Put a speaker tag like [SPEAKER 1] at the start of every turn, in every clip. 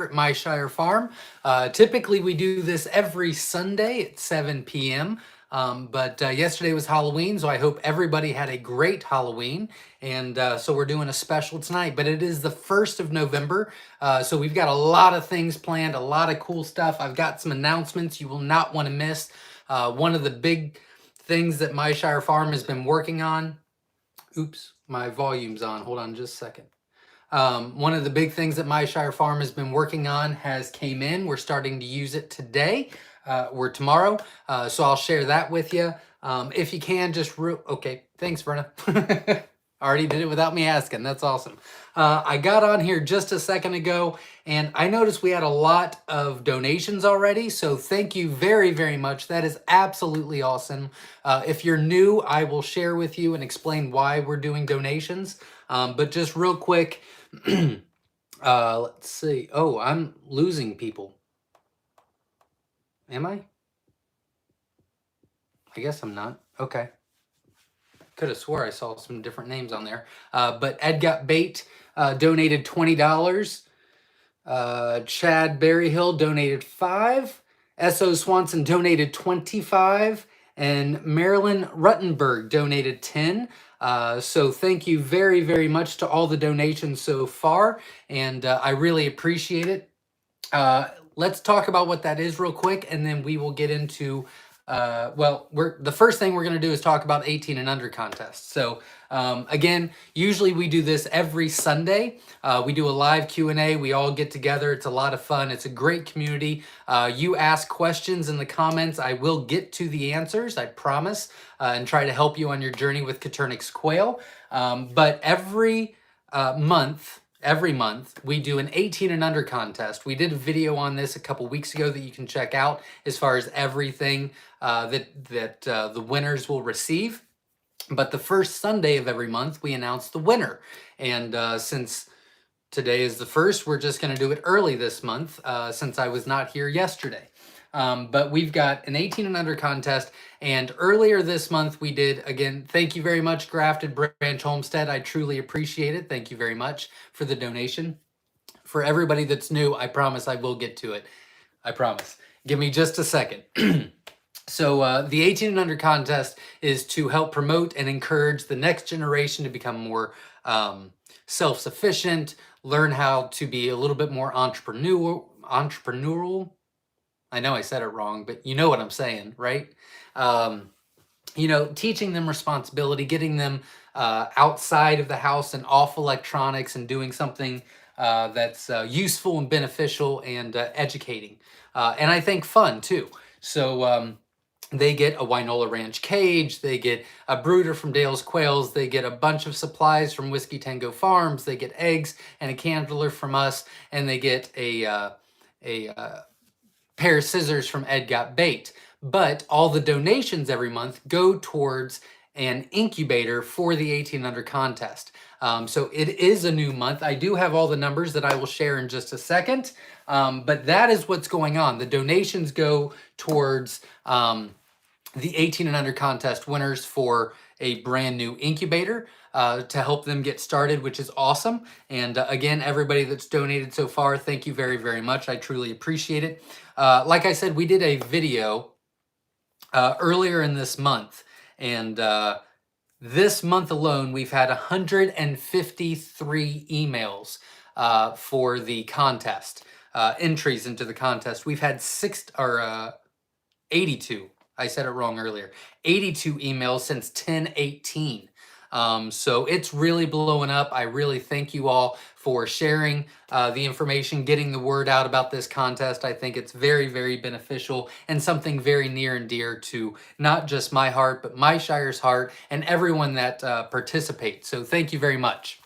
[SPEAKER 1] at Myshire Farm. Typically, we do this every Sunday at 7 p.m. But yesterday was Halloween, so I hope everybody had a great Halloween. And so we're doing a special tonight, but it is the 1st of November. So we've got a lot of things planned, a lot of cool stuff. I've got some announcements you will not want to miss. One of the big things that Myshire Farm has been working on. Oops, my volume's on. Hold on just a second. One of the big things that Myshire Farm has been working on has came in. We're starting to use it today or tomorrow. So I'll share that with you. If you can, okay. Thanks, Verna. Already did it without me asking. That's awesome. I got on here just a second ago and I noticed we had a lot of donations already. So thank you very, very much. That is absolutely awesome. If you're new, I will share with you and explain why we're doing donations. But just real quick, let's see. Oh, I'm losing people. Am I? I guess I'm not. Okay. Could have swore I saw some different names on there. But Ed Got Bait donated $20. Chad Berryhill donated $5. S.O. Swanson donated $25. And Marilyn Ruttenberg donated $10. So thank you very, very much to all the donations so far. And I really appreciate it. Let's talk about what that is real quick, and then we will get into the first thing we're going to do is talk about 18 and under contest. So again, usually we do this every Sunday. We do a live Q&A. We all get together. It's a lot of fun. It's a great community. You ask questions in the comments. I will get to the answers, I promise, and try to help you on your journey with Coturnix quail. But every month, we do an 18 and under contest. We did a video on this a couple weeks ago that you can check out as far as everything that the winners will receive. But the first Sunday of every month, we announce the winner. And since today is the 1st, we're just going to do it early this month since I was not here yesterday. But we've got an 18 and under contest. And earlier this month we did, again, thank you very much, Grafted Branch Homestead. I truly appreciate it. Thank you very much for the donation. For everybody that's new, I promise I will get to it. I promise. Give me just a second. So the 18 and under contest is to help promote and encourage the next generation to become more self-sufficient, learn how to be a little bit more entrepreneurial. I know I said it wrong, but you know what I'm saying, right? You know, teaching them responsibility, getting them outside of the house and off electronics and doing something that's useful and beneficial and educating. And I think fun too. So they get a Winola Ranch cage, they get a brooder from Dale's Quails, they get a bunch of supplies from Whiskey Tango Farms, they get eggs and a candler from us, and they get a pair of scissors from Ed Got Bait. But all the donations every month go towards an incubator for the 18 under contest. So it is a new month. I do have all the numbers that I will share in just a second. But that is what's going on. The donations go towards the 18 and under contest winners for a brand new incubator to help them get started, which is awesome. And again, everybody that's donated so far, thank you very, very much. I truly appreciate it. Like I said, we did a video earlier in this month, and this month alone, we've had 153 emails for the contest, entries into the contest. We've had 82. I said it wrong earlier. 82 emails since 10/18. So it's really blowing up. I really thank you all for sharing the information, getting the word out about this contest. I think it's very, very beneficial and something very near and dear to not just my heart, but Myshire's heart and everyone that participates. So thank you very much.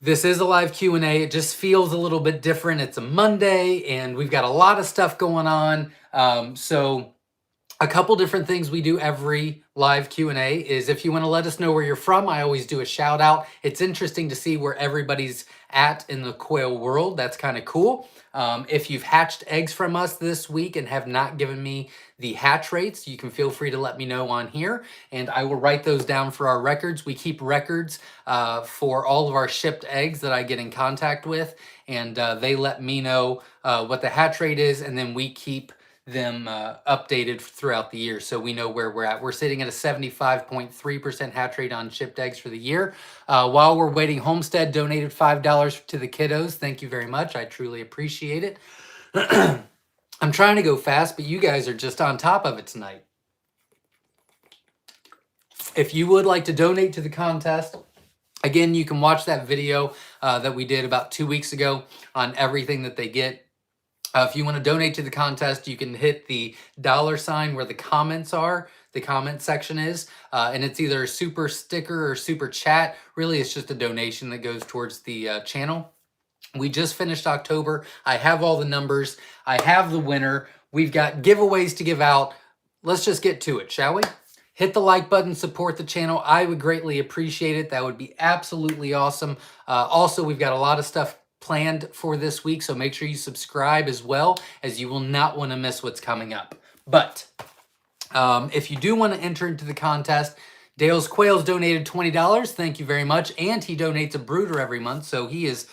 [SPEAKER 1] This is a live Q&A. It just feels a little bit different. It's a Monday and we've got a lot of stuff going on. So a couple different things we do every live Q&A is if you want to let us know where you're from, I always do a shout out. It's interesting to see where everybody's in the quail world. That's kind of cool. If you've hatched eggs from us this week and have not given me the hatch rates, you can feel free to let me know on here, and I will write those down for our records. We keep records for all of our shipped eggs that I get in contact with, and they let me know what the hatch rate is, and then we keep them updated throughout the year, so we know where we're at. We're sitting at a 75.3% hatch rate on shipped eggs for the year. While we're waiting, Homestead donated $5 to the kiddos. Thank you very much. I truly appreciate it. I'm trying to go fast, but you guys are just on top of it tonight. If you would like to donate to the contest, again, you can watch that video that we did about 2 weeks ago on everything that they get. If you want to donate to the contest, you can hit the $ where the comments are, the comment section is, and it's either a super sticker or super chat. Really, it's just a donation that goes towards the channel. We just finished October. I have all the numbers. I have the winner. We've got giveaways to give out. Let's just get to it, shall we? Hit the like button, support the channel. I would greatly appreciate it. That would be absolutely awesome. Also, we've got a lot of stuff planned for this week, so make sure you subscribe as well, as you will not want to miss what's coming up. But if you do want to enter into the contest, Dale's Quails donated $20. Thank you very much. And he donates a brooder every month, so he is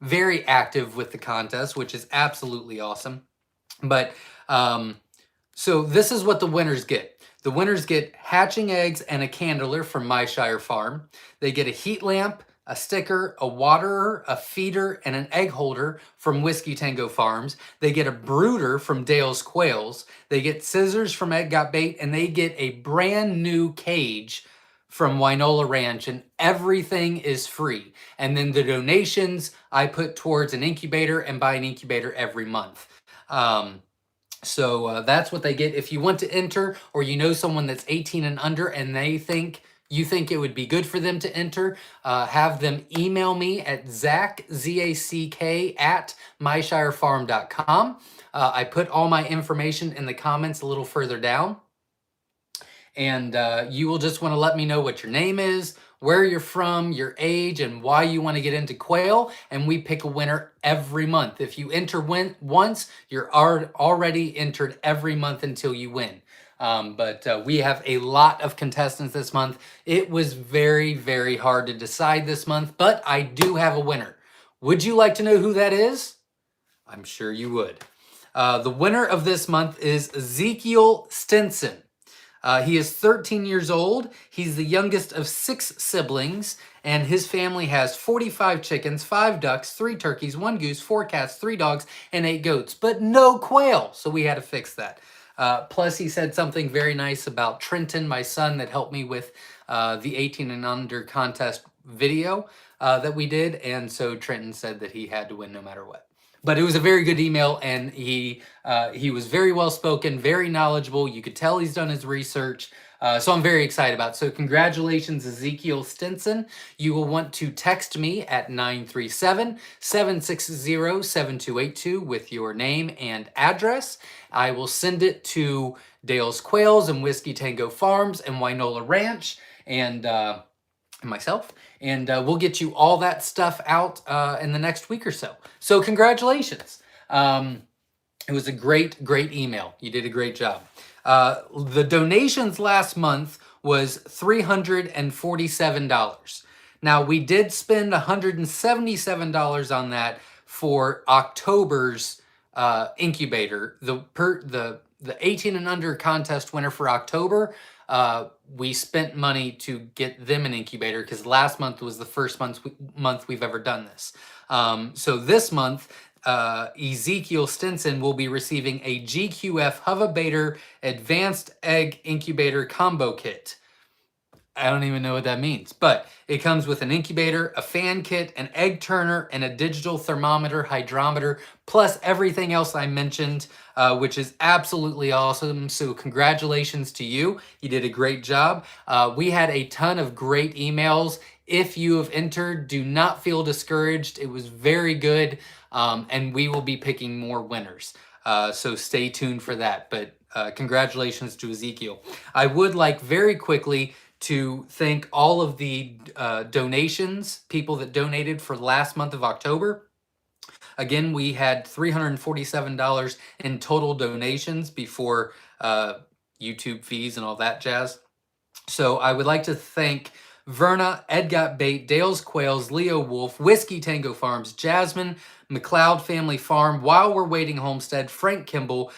[SPEAKER 1] very active with the contest, which is absolutely awesome. But so this is what the winners get. The winners get hatching eggs and a candler from Myshire Farm. They get a heat lamp, a sticker, a waterer, a feeder, and an egg holder from Whiskey Tango Farms. They get a brooder from Dale's Quails. They get scissors from Ed Got Bait, and they get a brand new cage from Wynola Ranch, and everything is free. And then the donations I put towards an incubator and buy an incubator every month. So that's what they get. If you want to enter, or you know someone that's 18 and under and you think it would be good for them to enter, have them email me at Zack, Z-A-C-K, at myshirefarm.com. I put all my information in the comments a little further down. And you will just want to let me know what your name is, where you're from, your age, and why you want to get into quail, and we pick a winner every month. If you enter once, you're already entered every month until you win. But we have a lot of contestants this month. It was very, very hard to decide this month, but I do have a winner. Would you like to know who that is? I'm sure you would. The winner of this month is Ezekiel Stinson. He is 13 years old. He's the youngest of 6 siblings, and his family has 45 chickens, 5 ducks, 3 turkeys, 1 goose, 4 cats, 3 dogs, and 8 goats, but no quail, so we had to fix that. Plus, he said something very nice about Trenton, my son, that helped me with the 18 and under contest video that we did, and so Trenton said that he had to win no matter what. But it was a very good email, and he was very well spoken, very knowledgeable. You could tell he's done his research. So I'm very excited about it. So congratulations, Ezekiel Stinson. You will want to text me at 937-760-7282 with your name and address. I will send it to Dale's Quails and Whiskey Tango Farms and Wynola Ranch and myself, and we'll get you all that stuff out in the next week or so. So congratulations. It was a great email. You did a great job. The donations last month was $347. Now, we did spend $177 on that for October's incubator. The 18 and under contest winner for October, we spent money to get them an incubator because last month was the first month we've ever done this. So this month, Ezekiel Stinson will be receiving a GQF Hovabator Advanced Egg Incubator Combo Kit. I don't even know what that means, but it comes with an incubator, a fan kit, an egg turner, and a digital thermometer, hydrometer, plus everything else I mentioned, which is absolutely awesome. So congratulations to you. You did a great job. We had a ton of great emails. If you have entered, do not feel discouraged. It was very good, and we will be picking more winners. So stay tuned for that. But congratulations to Ezekiel. I would like very quickly to thank all of the donations, people that donated for the last month of October. Again, we had $347 in total donations before YouTube fees and all that jazz. So I would like to thank Verna, Ed Got Bait, Dale's Quails, Leo Wolf, Whiskey Tango Farms, Jasmine, McLeod Family Farm, While We're Waiting Homestead, Frank Kimball,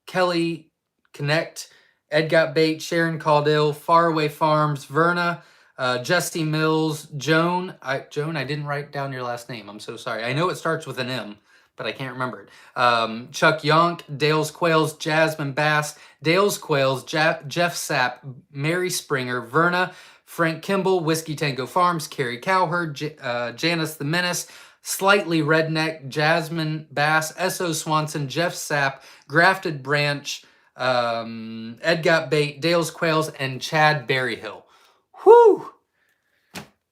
[SPEAKER 1] Kelly Connect, Ed Got Bait, Sharon Caudill, Faraway Farms, Verna, Justy Mills, Joan. I didn't write down your last name. I'm so sorry. I know it starts with an M, but I can't remember it. Chuck Yonk, Dale's Quails, Jasmine Bass, Dale's Quails, Jeff Sapp, Mary Springer, Verna, Frank Kimball, Whiskey Tango Farms, Carrie Cowherd, Janice the Menace, Slightly Redneck, Jasmine Bass, S.O. Swanson, Jeff Sapp, Grafted Branch, Ed Got Bait, Dale's Quails, and Chad Berryhill. Whew!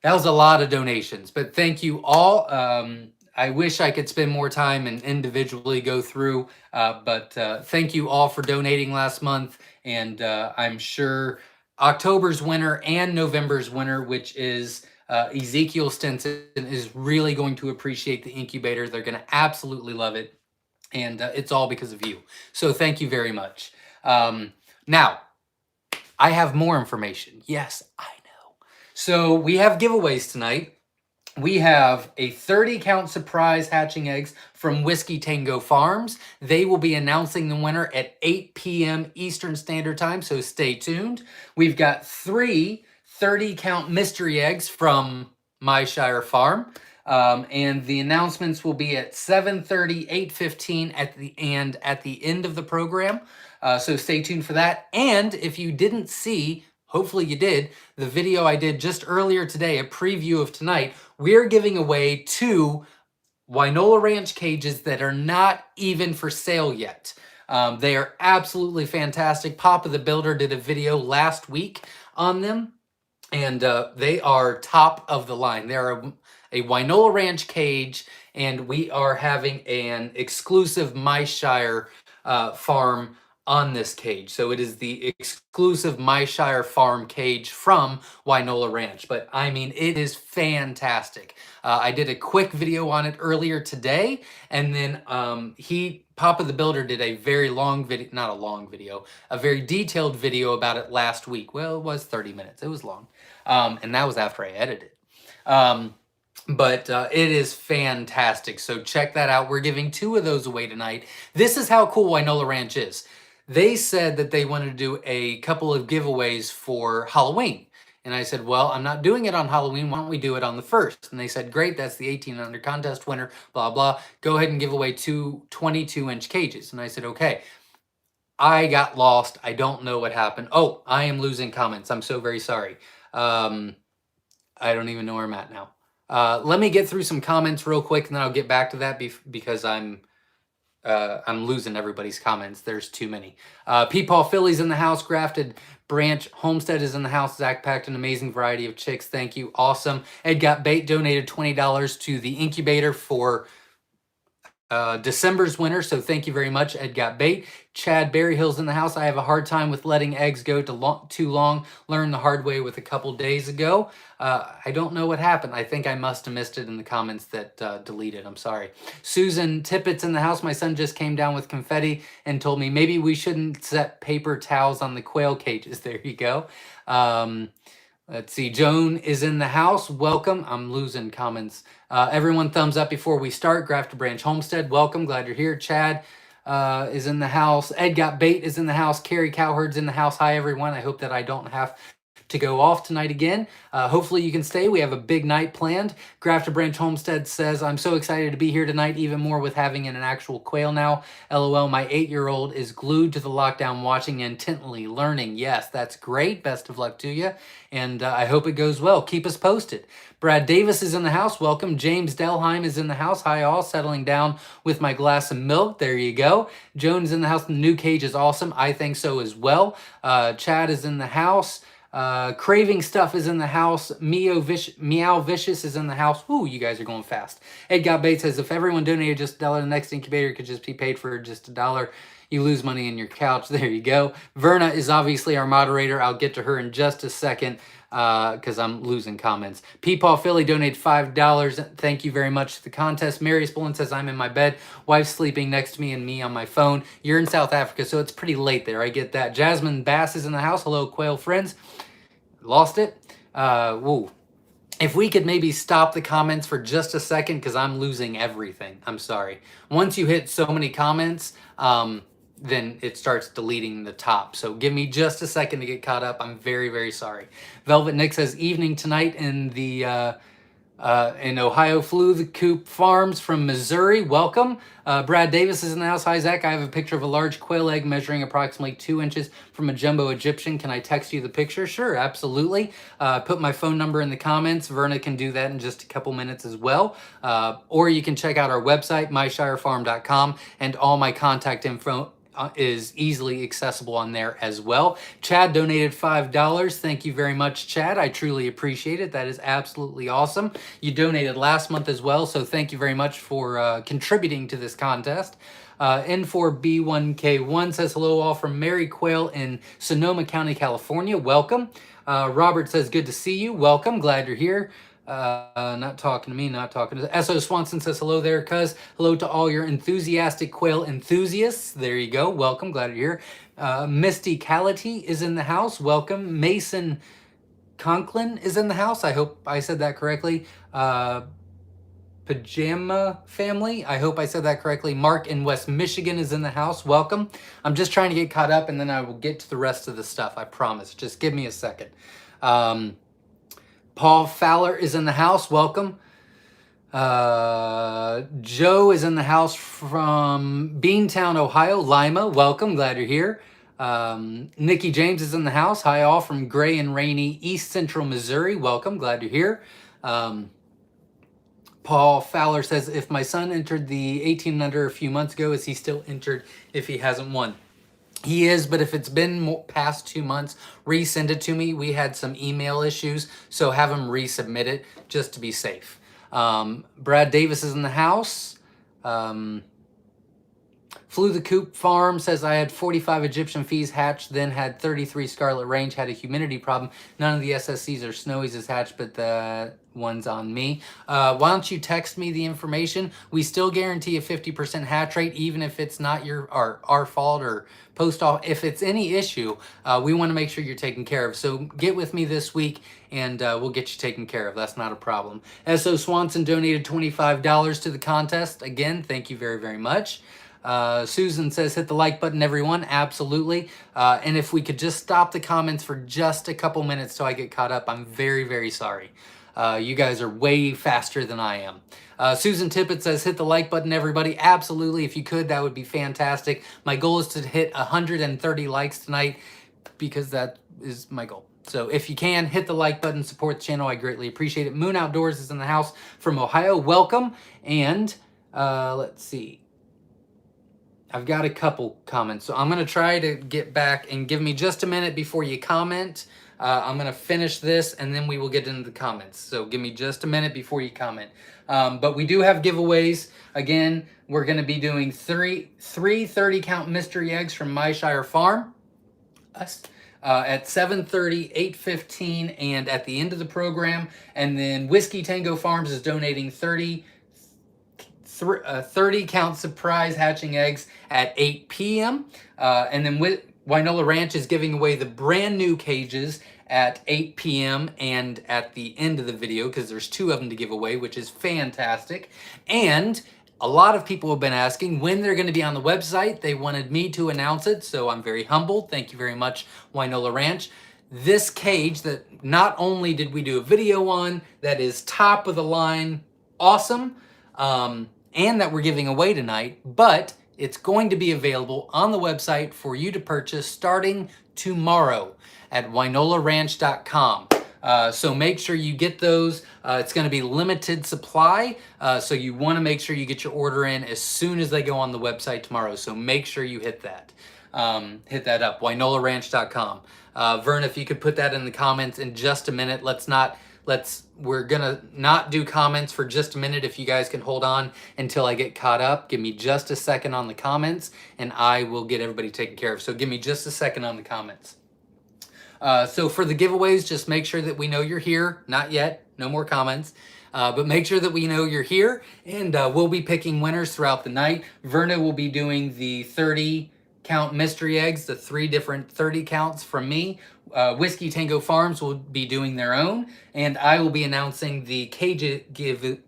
[SPEAKER 1] That was a lot of donations, but thank you all. I wish I could spend more time and individually go through, but thank you all for donating last month. And I'm sure October's winner and November's winner, which is Ezekiel Stinson, is really going to appreciate the incubator. They're going to absolutely love it. And it's all because of you. So thank you very much. Now, I have more information. Yes, I know. So we have giveaways tonight. We have a 30-count surprise hatching eggs from Whiskey Tango Farms. They will be announcing the winner at 8 p.m. Eastern Standard Time, so stay tuned. We've got 3 30-count mystery eggs from Myshire Farm. And the announcements will be at 7:30, 8:15 at the end of the program. So stay tuned for that. And if you didn't see, hopefully you did, the video I did just earlier today, a preview of tonight, we're giving away 2 Wynola Ranch cages that are not even for sale yet. They are absolutely fantastic. Papa the Builder did a video last week on them, and they are top of the line. They're a Wynola Ranch cage, and we are having an exclusive Myshire farm on this cage. So it is the exclusive Myshire farm cage from Wynola Ranch. But I mean, it is fantastic. I did a quick video on it earlier today, and then Papa the Builder did a very long video, not a long video, a very detailed video about it last week. Well, it was 30 minutes. It was long. And that was after I edited. But it is fantastic. So check that out. We're giving 2 of those away tonight. This is how cool Wynola Ranch is. They said that they wanted to do a couple of giveaways for Halloween. And I said, well, I'm not doing it on Halloween. Why don't we do it on the 1st? And they said, great, that's the 18 and under contest winner, blah, blah. Go ahead and give away 2 22-inch cages. And I said, okay. I got lost. I don't know what happened. Oh, I am losing comments. I'm so very sorry. I don't even know where I'm at now. Let me get through some comments real quick, and then I'll get back to that because I'm losing everybody's comments. There's too many. Peepaw Philly's in the house. Grafted Branch Homestead is in the house. Zach packed an amazing variety of chicks. Thank you. Awesome. Ed Got Bait donated $20 to the incubator for December's winner, so thank you very much, Ed Got Bait. Chad Berryhill's in the house. I have a hard time with letting eggs go too long. Learned the hard way with a couple days ago. I don't know what happened. I think I must have missed it in the comments that deleted. I'm sorry. Susan Tippett's in the house. My son just came down with confetti and told me maybe we shouldn't set paper towels on the quail cages. There you go. Let's see. Joan is in the house. Welcome. I'm losing comments. Everyone thumbs up before we start. Grafted Branch Homestead. Welcome. Glad you're here. Chad is in the house. Ed Got Bait is in the house. Carrie Cowherd's in the house. Hi, everyone. I hope that I don't have to go off tonight again. Hopefully you can stay. We have a big night planned. Grafted Branch Homestead says, I'm so excited to be here tonight, even more with having an actual quail now. LOL, my 8-year-old is glued to the lockdown, watching intently, learning. Yes, that's great. Best of luck to you. And I hope it goes well. Keep us posted. Brad Davis is in the house. Welcome. James Delheim is in the house. Hi, all. Settling down with my glass of milk. There you go. Joan is in the house. The new cage is awesome. I think so as well. Chad is in the house. Craving Stuff is in the house. Meow Vicious is in the house. Ooh, you guys are going fast. Ed Got Bait says, if everyone donated just $1, the next incubator could just be paid for just $1. You lose money in your couch. There you go. Verna is obviously our moderator. I'll get to her in just a second because I'm losing comments. Peepaw Philly donated $5. Thank you very much to the contest. Mary Spollen says, I'm in my bed. Wife's sleeping next to me and me on my phone. You're in South Africa, so it's pretty late there. I get that. Jasmine Bass is in the house. Hello, Quail friends. Lost it. Woo. If we could maybe stop the comments for just a second because I'm losing everything. I'm sorry. Once you hit so many comments, then it starts deleting the top. So give me just a second to get caught up. I'm very, very sorry. Velvet Nick says, evening tonight in the in Ohio. Flew the Coop Farms from Missouri. Welcome. Brad Davis is in the house. Hi, Zach. I have a picture of a large quail egg measuring approximately 2 inches from a jumbo Egyptian. Can I text you the picture? Sure, absolutely. Put my phone number in the comments. Verna can do that in just a couple minutes as well. Or you can check out our website, myshirefarm.com, and all my contact info is easily accessible on there as well. Chad donated $5. Thank you very much, Chad. I truly appreciate it. That is absolutely awesome. You donated last month as well, so thank you very much for contributing to this contest. N4B1K1 says, hello all from Mary Quail in Sonoma County, California. Welcome. Robert says, good to see you. Welcome. Glad you're here. Not talking to me, not talking to... S.O. Swanson says, hello there, cuz. Hello to all your enthusiastic quail enthusiasts. There you go. Welcome. Glad you're here. Misty Cality is in the house. Welcome. Mason Conklin is in the house. I hope I said that correctly. Pajama Family. I hope I said that correctly. Mark in West Michigan is in the house. Welcome. I'm just trying to get caught up, and then I will get to the rest of the stuff. I promise. Just give me a second. Paul Fowler is in the house. Welcome. Joe is in the house from Beantown, Ohio. Lima, welcome. Glad you're here. Nikki James is in the house. Hi, all from gray and rainy East Central Missouri. Welcome. Glad you're here. Paul Fowler says, if my son entered the 18 and under a few months ago, is he still entered if he hasn't won? He is, but if it's been past 2 months, resend it to me. We had some email issues, so have him resubmit it just to be safe. Brad Davis is in the house. Flew the Coop Farm says, I had 45 Egyptian fees hatched, then had 33 Scarlet Range, had a humidity problem. None of the SSCs or Snowies is hatched, but the one's on me. Why don't you text me the information? We still guarantee a 50% hatch rate, even if it's not our fault or post off. If it's any issue, we want to make sure you're taken care of. So get with me this week and we'll get you taken care of. That's not a problem. S.O. Swanson donated $25 to the contest. Again, thank you very, very much. Susan says, hit the like button, everyone. Absolutely. And if we could just stop the comments for just a couple minutes so I get caught up, I'm very, very sorry. You guys are way faster than I am. Susan Tippett says, hit the like button, everybody. Absolutely. If you could, that would be fantastic. My goal is to hit 130 likes tonight because that is my goal. So if you can, hit the like button, support the channel. I greatly appreciate it. Moon Outdoors is in the house from Ohio. Welcome. And let's see. I've got a couple comments, so I'm going to try to get back and give me just a minute before you comment. I'm going to finish this, and then we will get into the comments. So give me just a minute before you comment. But we do have giveaways. Again, we're going to be doing three 30-count mystery eggs from Myshire Farm at 7:30, 8:15, and at the end of the program. And then Whiskey Tango Farms is donating 30-count surprise hatching eggs at 8 p.m. And then Wynola Ranch is giving away the brand new cages at 8 p.m. and at the end of the video, because there's 2 of them to give away, which is fantastic. And a lot of people have been asking when they're going to be on the website. They wanted me to announce it, so I'm very humbled. Thank you very much, Wynola Ranch. This cage that not only did we do a video on, that is top of the line, awesome, and that we're giving away tonight, but it's going to be available on the website for you to purchase starting tomorrow at wynolaranch.com. So make sure you get those. It's going to be limited supply, so you want to make sure you get your order in as soon as they go on the website tomorrow. So make sure you hit that. hit that up, WinolaRanch.com. Vern, if you could put that in the comments in just a minute. We're gonna not do comments for just a minute. If you guys can hold on until I get caught up, give me just a second on the comments and I will get everybody taken care of. So give me just a second on the comments. So for the giveaways, just make sure that we know you're here. Not yet, no more comments. But make sure that we know you're here, and we'll be picking winners throughout the night. Verna will be doing the 30 count mystery eggs, the 3 different 30 counts from me. Whiskey Tango Farms will be doing their own, and I will be announcing the cage giveaways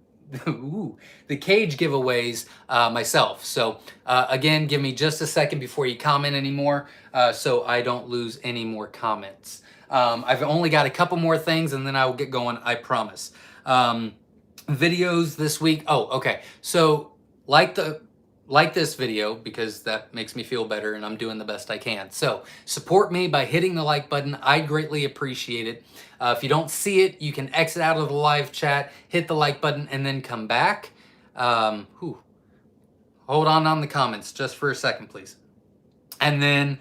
[SPEAKER 1] myself. So again, give me just a second before you comment anymore, so I don't lose any more comments. I've only got a couple more things and then I will get going, I promise. Videos this week. Oh, okay. So like this video, because that makes me feel better and I'm doing the best I can. So support me by hitting the like button. I'd greatly appreciate it. If you don't see it, you can exit out of the live chat, hit the like button, and then come back. Hold on the comments just for a second, please. And then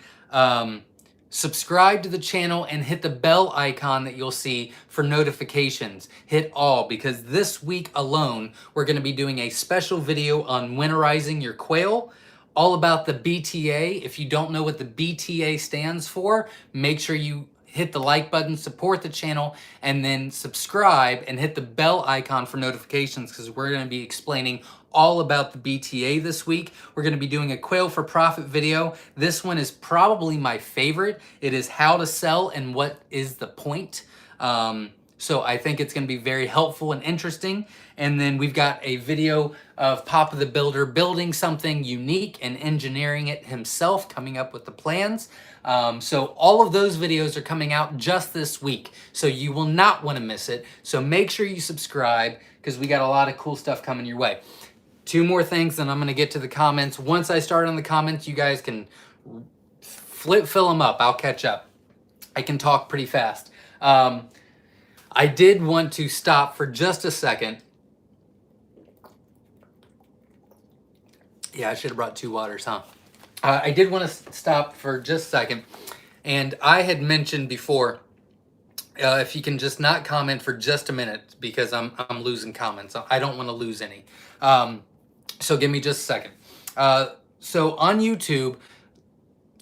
[SPEAKER 1] subscribe to the channel and hit the bell icon that you'll see for notifications. Hit all, because this week alone, we're going to be doing a special video on winterizing your quail, all about the BTA. If you don't know what the BTA stands for, make sure you hit the like button, support the channel, and then subscribe and hit the bell icon for notifications, because we're going to be explaining all about the BTA this week. We're going to be doing a quail for profit video. This one is probably my favorite. It is how to sell and what is the point. So I think it's going to be very helpful and interesting. And then we've got a video of Papa the Builder building something unique and engineering it himself, coming up with the plans. So all of those videos are coming out just this week, so you will not want to miss it. So make sure you subscribe, because we got a lot of cool stuff coming your way. 2 more things, then I'm going to get to the comments. Once I start on the comments, you guys can fill them up. I'll catch up. I can talk pretty fast. I did want to stop for just a second. Yeah, I should have brought 2 waters, huh? I did want to stop for just a second. And I had mentioned before, if you can just not comment for just a minute, because I'm losing comments. I don't want to lose any. So give me just a second. So on YouTube,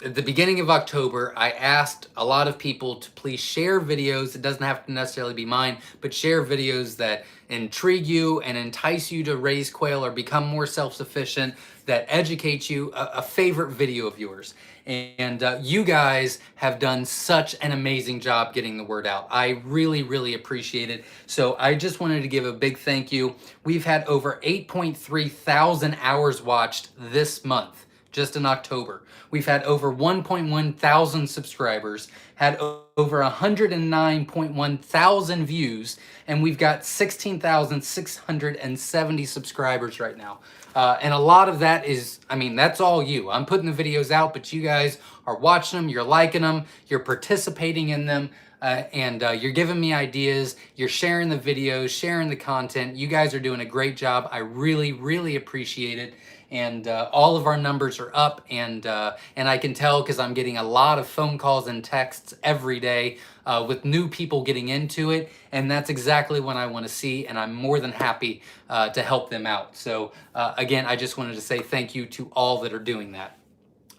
[SPEAKER 1] at the beginning of October, I asked a lot of people to please share videos. It doesn't have to necessarily be mine, but share videos that intrigue you and entice you to raise quail or become more self-sufficient, that educate you, a favorite video of yours. And you guys have done such an amazing job getting the word out. I really, really appreciate it. So I just wanted to give a big thank you. We've had over 8.3 thousand hours watched this month, just in October. We've had over 1.1 thousand subscribers, had over 109.1 thousand views, and we've got 16,670 subscribers right now. And a lot of that is, I mean, that's all you. I'm putting the videos out, but you guys are watching them, you're liking them, you're participating in them, and you're giving me ideas, you're sharing the videos, sharing the content. You guys are doing a great job. I really, really appreciate it. And all of our numbers are up, and I can tell because I'm getting a lot of phone calls and texts every day with new people getting into it, and that's exactly what I want to see, and I'm more than happy to help them out. So again, I just wanted to say thank you to all that are doing that.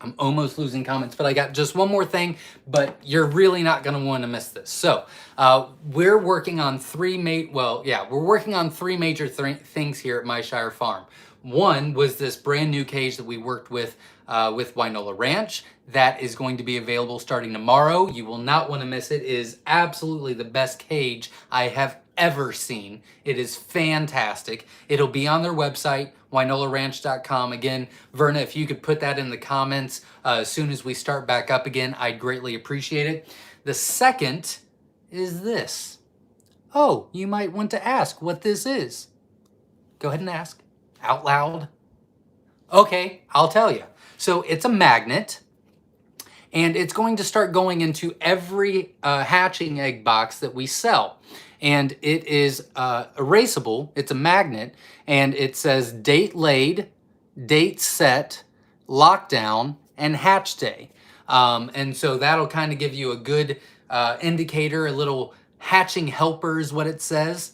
[SPEAKER 1] I'm almost losing comments, but I got just one more thing, but you're really not going to want to miss this. So we're working on 3 major things here at Myshire Farm. One was this brand new cage that we worked with Winola Ranch. That is going to be available starting tomorrow. You will not want to miss it. It is absolutely the best cage I have ever seen. It is fantastic. It'll be on their website, WinolaRanch.com. Again, Verna, if you could put that in the comments as soon as we start back up again, I'd greatly appreciate it. The second is this. Oh, you might want to ask what this is. Go ahead and ask out loud. Okay, I'll tell you. So it's a magnet, and it's going to start going into every hatching egg box that we sell. And it is erasable. It's a magnet, and it says date laid, date set, lockdown, and hatch day. And so that'll kind of give you a good indicator, a little hatching helper is what it says.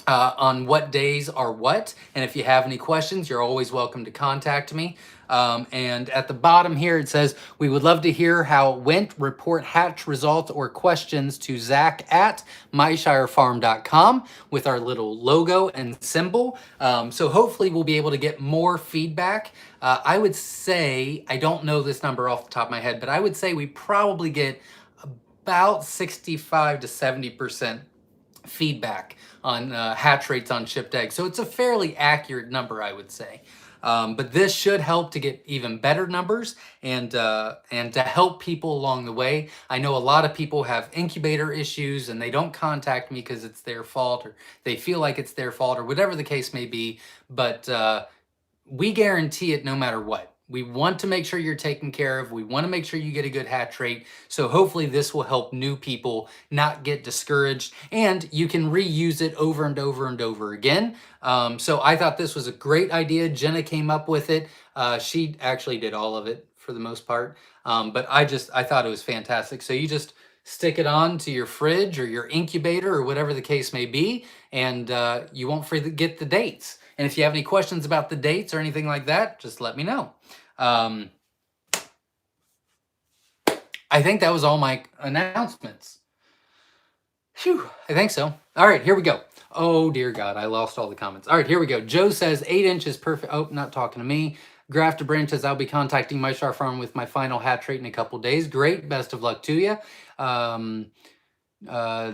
[SPEAKER 1] On what days are what. And if you have any questions, you're always welcome to contact me. And at the bottom here, it says, we would love to hear how it went. Report hatch results or questions to zach@myshirefarm.com with our little logo and symbol. So hopefully we'll be able to get more feedback. I would say, I don't know this number off the top of my head, but I would say we probably get about 65 to 70% feedback on hatch rates on shipped eggs. So it's a fairly accurate number, I would say. But this should help to get even better numbers and to help people along the way. I know a lot of people have incubator issues and they don't contact me because it's their fault or they feel like it's their fault or whatever the case may be. But we guarantee it no matter what. We want to make sure you're taken care of. We want to make sure you get a good hatch rate. So hopefully this will help new people not get discouraged, and you can reuse it over and over and over again. So I thought this was a great idea. Jenna came up with it. She actually did all of it for the most part. But I thought it was fantastic. So you just stick it on to your fridge or your incubator or whatever the case may be, and you won't forget the dates. And if you have any questions about the dates or anything like that, just let me know. I think that was all my announcements. Phew, I think so. All right, here we go. Oh, dear God, I lost all the comments. All right, here we go. Joe says 8 inches perfect. Oh, not talking to me. Grafter Branch says, I'll be contacting Myshire Farm with my final hatch rate in a couple days. Great. Best of luck to you.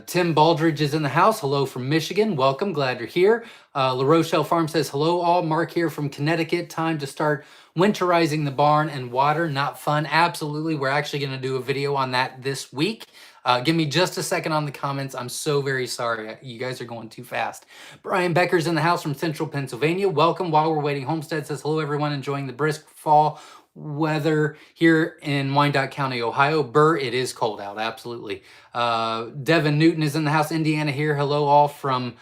[SPEAKER 1] Tim Baldridge is in the house. Hello from Michigan. Welcome. Glad you're here. La Rochelle Farm says, hello all. Mark here from Connecticut. Time to start winterizing the barn and water. Not fun. Absolutely. We're actually going to do a video on that this week. Give me just a second on the comments. I'm so very sorry. You guys are going too fast. Brian Becker's in the house from Central Pennsylvania. Welcome. While we're waiting, Homestead says, hello everyone. Enjoying the brisk fall weather here in Wyandotte County, Ohio. Burr, it is cold out, absolutely. Devin Newton is in the house, Indiana here. Hello all from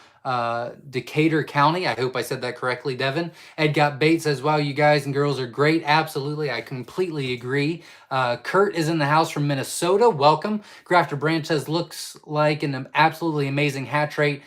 [SPEAKER 1] Decatur County. I hope I said that correctly, Devin. Ed Got Bait says, wow, you guys and girls are great. Absolutely, I completely agree. Kurt is in the house from Minnesota. Welcome. Grafter Branch says, looks like an absolutely amazing hatch rate.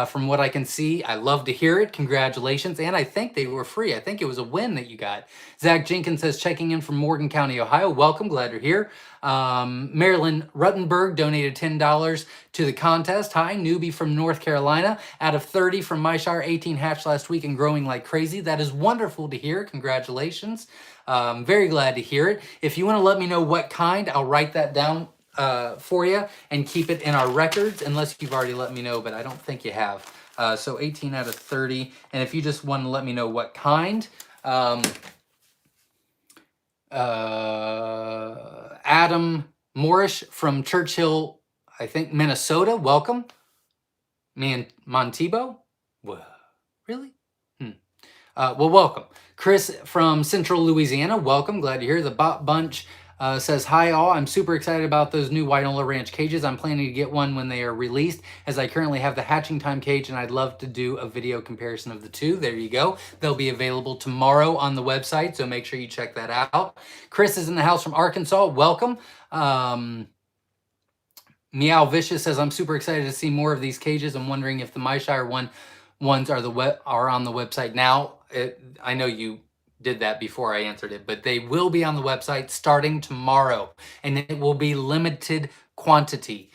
[SPEAKER 1] From what I can see, I love to hear it. Congratulations. And I think they were free. I think it was a win that you got. Zach Jenkins says, checking in from Morgan County, Ohio. Welcome. Glad you're here. Marilyn Ruttenberg donated $10 to the contest. Hi, newbie from North Carolina. Out of 30 from Myshire, 18 hatched last week and growing like crazy. That is wonderful to hear. Congratulations. Very glad to hear it. If you want to let me know what kind, I'll write that down for you and keep it in our records, unless you've already let me know, but I don't think you have. So 18 out of 30. And if you just want to let me know what kind, Adam Morrish from Churchill, I think, Minnesota. Welcome. Montebo? Whoa, really? Well, welcome. Chris from Central Louisiana. Welcome. Glad to hear. The Bot Bunch says, hi all, I'm super excited about those new Wynola Ranch cages. I'm planning to get one when they are released, as I currently have the hatching time cage, and I'd love to do a video comparison of the two. There you go. They'll be available tomorrow on the website, so make sure you check that out. Chris is in the house from Arkansas. Welcome. Meow Vicious says, I'm super excited to see more of these cages. I'm wondering if the Myshire ones are on the website now. I know you did that before I answered it, but they will be on the website starting tomorrow, and it will be limited quantity.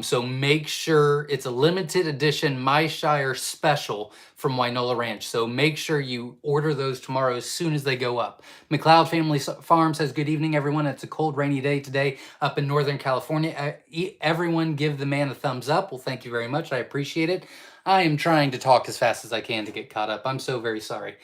[SPEAKER 1] So make sure it's a limited edition Myshire special from Wynola Ranch. So make sure you order those tomorrow as soon as they go up. McLeod Family Farm says, good evening, everyone. It's a cold, rainy day today up in Northern California. Everyone give the man a thumbs up. Well, thank you very much. I appreciate it. I am trying to talk as fast as I can to get caught up. I'm so very sorry.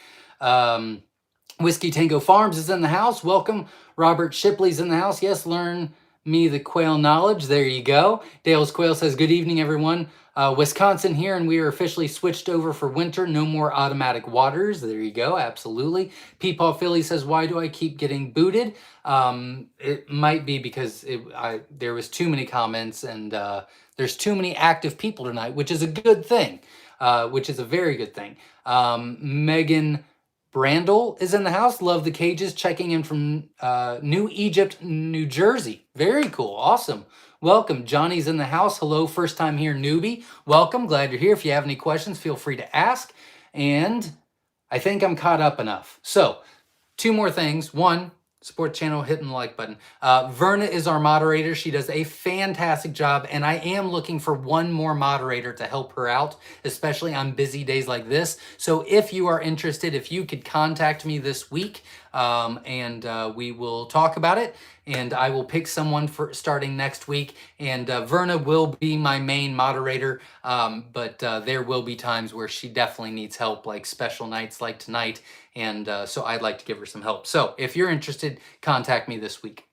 [SPEAKER 1] Whiskey Tango Farms is in the house. Welcome. Robert Shipley's in the house. Yes, learn me the quail knowledge. There you go. Dale's Quail says, good evening, everyone. Wisconsin here, and we are officially switched over for winter. No more automatic waters. There you go. Absolutely. Peepaw Philly says, why do I keep getting booted? It might be because there was too many comments, and there's too many active people tonight, which is a good thing, which is a very good thing. Megan Brandel is in the house. Love the cages. Checking in from New Egypt, New Jersey. Very cool. Awesome. Welcome. Johnny's in the house. Hello. First time here, newbie. Welcome. Glad you're here. If you have any questions, feel free to ask. And I think I'm caught up enough. So, two more things. One, support the channel, hitting the like button. Verna is our moderator. She does a fantastic job, and I am looking for one more moderator to help her out, especially on busy days like this. So if you are interested, if you could contact me this week, and we will talk about it, and I will pick someone for starting next week. And Verna will be my main moderator, but there will be times where she definitely needs help, like special nights like tonight. And so I'd like to give her some help. So if you're interested, contact me this week.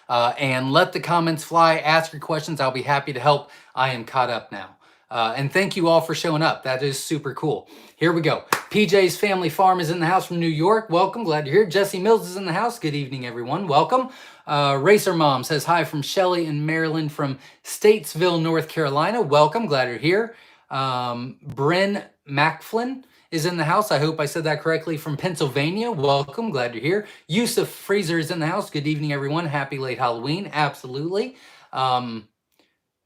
[SPEAKER 1] And let the comments fly. Ask your questions. I'll be happy to help. I am caught up now. And thank you all for showing up. That is super cool. Here we go. PJ's Family Farm is in the house from New York. Welcome. Glad you're here. Jesse Mills is in the house. Good evening, everyone. Welcome. Racer Mom says hi from Shelly in Maryland from Statesville, North Carolina. Welcome. Glad you're here. Bryn Macflin is in the house. I hope I said that correctly, from Pennsylvania. Welcome. Glad you're here. Yusuf Fraser is in the house. Good evening, everyone. Happy late Halloween. Absolutely.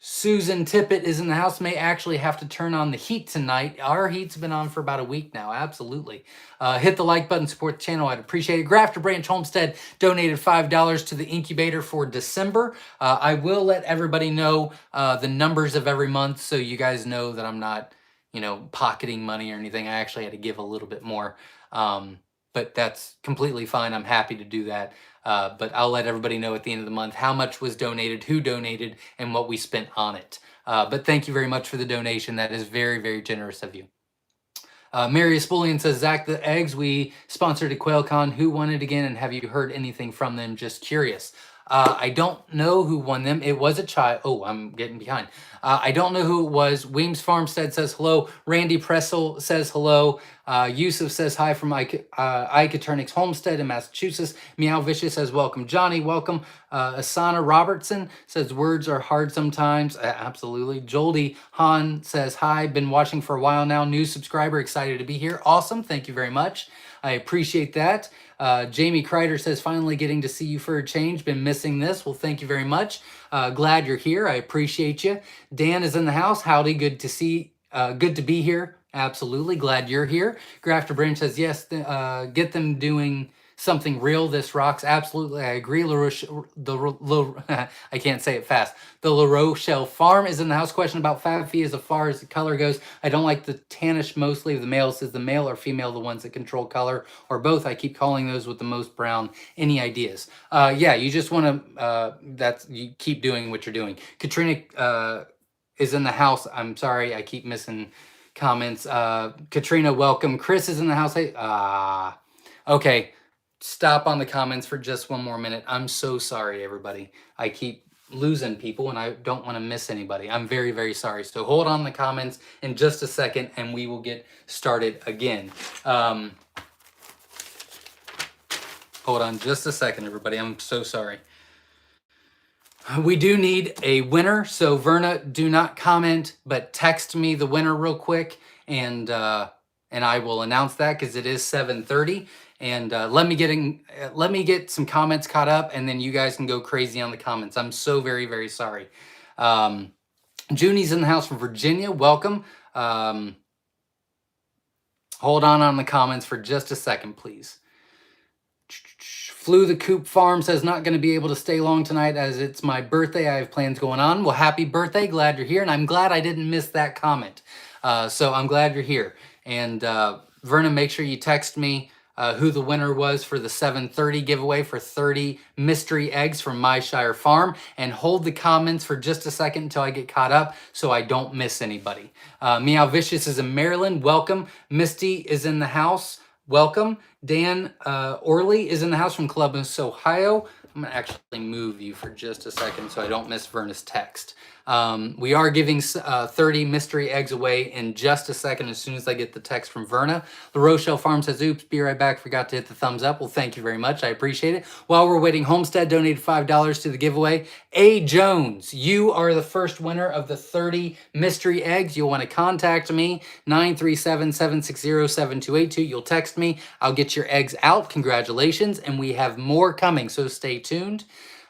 [SPEAKER 1] Susan Tippett is in the house. May actually have to turn on the heat tonight. Our heat's been on for about a week now. Absolutely. Hit the like button, support the channel. I'd appreciate it. Grafter Branch Homestead donated $5 to the incubator for December. I will let everybody know the numbers of every month, so you guys know that I'm not, pocketing money or anything. I actually had to give a little bit more, but that's completely fine. I'm happy to do that. But I'll let everybody know at the end of the month how much was donated, who donated, and what we spent on it. But thank you very much for the donation. That is very, very generous of you. Mary Spolian says, Zach, the eggs we sponsored at QuailCon, who won it again, and have you heard anything from them? Just curious. I don't know who won them. It was a child. Oh, I'm getting behind. I don't know who it was. Weems Farmstead says hello. Randy Pressel says hello. Yusuf says hi from Ike Eternix Homestead in Massachusetts. Meow Vicious says welcome. Johnny, welcome. Asana Robertson says words are hard sometimes. Absolutely. Joldy Han says hi. Been watching for a while now. New subscriber. Excited to be here. Awesome. Thank you very much. I appreciate that. Jamie Kreider says, finally getting to see you for a change. Been missing this. Well, thank you very much. Glad you're here. I appreciate you. Dan is in the house. Howdy. Good to see. Good to be here. Absolutely. Glad you're here. Grafter Branch says, yes, get them doing something real. This rocks. Absolutely. I agree. I can't say it fast. The La Rochelle Farm is in the house. Question about fab fee as far as the color goes. I don't like the tannish mostly of the male. Says the male or female the ones that control color, or both. I keep calling those with the most brown. Any ideas? Yeah, you just want to, you keep doing what you're doing. Katrina is in the house. I'm sorry. I keep missing comments. Katrina, welcome. Chris is in the house. Hey, okay. Stop on the comments for just one more minute. I'm so sorry, everybody. I keep losing people and I don't want to miss anybody. I'm very, very sorry. So hold on the comments in just a second and we will get started again. Hold on just a second, everybody. I'm so sorry. We do need a winner. So Verna, do not comment, but text me the winner real quick and I will announce that because it is 7:30. And let me get some comments caught up, and then you guys can go crazy on the comments. I'm so very, very sorry. Junie's in the house from Virginia. Welcome. Hold on the comments for just a second, please. Flew the Coop Farm says not going to be able to stay long tonight as it's my birthday. I have plans going on. Well, happy birthday. Glad you're here. And I'm glad I didn't miss that comment. So I'm glad you're here. And Vernon, make sure you text me who the winner was for the 7:30 giveaway for 30 mystery eggs from Myshire Farm. And hold the comments for just a second until I get caught up so I don't miss anybody. Meow Vicious is in Maryland. Welcome. Misty is in the house. Welcome. Dan Orley is in the house from Columbus, Ohio. I'm going to actually move you for just a second so I don't miss Verna's text. We are giving 30 mystery eggs away in just a second as soon as I get the text from Verna. La Rochelle Farm says, oops, be right back. Forgot to hit the thumbs up. Well, thank you very much. I appreciate it. While we're waiting, Homestead donated $5 to the giveaway. A. Jones, you are the first winner of the 30 mystery eggs. You'll want to contact me, 937-760-7282. You'll text me. I'll get your eggs out. Congratulations. And we have more coming, so stay tuned.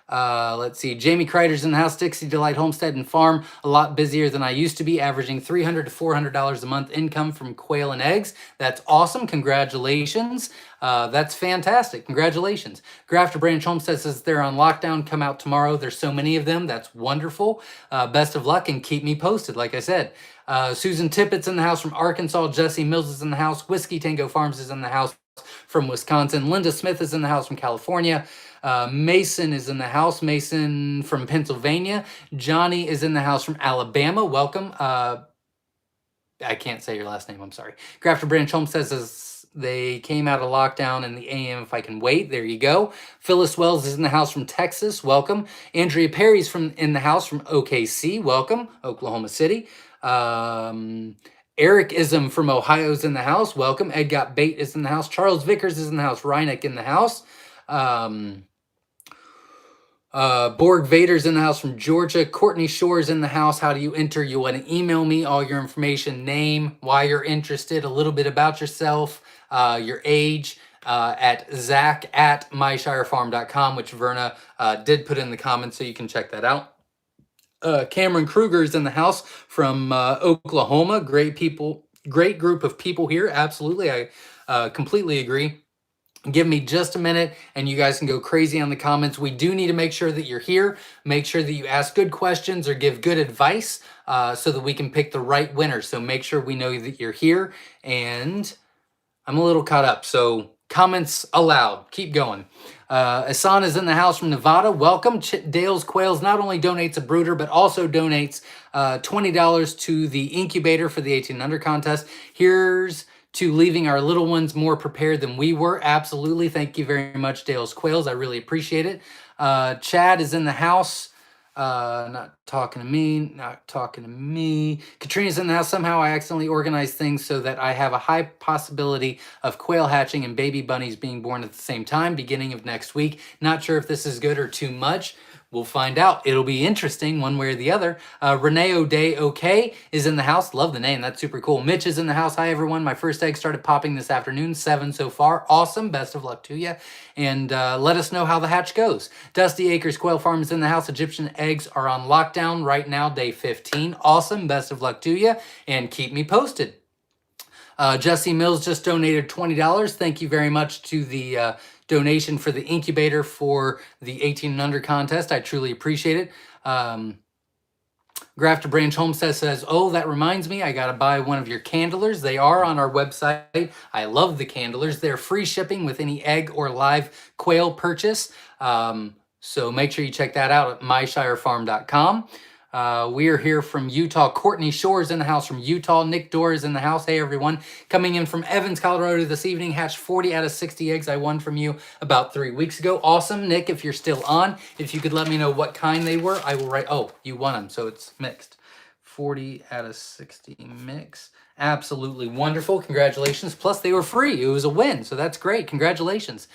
[SPEAKER 1] Let's see. Jamie Kreider's in the house. Dixie Delight Homestead and Farm. A lot busier than I used to be, averaging $300 to $400 a month income from quail and eggs. That's awesome. Congratulations. That's fantastic. Congratulations. Grafter Branch Homestead says they're on lockdown. Come out tomorrow. There's so many of them. That's wonderful. Best of luck and keep me posted, like I said. Susan Tippett's in the house from Arkansas. Jesse Mills is in the house. Whiskey Tango Farms is in the house from Wisconsin. Linda Smith is in the house from California. Mason is in the house. Mason from Pennsylvania. Johnny is in the house from Alabama. Welcome. I can't say your last name. I'm sorry. Grafter Branch Homestead says they came out of lockdown in the AM if I can wait. There you go. Phyllis Wells is in the house from Texas. Welcome. Andrea Perry's in the house from OKC. Welcome. Oklahoma City. Eric Ism from Ohio is in the house. Welcome. Ed Got Bait is in the house. Charles Vickers is in the house. Reineck in the house. Borg Vader's in the house from Georgia. Courtney Shore's in the house. How do you enter? You want to email me all your information, name, why you're interested, a little bit about yourself, your age, at zach@myshirefarm.com, which Verna did put in the comments, so you can check that out. Cameron Kruger's in the house from Oklahoma. Great people, great group of people here. Absolutely. I completely agree. Give me just a minute and you guys can go crazy on the comments. We do need to make sure that you're here. Make sure that you ask good questions or give good advice so that we can pick the right winner. So make sure we know that you're here. And I'm a little caught up, so comments allowed. Keep going. Asan is in the house from Nevada. Welcome. Dale's Quails not only donates a brooder, but also donates $20 to the incubator for the 18 under contest. Here's to leaving our little ones more prepared than we were. Absolutely. Thank you very much, Dale's Quails. I really appreciate it. Chad is in the house. Not talking to me. Katrina's in the house. Somehow I accidentally organized things so that I have a high possibility of quail hatching and baby bunnies being born at the same time, beginning of next week. Not sure if this is good or too much. We'll find out. It'll be interesting one way or the other. Renee O'Day OK is in the house. Love the name. That's super cool. Mitch is in the house. Hi, everyone. My first egg started popping this afternoon. 7 so far. Awesome. Best of luck to you. And let us know how the hatch goes. Dusty Acres Quail Farm is in the house. Egyptian eggs are on lockdown right now, day 15. Awesome. Best of luck to you. And keep me posted. Jesse Mills just donated $20. Thank you very much to the donation for the incubator for the 18 and under contest. I truly appreciate it. Grafter Branch Homestead says, oh, that reminds me, I got to buy one of your candlers. They are on our website. I love the candlers. They're free shipping with any egg or live quail purchase. So make sure you check that out at myshirefarm.com. We are here from Utah. Courtney Shore is in the house from Utah. Nick Dorr is in the house. Hey, everyone. Coming in from Evans, Colorado this evening. Hatched 40 out of 60 eggs I won from you about 3 weeks ago. Awesome. Nick, if you're still on, if you could let me know what kind they were, I will write. Oh, you won them, so it's mixed. 40 out of 60 mix. Absolutely wonderful. Congratulations. Plus, they were free. It was a win, so that's great. Congratulations.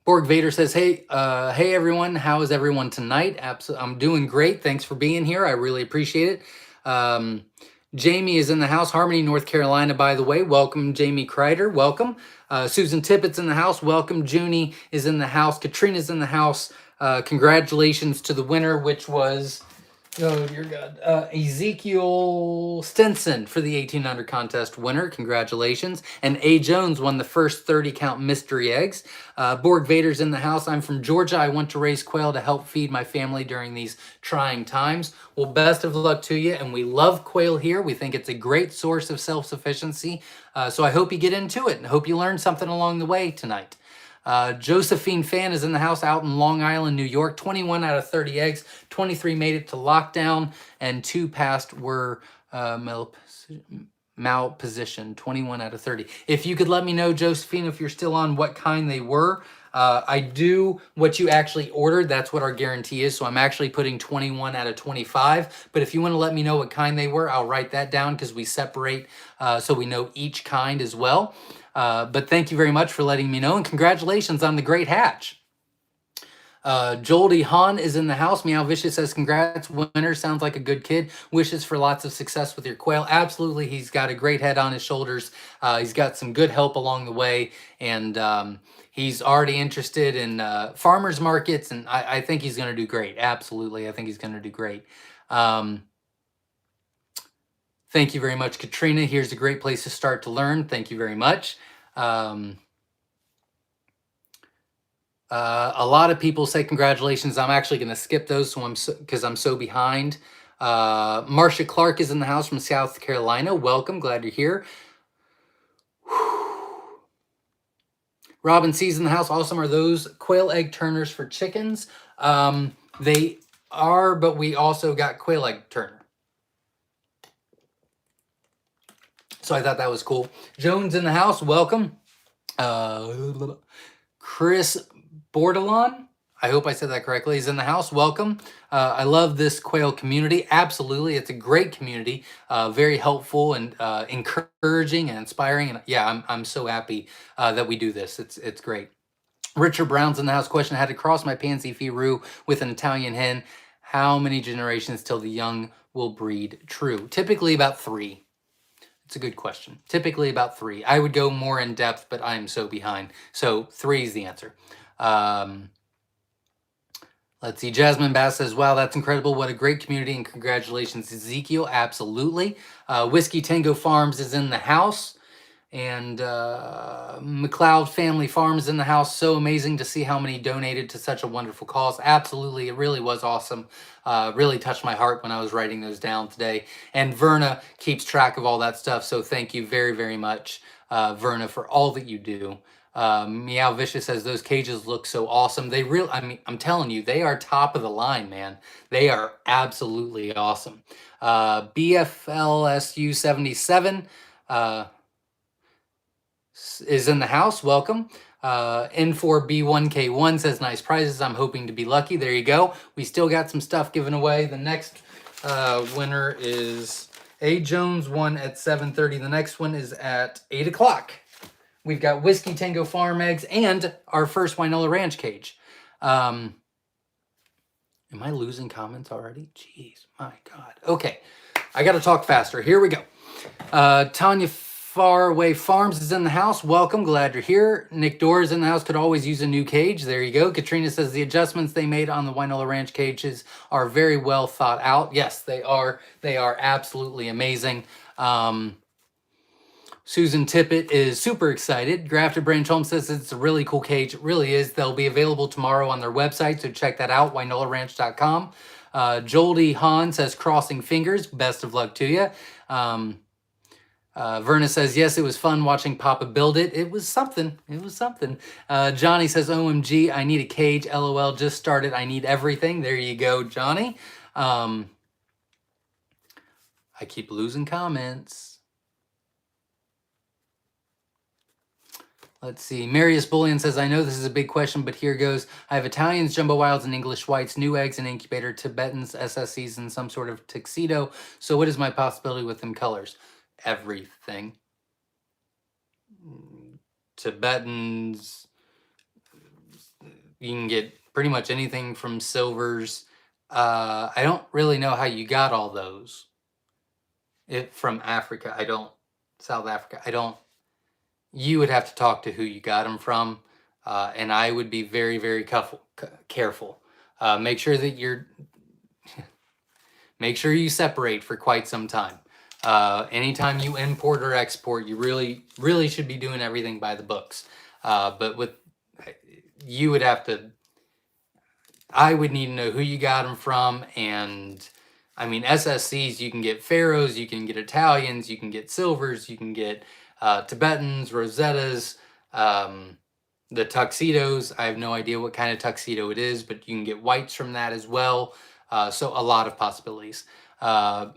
[SPEAKER 1] Borg Vader says, hey everyone, how is everyone tonight? I'm doing great. Thanks for being here. I really appreciate it. Jamie is in the house. Harmony, North Carolina, by the way. Welcome, Jamie Kreider. Welcome. Susan Tippett's in the house. Welcome. Junie is in the house. Katrina's in the house. Congratulations to the winner, which was... Oh, dear God. Ezekiel Stinson for the 18 under contest winner. Congratulations. And A. Jones won the first 30 count mystery eggs. Borg Vader's in the house. I'm from Georgia. I want to raise quail to help feed my family during these trying times. Well, best of luck to you. And we love quail here. We think it's a great source of self-sufficiency. So I hope you get into it and hope you learn something along the way tonight. Josephine Fan is in the house out in Long Island, New York. 21 out of 30 eggs. 23 made it to lockdown, and 2 passed were malpositioned. 21 out of 30. If you could let me know, Josephine, if you're still on, what kind they were, I do what you actually ordered. That's what our guarantee is. So I'm actually putting 21 out of 25. But if you want to let me know what kind they were, I'll write that down because we separate so we know each kind as well. But thank you very much for letting me know. And congratulations on the great hatch. Joldy Hahn is in the house. Meow Vicious says, congrats, winner. Sounds like a good kid. Wishes for lots of success with your quail. Absolutely. He's got a great head on his shoulders. He's got some good help along the way. And he's already interested in farmers markets. And I think he's going to do great. Absolutely. I think he's going to do great. Thank you very much, Katrina. Here's a great place to start to learn. Thank you very much. A lot of people say congratulations. I'm actually going to skip those because I'm so behind. Marcia Clark is in the house from South Carolina. Welcome. Glad you're here. Robin C's in the house. Awesome. Are those quail egg turners for chickens? They are, but we also got quail egg turner. So I thought that was cool. Jones in the house. Welcome. Chris Bordelon, I hope I said that correctly, is in the house. Welcome. I love this quail community. Absolutely. It's a great community. Very helpful and encouraging and inspiring. And yeah, I'm so happy that we do this. It's great. Richard Brown's in the house. Question: I had to cross my pansy Firu with an Italian hen. How many generations till the young will breed true? Typically about 3. It's a good question. Typically about 3. I would go more in depth, but I'm so behind. So 3 is the answer. Let's see. Jasmine Bass says, wow, that's incredible. What a great community, and congratulations, Ezekiel. Absolutely. Whiskey Tango Farms is in the house. And McLeod Family Farms in the house. So amazing to see how many donated to such a wonderful cause. Absolutely. It really was awesome. Really touched my heart when I was writing those down today. And Verna keeps track of all that stuff. So thank you very, very much, Verna, for all that you do. Meow Vicious says, those cages look so awesome. They really, I mean, I'm telling you, they are top of the line, man. They are absolutely awesome. BFLSU 77, is in the house. Welcome. N4B1K1 says, nice prizes. I'm hoping to be lucky. There you go. We still got some stuff given away. The next winner is A. Jones, one at 7:30. The next one is at 8 o'clock. We've got Whiskey Tango Farm eggs and our first Wynola Ranch cage. Am I losing comments already? Jeez, my God. Okay, I got to talk faster. Here we go. Tanya Faraway Farms is in the house. Welcome. Glad you're here. Nick Dorr is in the house. Could always use a new cage. There you go. Katrina says the adjustments they made on the Wynola Ranch cages are very well thought out. Yes, they are. They are absolutely amazing. Susan Tippett is super excited. Grafted Branch Home says it's a really cool cage. It really is. They'll be available tomorrow on their website, so check that out, wynolaranch.com. Joldy Hahn says, crossing fingers. Best of luck to you. Verna says, yes, it was fun watching Papa build it. It was something. It was something. Johnny says, OMG, I need a cage. LOL, just started. I need everything. There you go, Johnny. I keep losing comments. Let's see. Marius Bullion says, I know this is a big question, but here goes. I have Italians, Jumbo Wilds, and English Whites, new eggs in incubator, Tibetans, SSCs, and some sort of tuxedo. So what is my possibility with them colors? Everything. Tibetans, you can get pretty much anything from silvers. I don't really know how you got all those. From Africa, South Africa, I don't. You would have to talk to who you got them from, and I would be very, very careful. Make sure that make sure you separate for quite some time. Anytime you import or export, you really, really should be doing everything by the books. But you would have to. I would need to know who you got them from, and I mean SSCs. You can get Pharaohs, you can get Italians, you can get silvers, you can get Tibetans, Rosettas, the tuxedos. I have no idea what kind of tuxedo it is, but you can get whites from that as well. So a lot of possibilities. But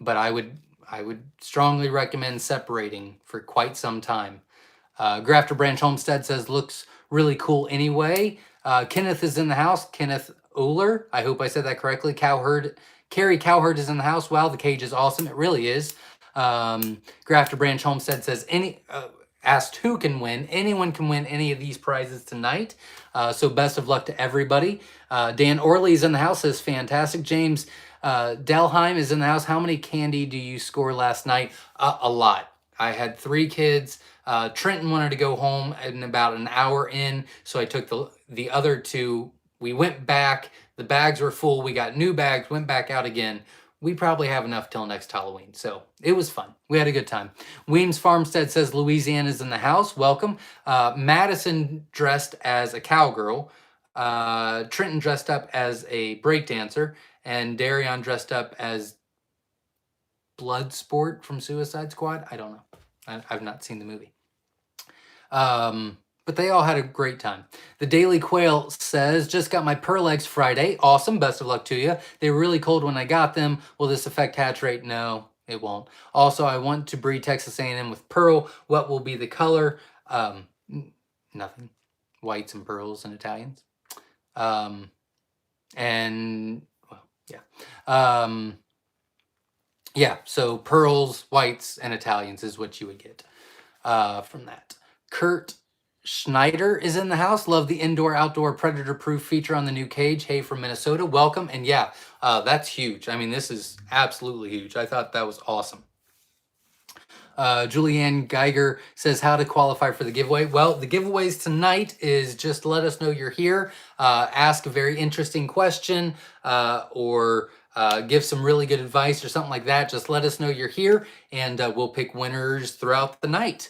[SPEAKER 1] I would strongly recommend separating for quite some time. Grafter Branch Homestead says, looks really cool anyway. Kenneth is in the house. Kenneth Oler, I hope I said that correctly. Carrie Cowherd is in the house. Wow, the cage is awesome. It really is. Grafter Branch Homestead says, asked who can win. Anyone can win any of these prizes tonight. So best of luck to everybody. Dan Orley is in the house, says fantastic. James Delheim is in the house. How many candy do you score last night? A lot. I had 3 kids. Trenton wanted to go home in about an hour in, so I took the other 2. We went back. The bags were full. We got new bags, went back out again. We probably have enough till next Halloween. So it was fun. We had a good time. Weems Farmstead says Louisiana's in the house. Welcome. Madison dressed as a cowgirl. Trenton dressed up as a breakdancer. And Darion dressed up as Bloodsport from Suicide Squad. I don't know. I've not seen the movie. But they all had a great time. The Daily Quail says, just got my pearl eggs Friday. Awesome. Best of luck to you. They were really cold when I got them. Will this affect hatch rate? No, it won't. Also, I want to breed Texas A&M with pearl. What will be the color? Nothing. Whites and pearls and Italians. And, well, yeah. Yeah, so pearls, whites, and Italians is what you would get from that. Kurt Schneider is in the house. Love the indoor-outdoor predator-proof feature on the new cage. Hey, from Minnesota. Welcome. And yeah, that's huge. I mean, this is absolutely huge. I thought that was awesome. Julianne Geiger says how to qualify for the giveaway. Well, the giveaways tonight is just let us know you're here, ask a very interesting question, or give some really good advice or something like that. Just let us know you're here, and we'll pick winners throughout the night.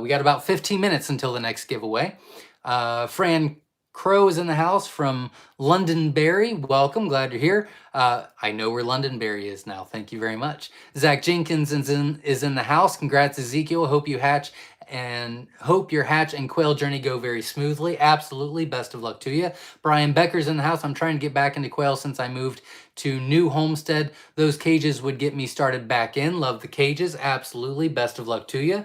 [SPEAKER 1] We got about 15 minutes until the next giveaway. Fran Crow is in the house from Londonderry. Welcome, glad you're here. I know where Londonderry is now. Thank you very much. Zach Jenkins is in the house. Congrats, Ezekiel. Hope your hatch and quail journey go very smoothly. Absolutely. Best of luck to you. Brian Becker's in the house. I'm trying to get back into quail since I moved to New Homestead. Those cages would get me started back in. Love the cages. Absolutely. Best of luck to you.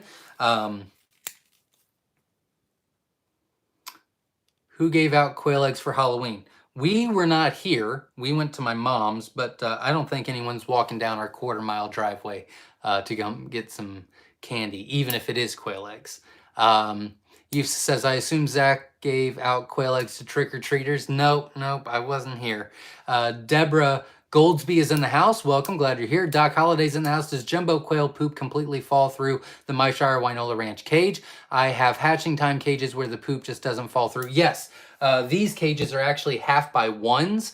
[SPEAKER 1] Who gave out quail eggs for Halloween? We were not here. We went to my mom's, but I don't think anyone's walking down our quarter-mile driveway to come get some candy, even if it is quail eggs. Yves says, I assume Zach gave out quail eggs to trick-or-treaters. Nope, I wasn't here. Deborah Goldsby is in the house. Welcome, glad you're here. Doc Holliday's in the house. Does jumbo quail poop completely fall through the Myshire Wynola Ranch cage? I have hatching time cages where the poop just doesn't fall through. Yes, these cages are actually 1/2x1s,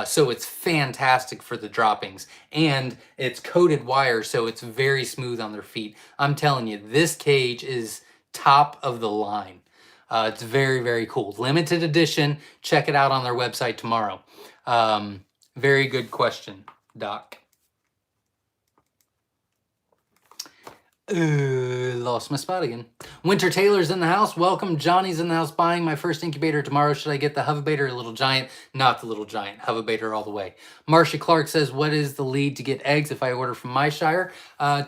[SPEAKER 1] so it's fantastic for the droppings. And it's coated wire, so it's very smooth on their feet. I'm telling you, this cage is top of the line. It's very, very cool. Limited edition. Check it out on their website tomorrow. Very good question, Doc. Lost my spot again. Winter Taylor's in the house. Welcome. Johnny's in the house buying my first incubator tomorrow. Should I get the Hovebaiter or Little Giant? Not the Little Giant. Hovebaiter all the way. Marcia Clark says, what is the lead to get eggs if I order from Myshire?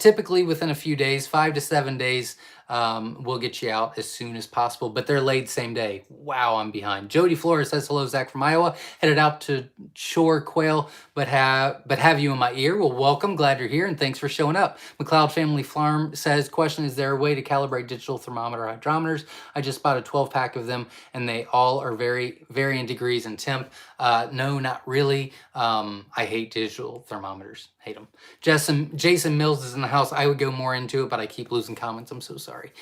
[SPEAKER 1] Typically within a few days, 5 to 7 days. We'll get you out as soon as possible, but they're laid same day. Wow, I'm behind. Jody Flores says, hello, Zach from Iowa. Headed out to shore quail, but have you in my ear. Well, welcome. Glad you're here, and thanks for showing up. McLeod Family Farm says, question, is there a way to calibrate digital thermometer hydrometers? I just bought a 12-pack of them, and they all are varying degrees in temp. No, not really. I hate digital thermometers. Hate them. Jason Mills is in the house. I would go more into it, but I keep losing comments. I'm so sorry.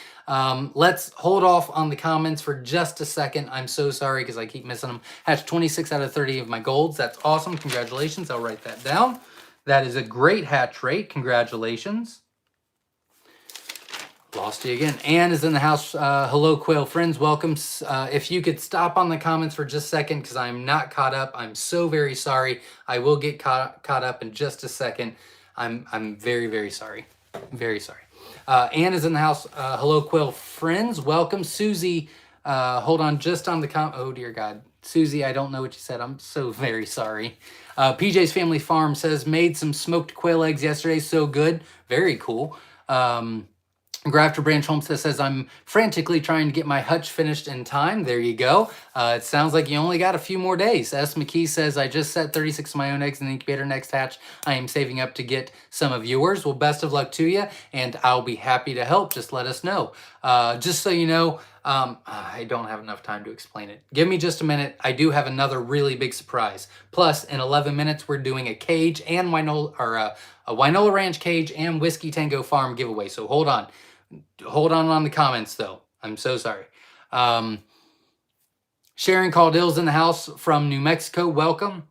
[SPEAKER 1] Let's hold off on the comments for just a second. I'm so sorry because I keep missing them. Hatched 26 out of 30 of my golds. That's awesome. Congratulations. I'll write that down. That is a great hatch rate. Congratulations. Lost you again. Anne is in the house. Hello, quail friends. Welcome. If you could stop on the comments for just a second because I'm not caught up. I'm so very sorry. I will get caught up in just a second. I'm very, very sorry. Very sorry. Anne is in the house. Hello, quail friends. Welcome. Susie, hold on just on the oh, dear God. Susie, I don't know what you said. I'm so very sorry. PJ's Family Farm says, made some smoked quail eggs yesterday. So good. Very cool. Grafter Branch Homestead says, I'm frantically trying to get my hutch finished in time. There you go. It sounds like you only got a few more days. S. McKee says, I just set 36 of my own eggs in the incubator. Next hatch, I am saving up to get some of yours. Well, best of luck to you, and I'll be happy to help. Just let us know. Just so you know, I don't have enough time to explain it. Give me just a minute. I do have another really big surprise. Plus, in 11 minutes, we're doing a cage and a Wynola Ranch cage and Whiskey Tango Farm giveaway. So hold on. Hold on the comments, though. I'm so sorry. Sharon Caudill's in the house from New Mexico. Welcome.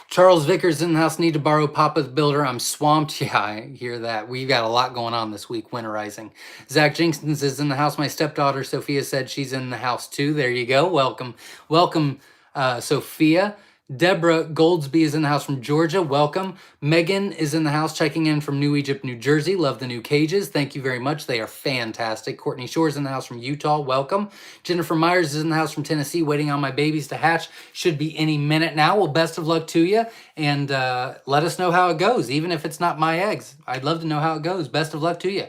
[SPEAKER 1] Charles Vickers in the house. Need to borrow Papa the Builder. I'm swamped. Yeah, I hear that. We've got a lot going on this week, winterizing. Zach Jenkins is in the house. My stepdaughter, Sophia, said she's in the house, too. There you go. Welcome. Welcome, Sophia. Deborah Goldsby is in the house from Georgia. Welcome. Megan is in the house checking in from New Egypt, New Jersey. Love the new cages. Thank you very much. They are fantastic. Courtney Shore's in the house from Utah. Welcome. Jennifer Myers is in the house from Tennessee waiting on my babies to hatch. Should be any minute now. Well, best of luck to you. And let us know how it goes, even if it's not my eggs. I'd love to know how it goes. Best of luck to you.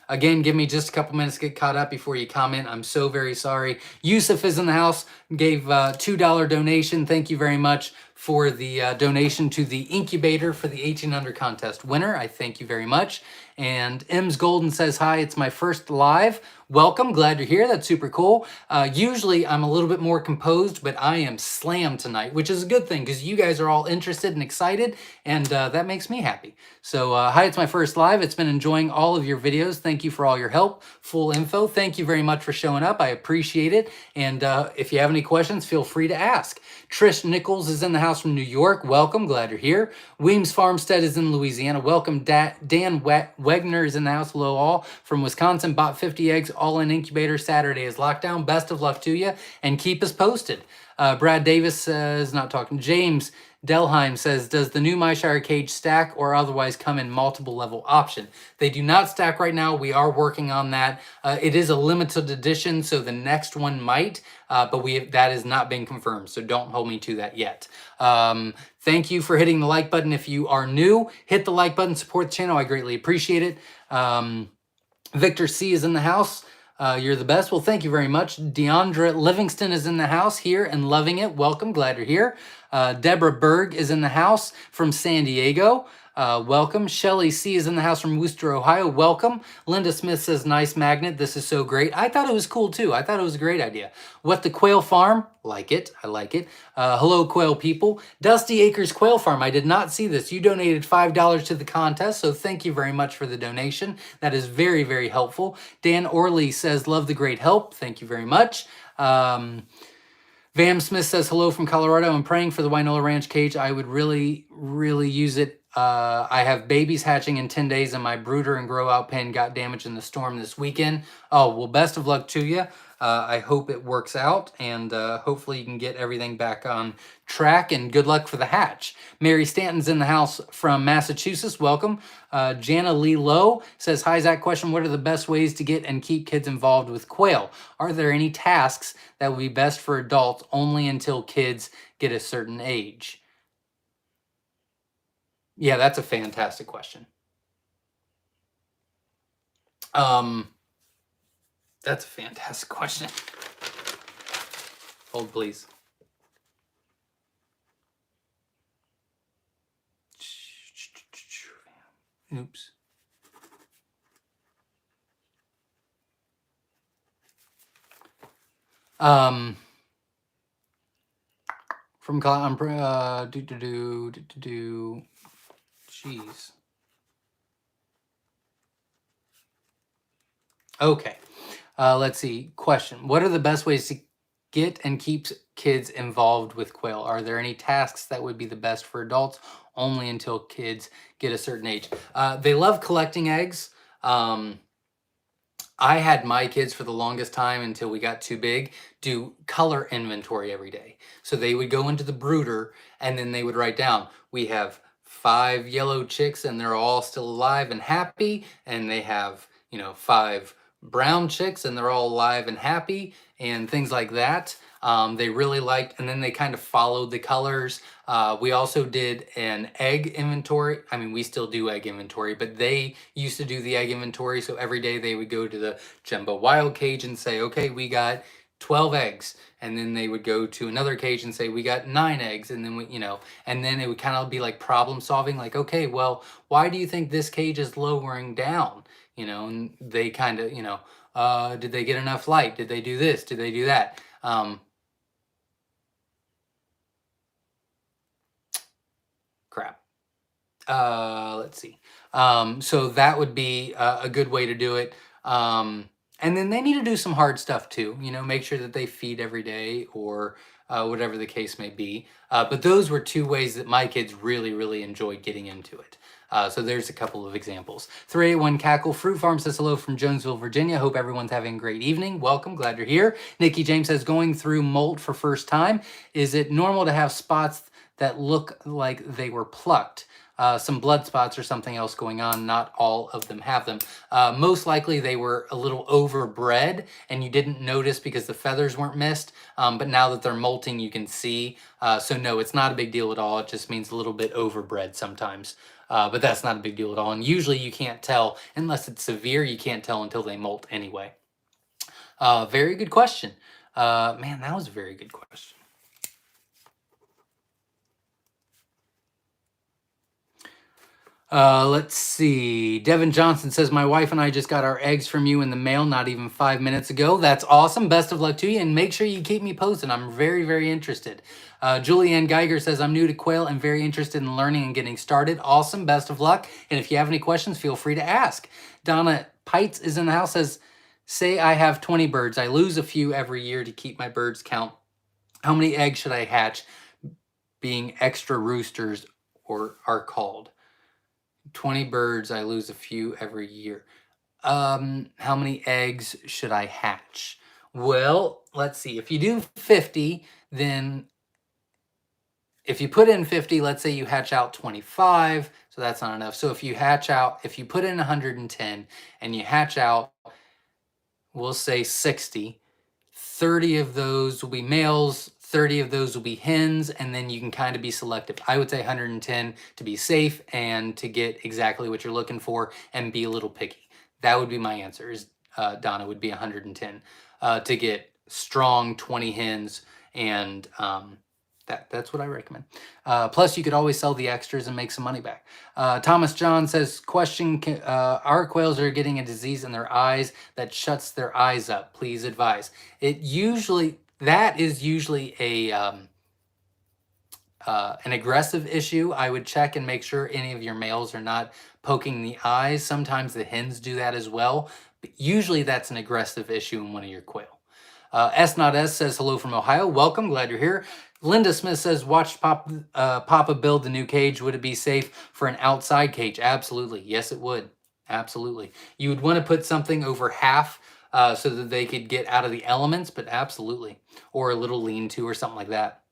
[SPEAKER 1] Again, give me just a couple minutes to get caught up before you comment. I'm so very sorry. Yusuf is in the house, gave a $2 donation. Thank you very much for the donation to the incubator for the 1800 contest winner. I thank you very much. And M's Golden says, hi, it's my first live. Welcome, glad you're here. That's super cool. Usually I'm a little bit more composed, but I am slammed tonight, which is a good thing because you guys are all interested and excited, and that makes me happy. So hi, it's my first live. It's been enjoying all of your videos. Thank you for all your help. Full info. Thank you very much for showing up. I appreciate it. And if you have any questions, feel free to ask. Trish Nichols is in the house from New York. Welcome. Glad you're here. Weems Farmstead is in Louisiana. Welcome. Dan Wegner is in the house. Hello all. From Wisconsin. Bought 50 eggs all in incubator. Saturday is lockdown. Best of luck to you and keep us posted. Brad Davis says, not talking. James Delheim says, does the new Myshire cage stack or otherwise come in multiple level option? They do not stack right now. We are working on that. It is a limited edition, so the next one might, but that has not been confirmed, so don't hold me to that yet. Thank you for hitting the like button. If you are new, hit the like button, support the channel. I greatly appreciate it. Victor C is in the house. You're the best. Well, thank you very much. Deandra Livingston is in the house here and loving it. Welcome. Glad you're here. Deborah Berg is in the house from San Diego. Welcome. Shelly C is in the house from Worcester, Ohio. Welcome. Linda Smith says, nice magnet. This is so great. I thought it was cool too. I thought it was a great idea. What the Quail Farm? Like it. I like it. Hello, Quail people. Dusty Acres Quail Farm. I did not see this. You donated $5 to the contest, so thank you very much for the donation. That is very, very helpful. Dan Orley says, love the great help. Thank you very much. Vam Smith says, hello from Colorado. I'm praying for the Wynola Ranch cage. I would really, really use it. I have babies hatching in 10 days and my brooder and grow out pen got damaged in the storm this weekend. Oh, well, best of luck to you. I hope it works out, and hopefully you can get everything back on track, and good luck for the hatch. Mary Stanton's in the house from Massachusetts. Welcome. Jana Lee Lowe says, hi, Zach, question, what are the best ways to get and keep kids involved with quail? Are there any tasks that would be best for adults only until kids get a certain age? Yeah, that's a fantastic question. That's a fantastic question. Hold, please. Oops. From jeez. Okay. Let's see. Question. What are the best ways to get and keep kids involved with quail? Are there any tasks that would be the best for adults only until kids get a certain age? They love collecting eggs. I had my kids for the longest time until we got too big do color inventory every day. So they would go into the brooder and then they would write down, we have 5 yellow chicks and they're all still alive and happy, and they have, 5 brown chicks and they're all alive and happy and things like that. They really liked, and then they kind of followed the colors. We also did an egg inventory. I mean, we still do egg inventory, but they used to do the egg inventory. So every day they would go to the jumbo wild cage and say, okay, we got 12 eggs. And then they would go to another cage and say, we got 9 eggs. And then and then it would kind of be like problem solving, like, okay, well, why do you think this cage is lowering down? And they kind of, did they get enough light? Did they do this? Did they do that? Crap. Let's see. So that would be a good way to do it. And then they need to do some hard stuff too, make sure that they feed every day or whatever the case may be. But those were 2 ways that my kids really, really enjoyed getting into it. So there's a couple of examples. 381 Cackle Fruit Farm says hello from Jonesville, Virginia. Hope everyone's having a great evening. Welcome. Glad you're here. Nikki James says, going through molt for first time. Is it normal to have spots that look like they were plucked? Some blood spots or something else going on. Not all of them have them. Most likely they were a little overbred and you didn't notice because the feathers weren't missed. But now that they're molting, you can see. So no, it's not a big deal at all. It just means a little bit overbred sometimes. But that's not a big deal at all. And usually you can't tell, unless it's severe, you can't tell until they molt anyway. Very good question. Man, that was a very good question. Let's see. Devin Johnson says, my wife and I just got our eggs from you in the mail not even 5 minutes ago. That's awesome. Best of luck to you. And make sure you keep me posted. I'm very, very interested. Julianne Geiger says, I'm new to quail and very interested in learning and getting started. Awesome. Best of luck. And if you have any questions, feel free to ask. Donna Pites is in the house, says, say I have 20 birds. I lose a few every year to keep my birds count. How many eggs should I hatch being extra roosters or are called? 20 birds, I lose a few every year. How many eggs should I hatch? Well, let's see. If you do 50, then if you put in 50, let's say you hatch out 25, so that's not enough. So if you put in 110 and you hatch out, we'll say 60, 30 of those will be males, 30 of those will be hens, and then you can kind of be selective. I would say 110 to be safe and to get exactly what you're looking for and be a little picky. That would be my answer, is Donna, would be 110 to get strong 20 hens, and that's what I recommend. Plus, you could always sell the extras and make some money back. Thomas John says, question, our quails are getting a disease in their eyes that shuts their eyes up. Please advise. That is usually an aggressive issue. I would check and make sure any of your males are not poking the eyes. Sometimes the hens do that as well, but usually that's an aggressive issue in one of your quail. S Not S says, hello from Ohio. Welcome, glad you're here. Linda Smith says, watch Papa build the new cage. Would it be safe for an outside cage? Absolutely. Yes, it would. Absolutely. You would want to put something over half so that they could get out of the elements, but absolutely. Or a little lean-to or something like that.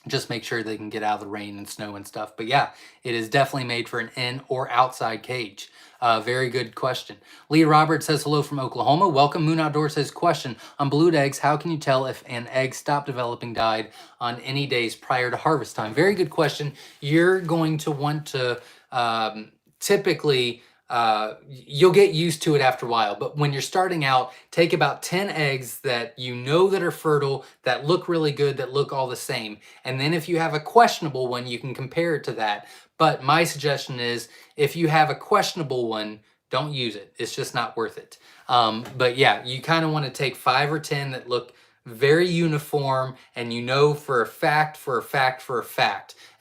[SPEAKER 1] Just make sure they can get out of the rain and snow and stuff. But yeah, it is definitely made for an in or outside cage. Very good question. Lee Roberts says, hello from Oklahoma. Welcome. Moon Outdoor says, question, on blued eggs, how can you tell if an egg stopped developing, died on any days prior to harvest time? Very good question. You're going to want to typically... you'll get used to it after a while, but when you're starting out, take about 10 eggs that you know that are fertile, that look really good, that look all the same. And then if you have a questionable one, you can compare it to that. But my suggestion is, if you have a questionable one, don't use it. It's just not worth it. But yeah, you kind of want to take 5 or 10 that look very uniform and you know for a fact,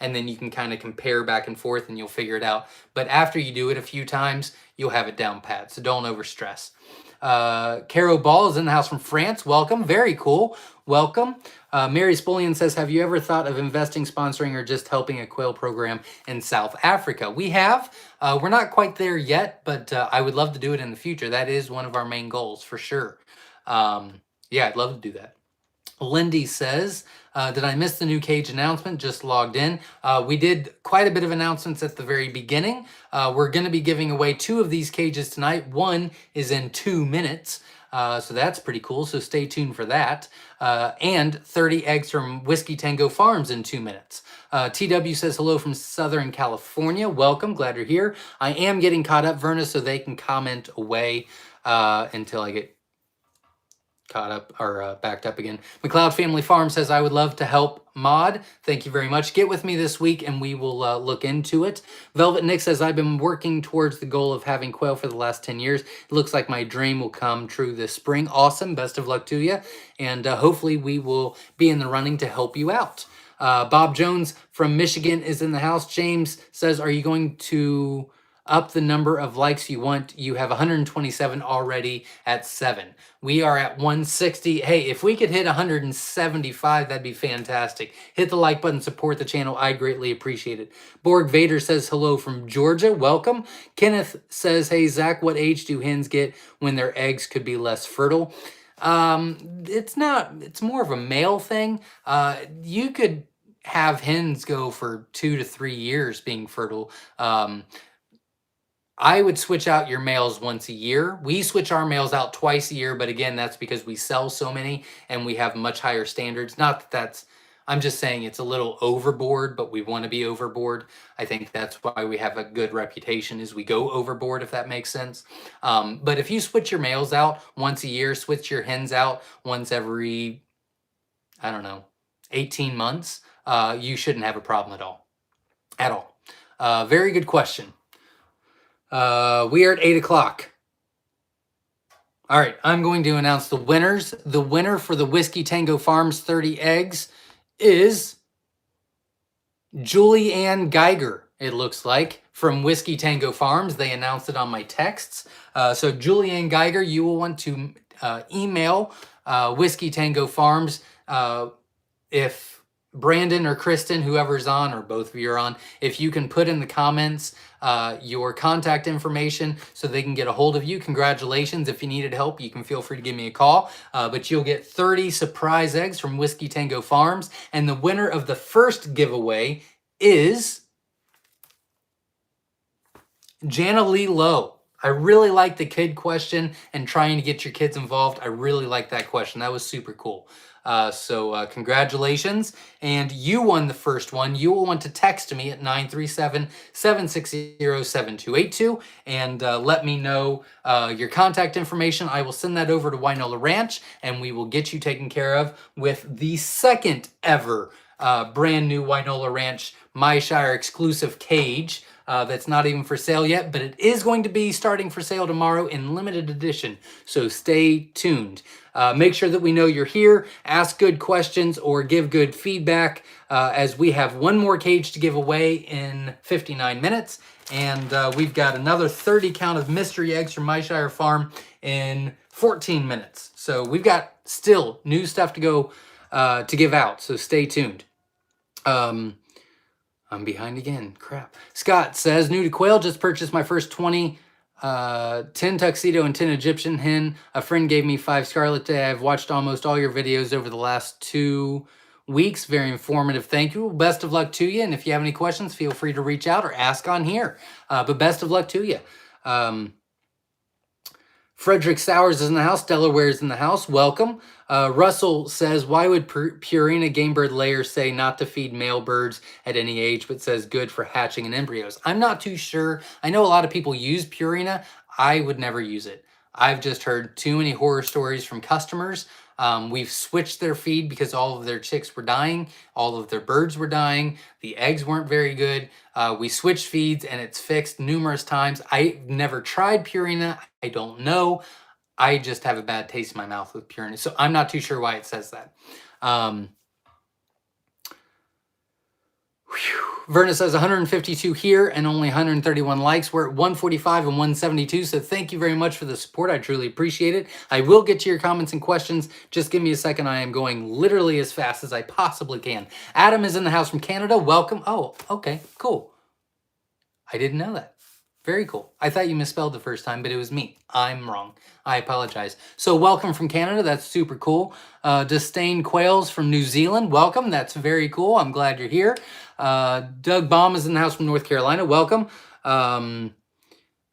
[SPEAKER 1] and then you can kind of compare back and forth and you'll figure it out. But after you do it a few times, you'll have it down pat, so don't overstress. Caro Ball is in the house from France. Welcome. Very cool. Welcome. Mary Spolian says, have you ever thought of investing, sponsoring, or just helping a quail program in South Africa? We have. We're not quite there yet, but I would love to do it in the future. That is one of our main goals for sure. Yeah, I'd love to do that. Lindy says, did I miss the new cage announcement? Just logged in. We did quite a bit of announcements at the very beginning. We're going to be giving away 2 of these cages tonight. One is in 2 minutes. So that's pretty cool. So stay tuned for that. And 30 eggs from Whiskey Tango Farms in 2 minutes. TW says hello from Southern California. Welcome. Glad you're here. I am getting caught up, Verna, so they can comment away until I get caught up or backed up again. McLeod Family Farm says, I would love to help mod. Thank you very much. Get with me this week and we will look into it. Velvet Nick says, I've been working towards the goal of having quail for the last 10 years. It looks like my dream will come true this spring. Awesome. Best of luck to you. And hopefully we will be in the running to help you out. Bob Jones from Michigan is in the house. James says, are you going to up the number of likes you want? You have 127 already at 7. We are at 160. Hey, if we could hit 175, that'd be fantastic. Hit the like button, support the channel. I greatly appreciate it. Borg Vader says hello from Georgia. Welcome. Kenneth says, hey, Zach, what age do hens get when their eggs could be less fertile? It's more of a male thing. You could have hens go for 2 to 3 years being fertile. I would switch out your males once a year. We switch our males out twice a year, but again, that's because we sell so many and we have much higher standards. Not that that's, I'm just saying it's a little overboard, but we want to be overboard. I think that's why we have a good reputation, is we go overboard, if that makes sense. But if you switch your males out once a year, switch your hens out once every, I don't know, 18 months, you shouldn't have a problem at all. At all. Very good question. We are at 8 o'clock. All right, I'm going to announce the winners. The winner for the Whiskey Tango Farms 30 eggs is Julie Ann Geiger, it looks like, from Whiskey Tango Farms. They announced it on my texts. So Julie Ann Geiger, you will want to email Whiskey Tango Farms if Brandon or Kristen, whoever's on, or both of you are on, if you can put in the comments your contact information so they can get a hold of you. Congratulations. If you needed help, you can feel free to give me a call. But you'll get 30 surprise eggs from Whiskey Tango Farms. And the winner of the first giveaway is Jana Lee Lowe. I really like the kid question and trying to get your kids involved. I really like that question. That was super cool. So congratulations. And you won the first one. You will want to text me at 937-760-7282 and let me know your contact information. I will send that over to Wynola Ranch and we will get you taken care of with the second ever brand new Wynola Ranch Myshire exclusive cage. That's not even for sale yet, but it is going to be starting for sale tomorrow in limited edition. So stay tuned. Make sure that we know you're here. Ask good questions or give good feedback as we have one more cage to give away in 59 minutes. And we've got another 30 count of mystery eggs from Myshire Farm in 14 minutes. So we've got still new stuff to go to give out. So stay tuned. I'm behind again. Crap. Scott says, new to quail, just purchased my first 20 10 tuxedo and 10 Egyptian hen. A friend gave me 5 scarlet day. I've watched almost all your videos over the last 2 weeks. Very informative. Thank you. Best of luck to you. And if you have any questions, feel free to reach out or ask on here. But best of luck to you. Frederick Sowers is in the house. Delaware is in the house. Welcome. Russell says, why would Purina game bird layers say not to feed male birds at any age, but says good for hatching and embryos? I'm not too sure. I know a lot of people use Purina. I would never use it. I've just heard too many horror stories from customers. We've switched their feed because all of their chicks were dying. All of their birds were dying. The eggs weren't very good. We switched feeds and it's fixed numerous times. I've never tried Purina. I don't know. I just have a bad taste in my mouth with Purina. So I'm not too sure why it says that. Verna says 152 here and only 131 likes. We're at 145 and 172. So thank you very much for the support. I truly appreciate it. I will get to your comments and questions. Just give me a second. I am going literally as fast as I possibly can. Adam is in the house from Canada. Welcome. Oh, okay, cool. I didn't know that. Very cool. I thought you misspelled the first time, but it was me. I'm wrong. I apologize. So welcome from Canada. That's super cool. Disdain Quails from New Zealand. Welcome. That's very cool. I'm glad you're here. Doug Baum is in the house from North Carolina. Welcome. I'm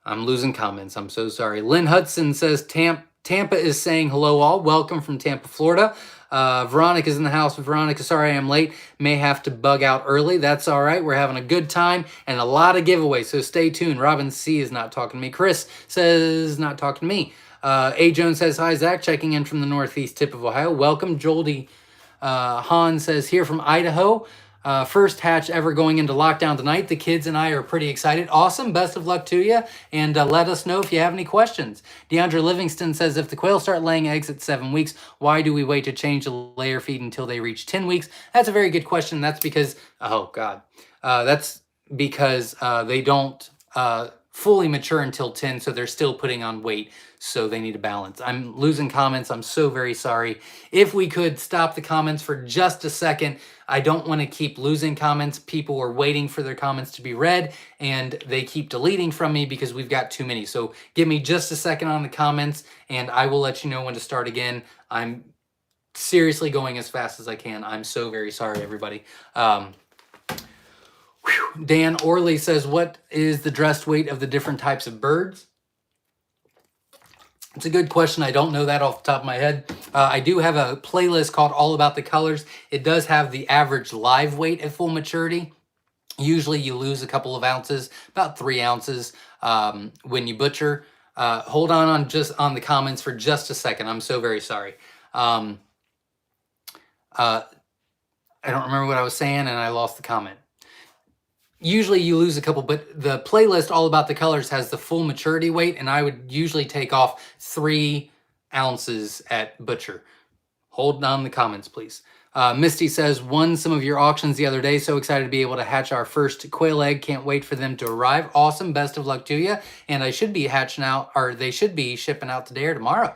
[SPEAKER 1] losing comments. I'm so sorry. Lynn Hudson says Tampa is saying hello all. Welcome from Tampa, Florida. Veronica's in the house. Veronica, sorry I'm late. May have to bug out early. That's all right. We're having a good time and a lot of giveaways, so stay tuned. Robin C is not talking to me. Chris says not talking to me. A. Jones says, hi, Zach, checking in from the northeast tip of Ohio. Welcome. Joldy Han says, here from Idaho. First hatch ever going into lockdown tonight. The kids and I are pretty excited. Awesome. Best of luck to you. And let us know if you have any questions. DeAndre Livingston says, if the quails start laying eggs at 7 weeks, why do we wait to change the layer feed until they reach 10 weeks? That's a very good question. That's because, oh God, that's because they don't fully mature until 10, so they're still putting on weight, so they need a balance. I'm losing comments. I'm so very sorry. If we could stop the comments for just a second, I don't want to keep losing comments. People are waiting for their comments to be read, and they keep deleting from me because we've got too many. So give me just a second on the comments, and I will let you know when to start again. I'm seriously going as fast as I can. I'm so very sorry, everybody. Dan Orley says, what is the dressed weight of the different types of birds? It's a good question. I don't know that off the top of my head. I do have a playlist called All About the Colors. It does have the average live weight at full maturity. Usually you lose a couple of ounces, about 3 ounces when you butcher. Hold on the comments for just a second. I'm so very sorry. I don't remember what I was saying and I lost the comment. Usually you lose a couple, but the playlist All About the Colors has the full maturity weight, and I would usually take off 3 ounces at butcher. Hold on the comments, please. Misty says, won some of your auctions the other day. So excited to be able to hatch our first quail egg. Can't wait for them to arrive. Awesome. Best of luck to you. And I should be hatching out, or they should be shipping out today or tomorrow.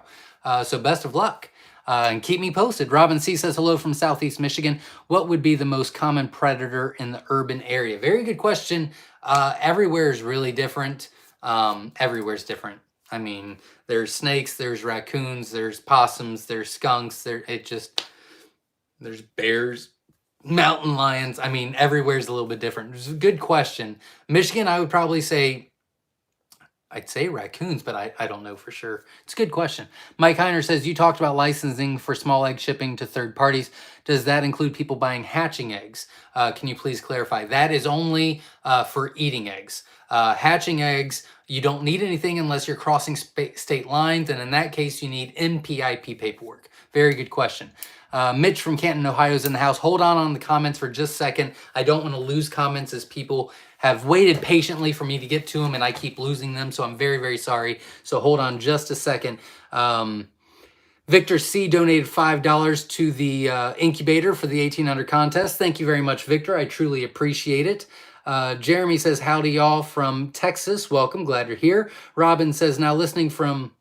[SPEAKER 1] So best of luck. And keep me posted. Robin C says, hello from Southeast Michigan. What would be the most common predator in the urban area? Very good question. Everywhere is really different. Everywhere's different. I mean, there's snakes, there's raccoons, there's possums, there's skunks, there's bears, mountain lions. I mean, everywhere's a little bit different. It's a good question. Michigan, I would probably say, I'd say raccoons, but I don't know for sure. It's a good question. Mike Heiner says, you talked about licensing for small egg shipping to third parties. Does that include people buying hatching eggs? Can you please clarify? That is only for eating eggs. Hatching eggs, you don't need anything unless you're crossing state lines, and in that case, you need NPIP paperwork. Very good question. Mitch from Canton, Ohio is in the house. Hold on the comments for just a second. I don't want to lose comments as people have waited patiently for me to get to them, and I keep losing them, so I'm very, very sorry. So hold on just a second. Victor C donated $5 to the incubator for the 1800 contest. Thank you very much, Victor. I truly appreciate it. Jeremy says, howdy y'all from Texas. Welcome, glad you're here. Robin says, now listening from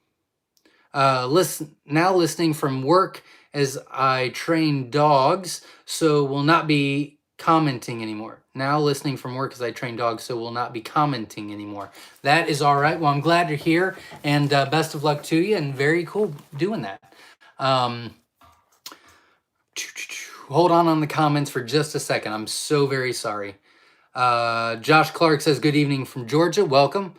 [SPEAKER 1] work as I train dogs, so will not be commenting anymore. Now listening from work as I train dogs, so will not be commenting anymore. That is all right. Well, I'm glad you're here, and best of luck to you, and very cool doing that. Hold on the comments for just a second. I'm so very sorry. Josh Clark says, good evening from Georgia. Welcome.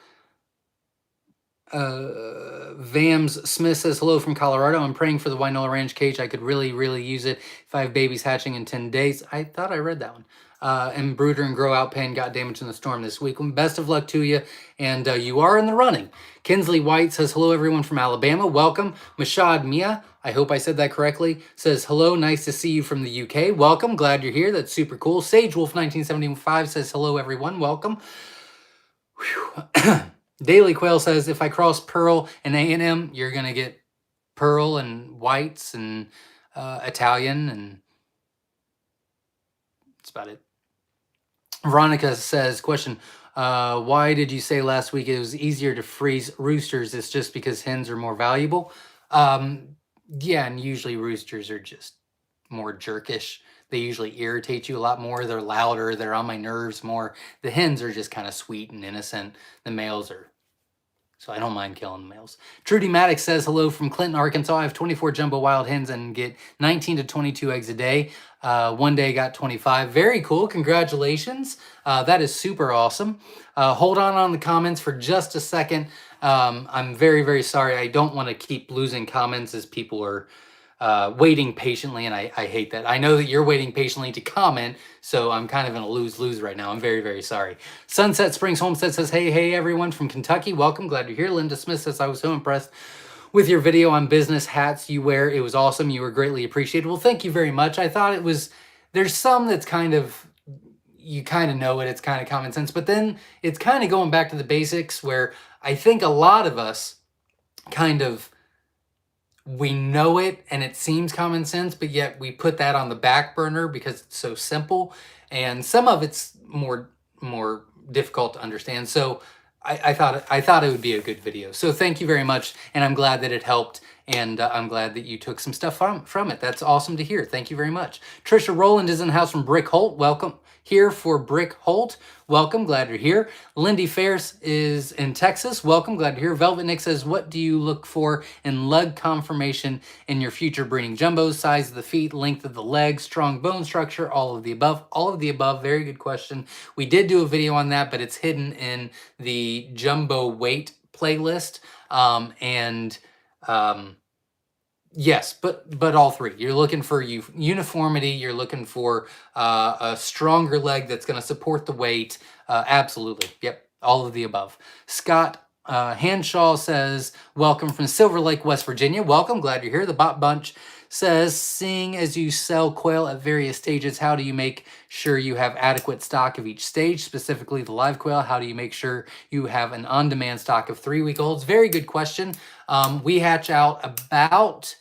[SPEAKER 1] Vams Smith says, hello from Colorado. I'm praying for the Wynola Ranch cage. I could really, really use it if I have babies hatching in 10 days. I thought I read that one. And brooder and grow out pen got damaged in the storm this week. Best of luck to you. And you are in the running. Kinsley White says, hello, everyone from Alabama. Welcome. Mashad Mia, I hope I said that correctly, says, hello, nice to see you from the UK. Welcome. Glad you're here. That's super cool. Sage Wolf 1975 says, hello, everyone. Welcome. Daily Quail says, if I cross Pearl and A&M, you're going to get Pearl and Whites and Italian, and that's about it. Veronica says, question, why did you say last week it was easier to freeze roosters? It's just because hens are more valuable? Yeah, and usually roosters are just more jerkish. they usually irritate you a lot more. They're louder, they're on my nerves more. The hens are just kind of sweet and innocent. The males are, so I don't mind killing the males. Trudy Maddox says, hello from Clinton, Arkansas. I have 24 jumbo wild hens and get 19 to 22 eggs a day. One day got 25. Very cool. Congratulations. That is super awesome. Hold on the comments for just a second. I'm very, very sorry. I don't want to keep losing comments as people are waiting patiently, and I hate that. I know that you're waiting patiently to comment, so I'm kind of in a lose-lose right now. I'm very, very sorry. Sunset Springs Homestead says, hey everyone from Kentucky, welcome, glad you're here. Linda Smith says, I was so impressed with your video on business hats you wear. It was awesome. You were greatly appreciated. Well, thank you very much. I thought it was, there's some that's kind of, you kind of know it, it's kind of common sense, but then it's kind of going back to the basics where I think a lot of us kind of, we know it and it seems common sense, but yet we put that on the back burner because it's so simple, and some of it's more difficult to understand. So I thought it would be a good video. So thank you very much, and I'm glad that it helped, and I'm glad that you took some stuff from it. That's awesome to hear. Thank you very much. Trisha Rowland is in the house from Brick Holt. Welcome here for Brick Holt. Welcome, glad you're here. Lindy Ferris is in Texas. Welcome, glad you're here. Velvet Nick says, what do you look for in lug conformation in your future breeding jumbos? Size of the feet, length of the legs, strong bone structure, all of the above. All of the above, very good question. We did do a video on that, but it's hidden in the jumbo weight playlist. Yes, but all three. You're looking for uniformity. You're looking for a stronger leg that's going to support the weight. Absolutely. Yep. All of the above. Scott Hanshaw says, welcome from Silver Lake, West Virginia. Welcome. Glad you're here. The Bot Bunch says, seeing as you sell quail at various stages, how do you make sure you have adequate stock of each stage, specifically the live quail? How do you make sure you have an on-demand stock of 3-week-olds? Very good question. We hatch out about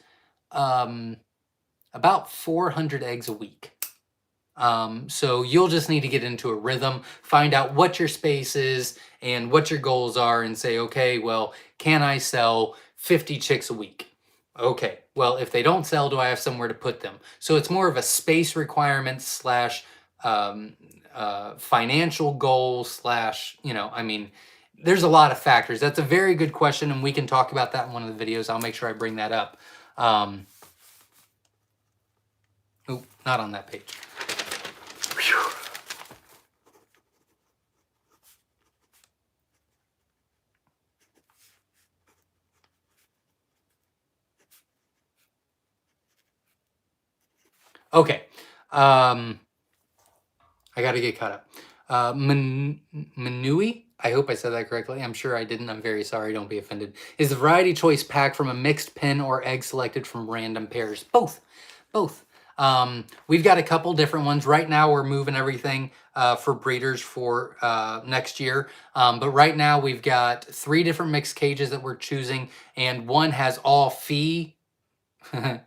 [SPEAKER 1] 400 eggs a week. So you'll just need to get into a rhythm, find out what your space is and what your goals are, and say, okay, well, can I sell 50 chicks a week? Okay, well, if they don't sell, do I have somewhere to put them? So it's more of a space requirement slash financial goal slash, I mean, there's a lot of factors. That's a very good question, and we can talk about that in one of the videos. I'll make sure I bring that up. Oh, not on that page. Whew. Okay. I got to get caught up. Manui, I hope I said that correctly. I'm sure I didn't. I'm very sorry. Don't be offended. Is the variety choice pack from a mixed pen or egg selected from random pairs? Both. Both. We've got a couple different ones. Right now, we're moving everything for breeders for next year. But right now, we've got 3 different mixed cages that we're choosing, and one has all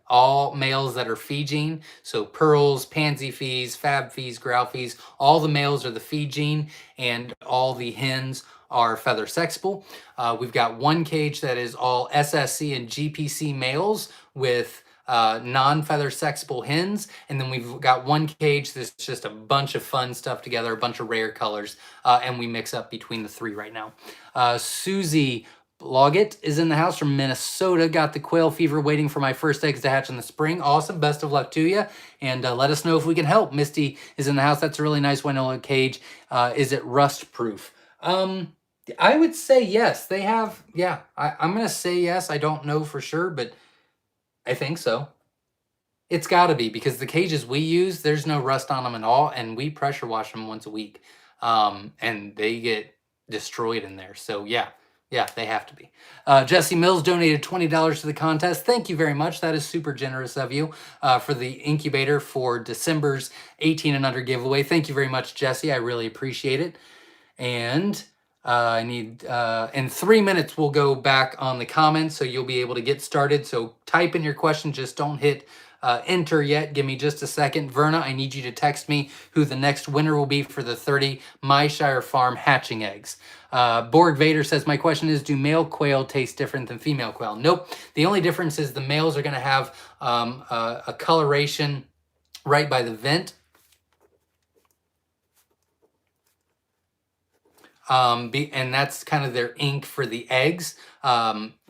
[SPEAKER 1] all males that are fee gene. So pearls, pansy fees, fab fees, growl fees, all the males are the fee gene, and all the hens are feather sexable. We've got one cage that is all SSC and GPC males with non-feather sexable hens, and then we've got one cage that's just a bunch of fun stuff together, a bunch of rare colors, and we mix up between the 3 right now. Susie Loggett is in the house from Minnesota. Got the quail fever, waiting for my first eggs to hatch in the spring. Awesome. Best of luck to you. And let us know if we can help. Misty is in the house. That's a really nice Winola cage. Is it rust proof? I would say yes. They have, yeah. I'm going to say yes. I don't know for sure, but I think so. It's got to be, because the cages we use, there's no rust on them at all. And we pressure wash them once a week. And they get destroyed in there. So yeah. Yeah, they have to be. Jesse Mills donated $20 to the contest. Thank you very much. That is super generous of you for the incubator for December's 18 and under giveaway. Thank you very much, Jesse. I really appreciate it. And I need, in 3 minutes, we'll go back on the comments, so you'll be able to get started. So type in your question. Just don't hit enter yet. Give me just a second. Verna, I need you to text me who the next winner will be for the 30 Myshire Farm hatching eggs. Borg Vader says, my question is, do male quail taste different than female quail? Nope. The only difference is the males are going to have a coloration right by the vent. And that's kind of their ink for the eggs.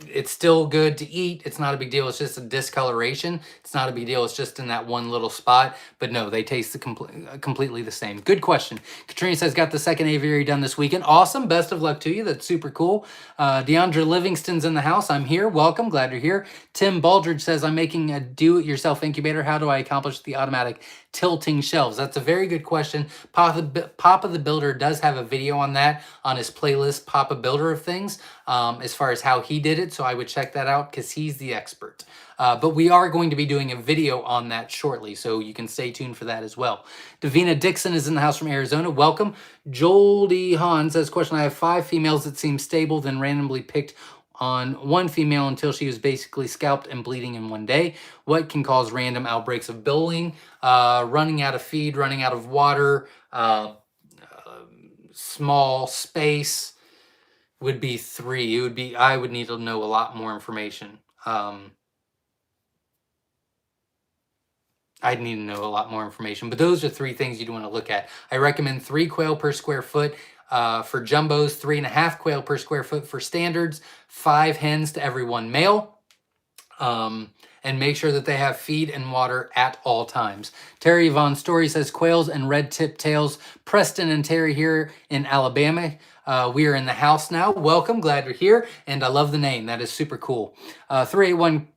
[SPEAKER 1] It's still good to eat. It's not a big deal. It's just a discoloration. It's not a big deal. It's just in that one little spot. But no, they taste completely the same. Good question. Katrina says, got the second aviary done this weekend. Awesome. Best of luck to you. That's super cool. Deandra Livingston's in the house. I'm here. Welcome. Glad you're here. Tim Baldridge says, I'm making a do-it-yourself incubator. How do I accomplish the automatic tilting shelves? That's a very good question. Papa the Builder does have a video on that on his playlist, Papa Builder of Things, as far as how he did it. So I would check that out because he's the expert. But we are going to be doing a video on that shortly, so you can stay tuned for that as well. Davina Dixon is in the house from Arizona. Welcome. Joel D. Hahn says, question, I have 5 females that seem stable, then randomly picked on one female until she was basically scalped and bleeding in one day. What can cause random outbreaks of bullying? Running out of feed, running out of water, small space would be 3. It would be, I would need to know a lot more information. I'd need to know a lot more information, but those are 3 things you'd want to look at. I recommend 3 quail per square foot for jumbos, 3.5 quail per square foot for standards, 5 hens to every 1 male. And make sure that they have feed and water at all times. Terry Von Story says, quails and red tip tails. Preston and Terry here in Alabama. We are in the house now. Welcome, glad you're here. And I love the name, that is super cool. 381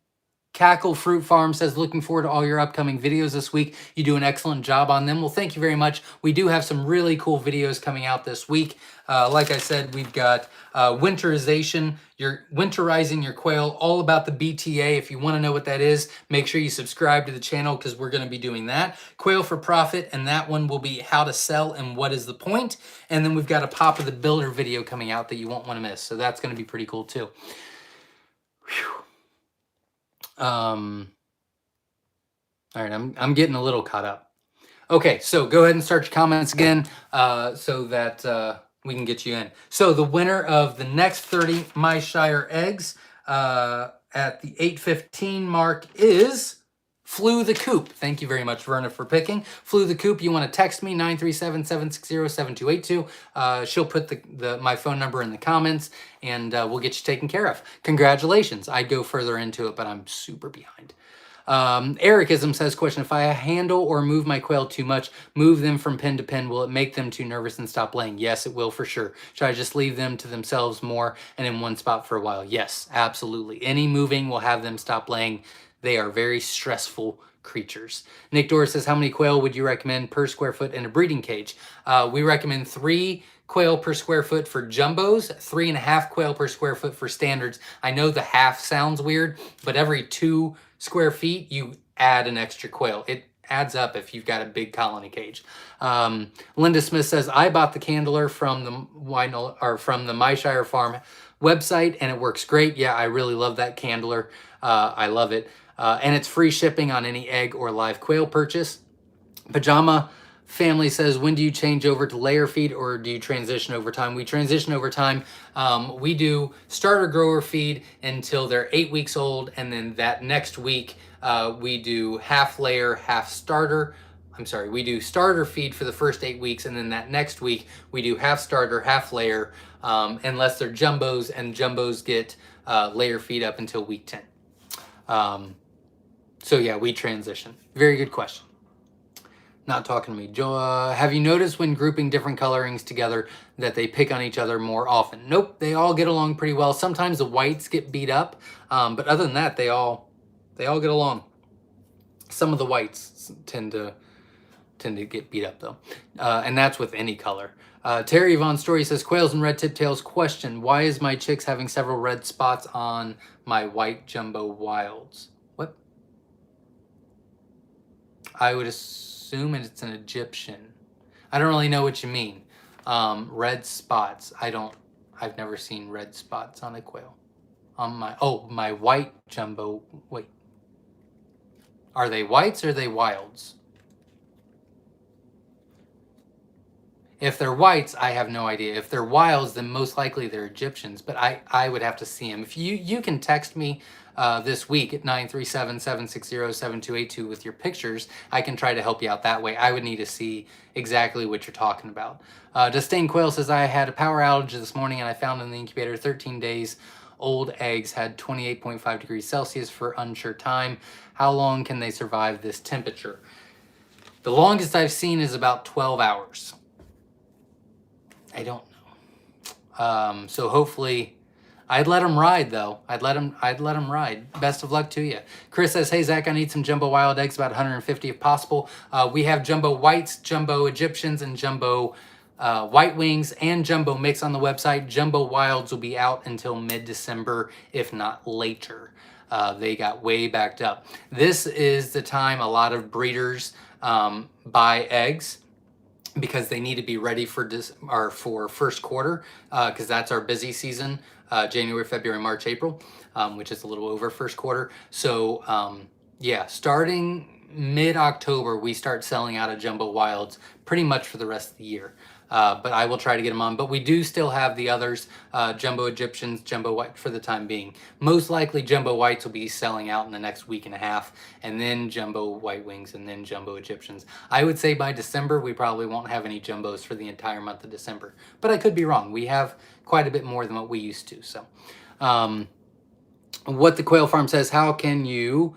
[SPEAKER 1] Cackle Fruit Farm says, looking forward to all your upcoming videos this week. You do an excellent job on them. Well, thank you very much. We do have some really cool videos coming out this week. Like I said, we've got winterizing your quail, all about the BTA. If you want to know what that is, make sure you subscribe to the channel because we're going to be doing that. Quail for Profit, and that one will be how to sell and what is the point. And then we've got a Papa the Builder video coming out that you won't want to miss. So that's going to be pretty cool too. Whew. All right, I'm getting a little caught up. Okay, so go ahead and start your comments again so that we can get you in. So the winner of the next 30 Myshire eggs at the 8:15 mark is Flew the Coop. Thank you very much, Verna, for picking. Flew the Coop, you want to text me, 937-760-7282. She'll put my phone number in the comments, and we'll get you taken care of. Congratulations. I'd go further into it, but I'm super behind. Ericism says, question, if I handle or move my quail too much, move them from pen to pen, will it make them too nervous and stop laying? Yes, it will for sure. Should I just leave them to themselves more and in one spot for a while? Yes, absolutely. Any moving will have them stop laying. They are very stressful creatures. Nick Doris says, how many quail would you recommend per square foot in a breeding cage? We recommend 3 quail per square foot for jumbos, 3.5 quail per square foot for standards. I know the half sounds weird, but every 2 square feet, you add an extra quail. It adds up if you've got a big colony cage. Linda Smith says, I bought the candler from the Myshire Farm website, and it works great. Yeah, I really love that candler. I love it. And it's free shipping on any egg or live quail purchase. Pajama Family says, when do you change over to layer feed or do you transition over time? We transition over time. We do starter grower feed until they're 8 weeks old. And then that next week, we do half layer, half starter. I'm sorry, we do starter feed for the first 8 weeks. And then that next week, we do half starter, half layer, unless they're jumbos, and jumbos get layer feed up until week 10. So yeah, we transition. Very good question. Not talking to me. Have you noticed when grouping different colorings together that they pick on each other more often? Nope, they all get along pretty well. Sometimes the whites get beat up, but other than that, they all get along. Some of the whites tend to get beat up though, and that's with any color. Terry Von Story says, quails and red tip tails, question, why is my chicks having several red spots on my white jumbo wilds? What? I would assume it's an Egyptian. I don't really know what you mean. Red spots. I've never seen red spots on a quail. On my white jumbo. Wait. Are they whites or are they wilds? If they're whites, I have no idea. If they're wilds, then most likely they're Egyptians, but I would have to see them. If you can text me this week at 937-760-7282 with your pictures, I can try to help you out that way. I would need to see exactly what you're talking about. Disdain Quail says, I had a power outage this morning and I found in the incubator 13 days old eggs had 28.5 degrees Celsius for unsure time. How long can they survive this temperature? The longest I've seen is about 12 hours. I don't know. So hopefully, I'd let them ride though. I'd let them ride. Best of luck to you. Chris says, hey Zach, I need some jumbo wild eggs, about 150 if possible. We have jumbo whites, jumbo Egyptians, and jumbo white wings and jumbo mix on the website. Jumbo wilds will be out until mid-December, if not later. They got way backed up. This is the time a lot of breeders buy eggs because they need to be ready for first quarter, because that's our busy season, January, February, March, April, which is a little over first quarter. So yeah, starting mid-October, we start selling out of jumbo wilds pretty much for the rest of the year. But I will try to get them on. But we do still have the others, jumbo Egyptians, jumbo white for the time being. Most likely jumbo whites will be selling out in the next week and a half, and then jumbo white wings, and then jumbo Egyptians. I would say by December, we probably won't have any jumbos for the entire month of December. But I could be wrong. We have quite a bit more than what we used to. So what the Quail Farm says, how can you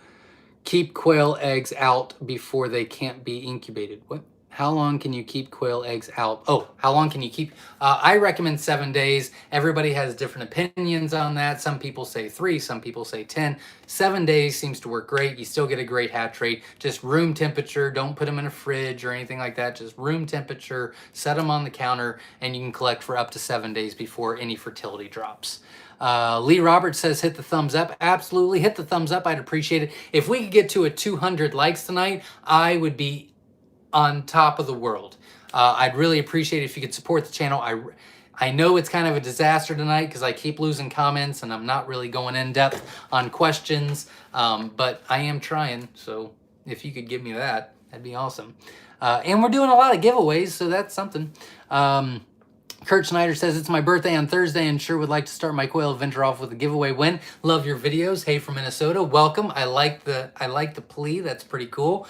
[SPEAKER 1] keep quail eggs out before they can't be incubated? What? How long can you keep quail eggs out? Oh, how long can you keep? I recommend 7 days. Everybody has different opinions on that. Some people say 3, some people say 10. 7 days seems to work great. You still get a great hatch rate. Just room temperature. Don't put them in a fridge or anything like that. Just room temperature. Set them on the counter, and you can collect for up to 7 days before any fertility drops. Lee Roberts says, hit the thumbs up. Absolutely, hit the thumbs up. I'd appreciate it. If we could get to a 200 likes tonight, I would be on top of the world. I'd really appreciate it if you could support the channel. I know it's kind of a disaster tonight because I keep losing comments and I'm not really going in depth on questions, but I am trying. So if you could give me that, that'd be awesome. And we're doing a lot of giveaways, so that's something. Kurt Schneider says, it's my birthday on Thursday and sure would like to start my quail adventure off with a giveaway win. Love your videos. Hey from Minnesota. Welcome. I like the plea. That's pretty cool.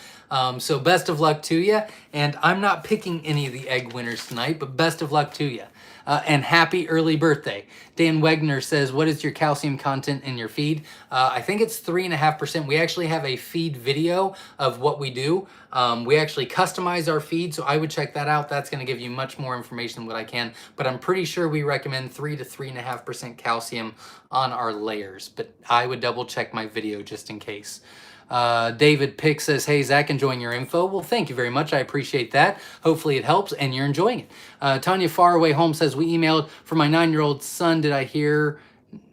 [SPEAKER 1] So best of luck to you. And I'm not picking any of the egg winners tonight, but best of luck to you. And happy early birthday. Dan Wegner says, what is your calcium content in your feed? I think it's 3.5%. We actually have a feed video of what we do. We actually customize our feed, so I would check that out. That's going to give you much more information than what I can, but I'm pretty sure we recommend 3 to 3.5% calcium on our layers, but I would double check my video just in case. David Pick says, hey, Zach, enjoying your info. Well, thank you very much. I appreciate that. Hopefully it helps and you're enjoying it. Tanya Faraway Home says, we emailed for my 9-year-old son. Did I hear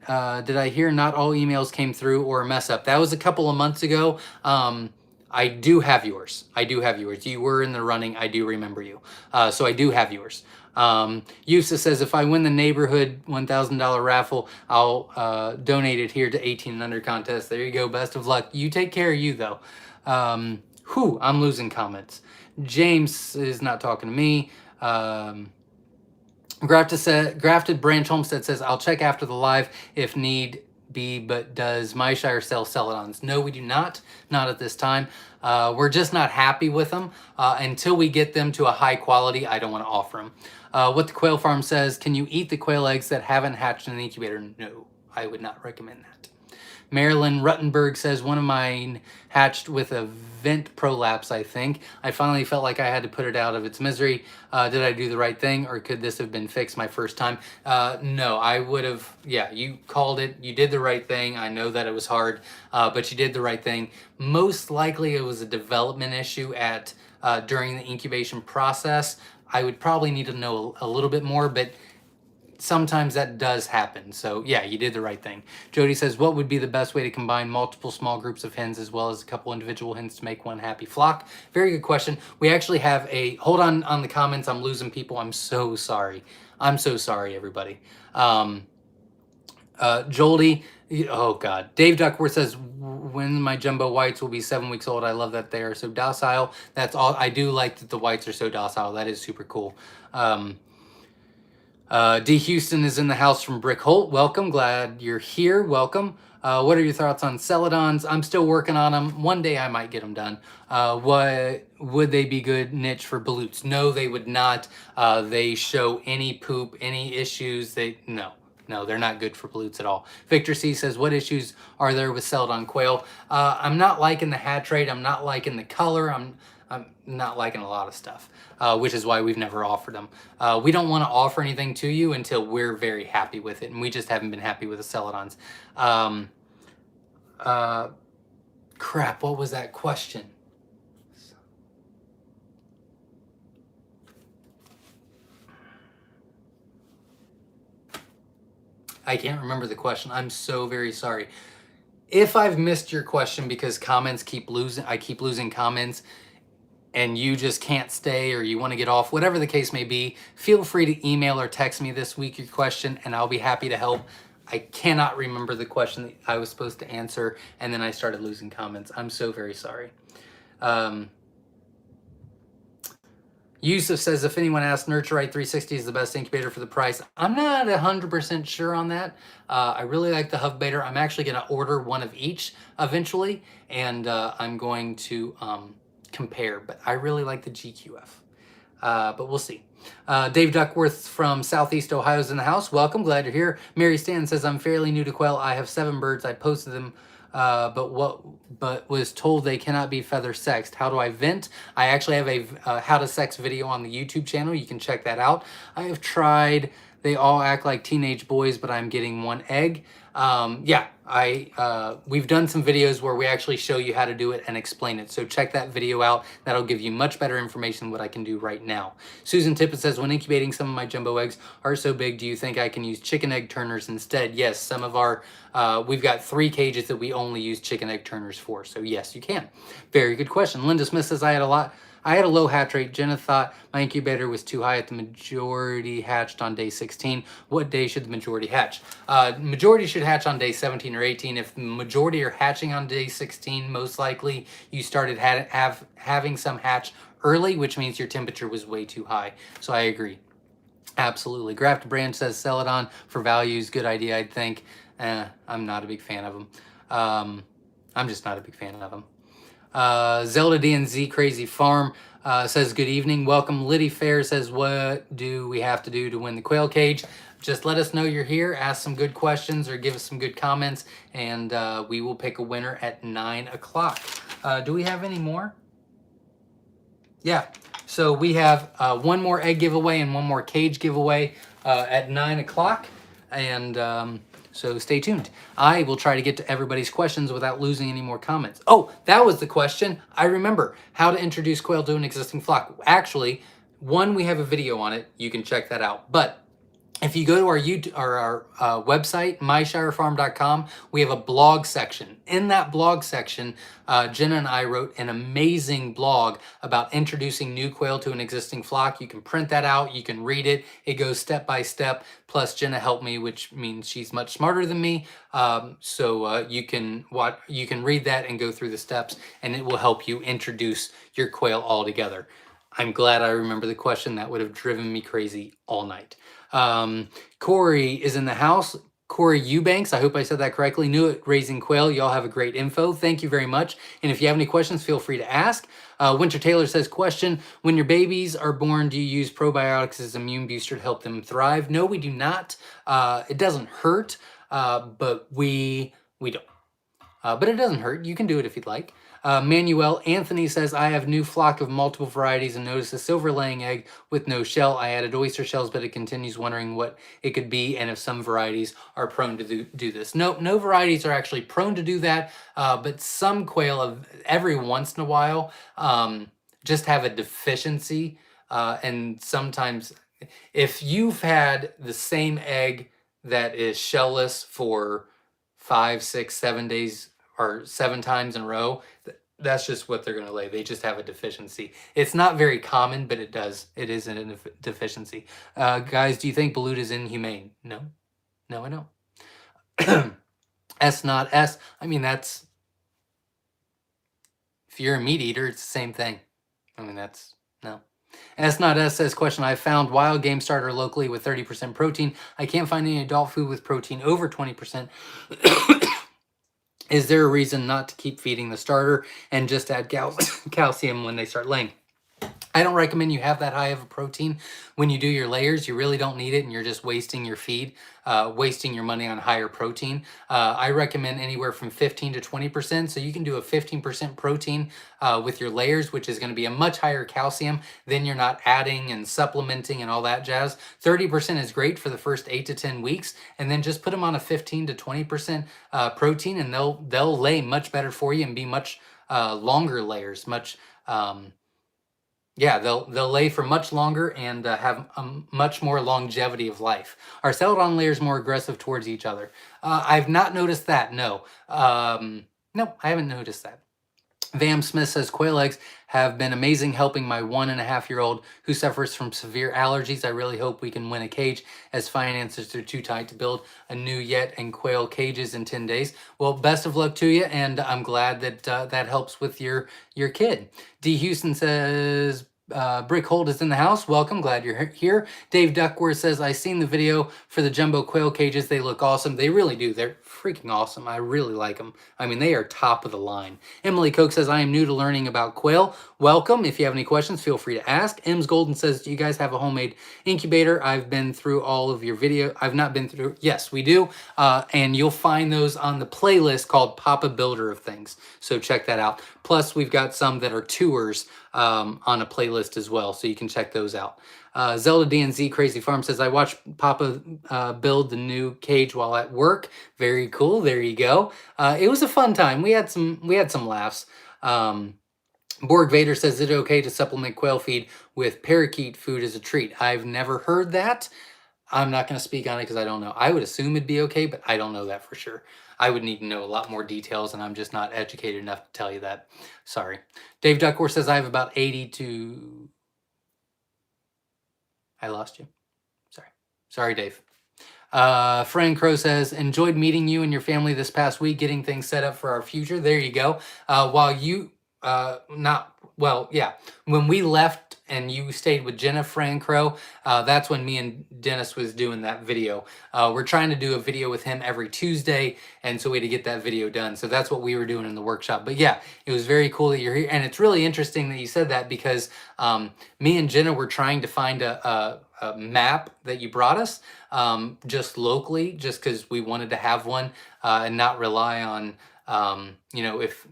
[SPEAKER 1] not all emails came through or a mess up? That was a couple of months ago. I do have yours. You were in the running. I do remember you. So I do have yours. Yusa says, if I win the neighborhood $1,000 raffle, I'll donate it here to 18 and under contest. There you go. Best of luck. You take care of you, though. I'm losing comments. James is not talking to me. Grafted Branch Homestead says, I'll check after the live if need be, but does Myshire sell celadons? No, we do not. Not at this time. We're just not happy with them. Until we get them to a high quality, I don't want to offer them. What the Quail Farm says, can you eat the quail eggs that haven't hatched in the incubator? No, I would not recommend that. Marilyn Ruttenberg says, one of mine hatched with a vent prolapse, I think. I finally felt like I had to put it out of its misery. Did I do the right thing, or could this have been fixed my first time? No, I would have, yeah, you called it. You did the right thing. I know that it was hard, but you did the right thing. Most likely it was a development issue during the incubation process. I would probably need to know a little bit more, but sometimes that does happen. So yeah, you did the right thing. Jody says, what would be the best way to combine multiple small groups of hens as well as a couple individual hens to make one happy flock? Very good question. We actually have hold on the comments. I'm losing people. I'm so sorry. I'm so sorry, everybody. Joldy, oh God. Dave Duckworth says, when my jumbo whites will be 7 weeks old. I love that they are so docile. That's all. I do like that the whites are so docile. That is super cool. D. Houston is in the house from Brick Holt. Welcome. Glad you're here. Welcome. What are your thoughts on celadons? I'm still working on them. One day I might get them done. What would they be good niche for balutes? No, they would not. They show any poop, any issues. No, they're not good for balutes at all. Victor C says, what issues are there with celadon quail? I'm not liking the hatch rate. I'm not liking the color. I'm not liking a lot of stuff, which is why we've never offered them. We don't want to offer anything to you until we're very happy with it, and we just haven't been happy with the celadons. Crap, what was that question? I can't remember the question. I'm so very sorry. If I've missed your question because comments keep losing, I keep losing comments, and you just can't stay or you want to get off, whatever the case may be, feel free to email or text me this week your question, and I'll be happy to help. I cannot remember the question that I was supposed to answer, and then I started losing comments. I'm so very sorry. Yusuf says, if anyone asks, Nurture Right 360 is the best incubator for the price. I'm not 100% sure on that. I really like the Huvebator. I'm actually going to order one of each eventually, and I'm going to compare, but I really like the GQF. But we'll see. Dave Duckworth from Southeast Ohio is in the house. Welcome, glad you're here. Mary Stan says, I'm fairly new to quail. I have 7 birds. I posted them, but was told they cannot be feather sexed. How do I vent? I actually have a how to sex video on the YouTube channel. You can check that out. I have tried. They all act like teenage boys, but I'm getting 1 egg. Yeah, we've done some videos where we actually show you how to do it and explain it. So check that video out. That'll give you much better information than what I can do right now. Susan Tippett says, when incubating, some of my jumbo eggs are so big, do you think I can use chicken egg turners instead? Yes, some of our, we've got 3 cages that we only use chicken egg turners for. So yes, you can. Very good question. Linda Smith says, I had a low hatch rate. Jenna thought my incubator was too high at the majority hatched on day 16. What day should the majority hatch? Majority should hatch on day 17 or 18. If the majority are hatching on day 16, most likely you started having some hatch early, which means your temperature was way too high. So I agree. Absolutely. Grafted Branch says celadon for values. Good idea, I'd think. I'm not a big fan of them. I'm just not a big fan of them. Zelda DNZ Crazy Farm says, good evening. Welcome. Liddy Fair says, what do we have to do to win the quail cage? Just let us know you're here, ask some good questions or give us some good comments, and we will pick a winner at 9 o'clock. Do we have any more? Yeah. So we have 1 more egg giveaway and 1 more cage giveaway at 9 o'clock. And so stay tuned. I will try to get to everybody's questions without losing any more comments. Oh, that was the question. I remember how to introduce quail to an existing flock. Actually, we have a video on it. You can check that out. But if you go to our YouTube or our website, myshirefarm.com, we have a blog section. In that blog section, Jenna and I wrote an amazing blog about introducing new quail to an existing flock. You can print that out. You can read it. It goes step by step. Plus, Jenna helped me, which means she's much smarter than me. So you can read that and go through the steps, and it will help you introduce your quail all together. I'm glad I remember the question. That would have driven me crazy all night. Corey is in the house. Corey Eubanks, I hope I said that correctly. New at Raising Quail. Y'all have a great info. Thank you very much. And if you have any questions, feel free to ask. Winter Taylor says, question, when your babies are born, do you use probiotics as immune booster to help them thrive? No, we do not. It doesn't hurt, but we don't. But it doesn't hurt. You can do it if you'd like. Manuel Anthony says, I have new flock of multiple varieties and noticed a silver laying egg with no shell. I added oyster shells, but it continues wondering what it could be and if some varieties are prone to do this. No varieties are actually prone to do that, but some quail every once in a while just have a deficiency. And sometimes if you've had the same egg that is shellless for 5, 6, 7 days or 7 times in a row, that's just what they're going to lay. They just have a deficiency. It's not very common, but it is a deficiency. Guys, do you think balut is inhumane? No, I don't. S not S. I mean, if you're a meat eater, it's the same thing. I mean, no. S not S says, question, I found wild game starter locally with 30% protein. I can't find any adult food with protein over 20%. Is there a reason not to keep feeding the starter and just add calcium when they start laying? I don't recommend you have that high of a protein when you do your layers. You really don't need it, and you're just wasting your feed, wasting your money on higher protein. I recommend anywhere from 15 to 20%. So you can do a 15% protein with your layers, which is going to be a much higher calcium. Then you're not adding and supplementing and all that jazz. 30% is great for the first 8 to 10 weeks, and then just put them on a 15 to 20% protein, and they'll lay much better for you and be much longer layers, much. Yeah, they'll lay for much longer and have much more longevity of life. Are celadon layers more aggressive towards each other? I've not noticed that. No, no, I haven't noticed that. Vam Smith says quail eggs have been amazing helping my 1.5-year-old who suffers from severe allergies. I really hope we can win a cage as finances are too tight to build a new yet and quail cages in 10 days. Well, best of luck to you, and I'm glad that that helps with your kid. D. Houston says, Brick Holt is in the house. Welcome. Glad you're here. Dave Duckworth says, I seen the video for the jumbo quail cages. They look awesome. They really do. They're freaking awesome. I really like them. I mean, they are top of the line. Emily Koch says, I am new to learning about quail. Welcome. If you have any questions, feel free to ask. Ems Golden says, do you guys have a homemade incubator? I've been through all of your video. I've not been through. Yes, we do. And you'll find those on the playlist called Papa Builder of Things. So check that out. Plus, we've got some that are tours on a playlist as well, so you can check those out. Zelda DNZ Crazy Farm says, I watched Papa build the new cage while at work. Very cool. There you go. It was a fun time. We had some laughs. Borg Vader says, is it okay to supplement quail feed with parakeet food as a treat? I've never heard that. I'm not going to speak on it because I don't know. I would assume it'd be okay, but I don't know that for sure. I would need to know a lot more details, and I'm just not educated enough to tell you that. Sorry. Dave Duckworth says, I have about 80 to... I lost you. Sorry. Sorry, Dave. Fran Crow says, enjoyed meeting you and your family this past week, getting things set up for our future. There you go. While you... when we left and you stayed with Jenna Fran Crow, that's when me and Dennis was doing that video. We're trying to do a video with him every Tuesday, and so we had to get that video done. So that's what we were doing in the workshop. But yeah, it was very cool that you're here, and it's really interesting that you said that because me and Jenna were trying to find a map that you brought us just locally, just because we wanted to have one and not rely on, if,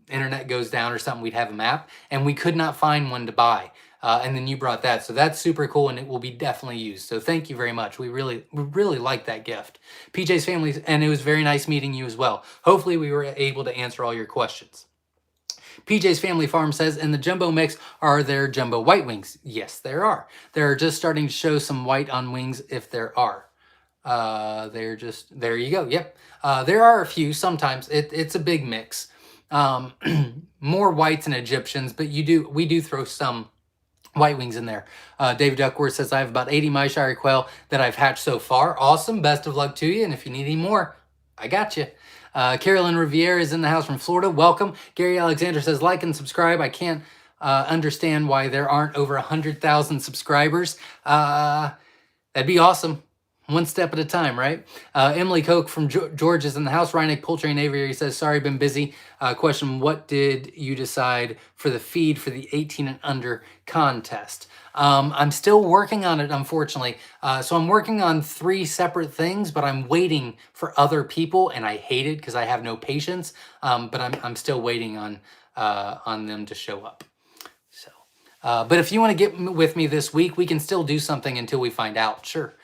[SPEAKER 1] internet goes down or something, we'd have a map, and we could not find one to buy. And then you brought that. So that's super cool, and it will be definitely used. So thank you very much. We really like that gift. PJ's family, and it was very nice meeting you as well. Hopefully we were able to answer all your questions. PJ's Family Farm says, in the jumbo mix, are there jumbo white wings? Yes, there are. They're just starting to show some white on wings if there are. They're just, there you go. Yep. There are a few sometimes. It's a big mix. More whites and Egyptians, but we do throw some white wings in there. David Duckworth says, I have about 80 Myshire quail that I've hatched so far. Awesome. Best of luck to you. And if you need any more, I got you. Carolyn Riviere is in the house from Florida. Welcome. Gary Alexander says, like and subscribe. I can't understand why there aren't over 100,000 subscribers. That'd be awesome. One step at a time, right? Emily Koch from George is in the house. Reineck Poultry and Aviary says, sorry, been busy. Question, what did you decide for the feed for the 18 and under contest? I'm still working on it, unfortunately. So I'm working on 3 separate things, but I'm waiting for other people, and I hate it because I have no patience. But I'm still waiting on them to show up. So, but if you want to get with me this week, we can still do something until we find out. Sure.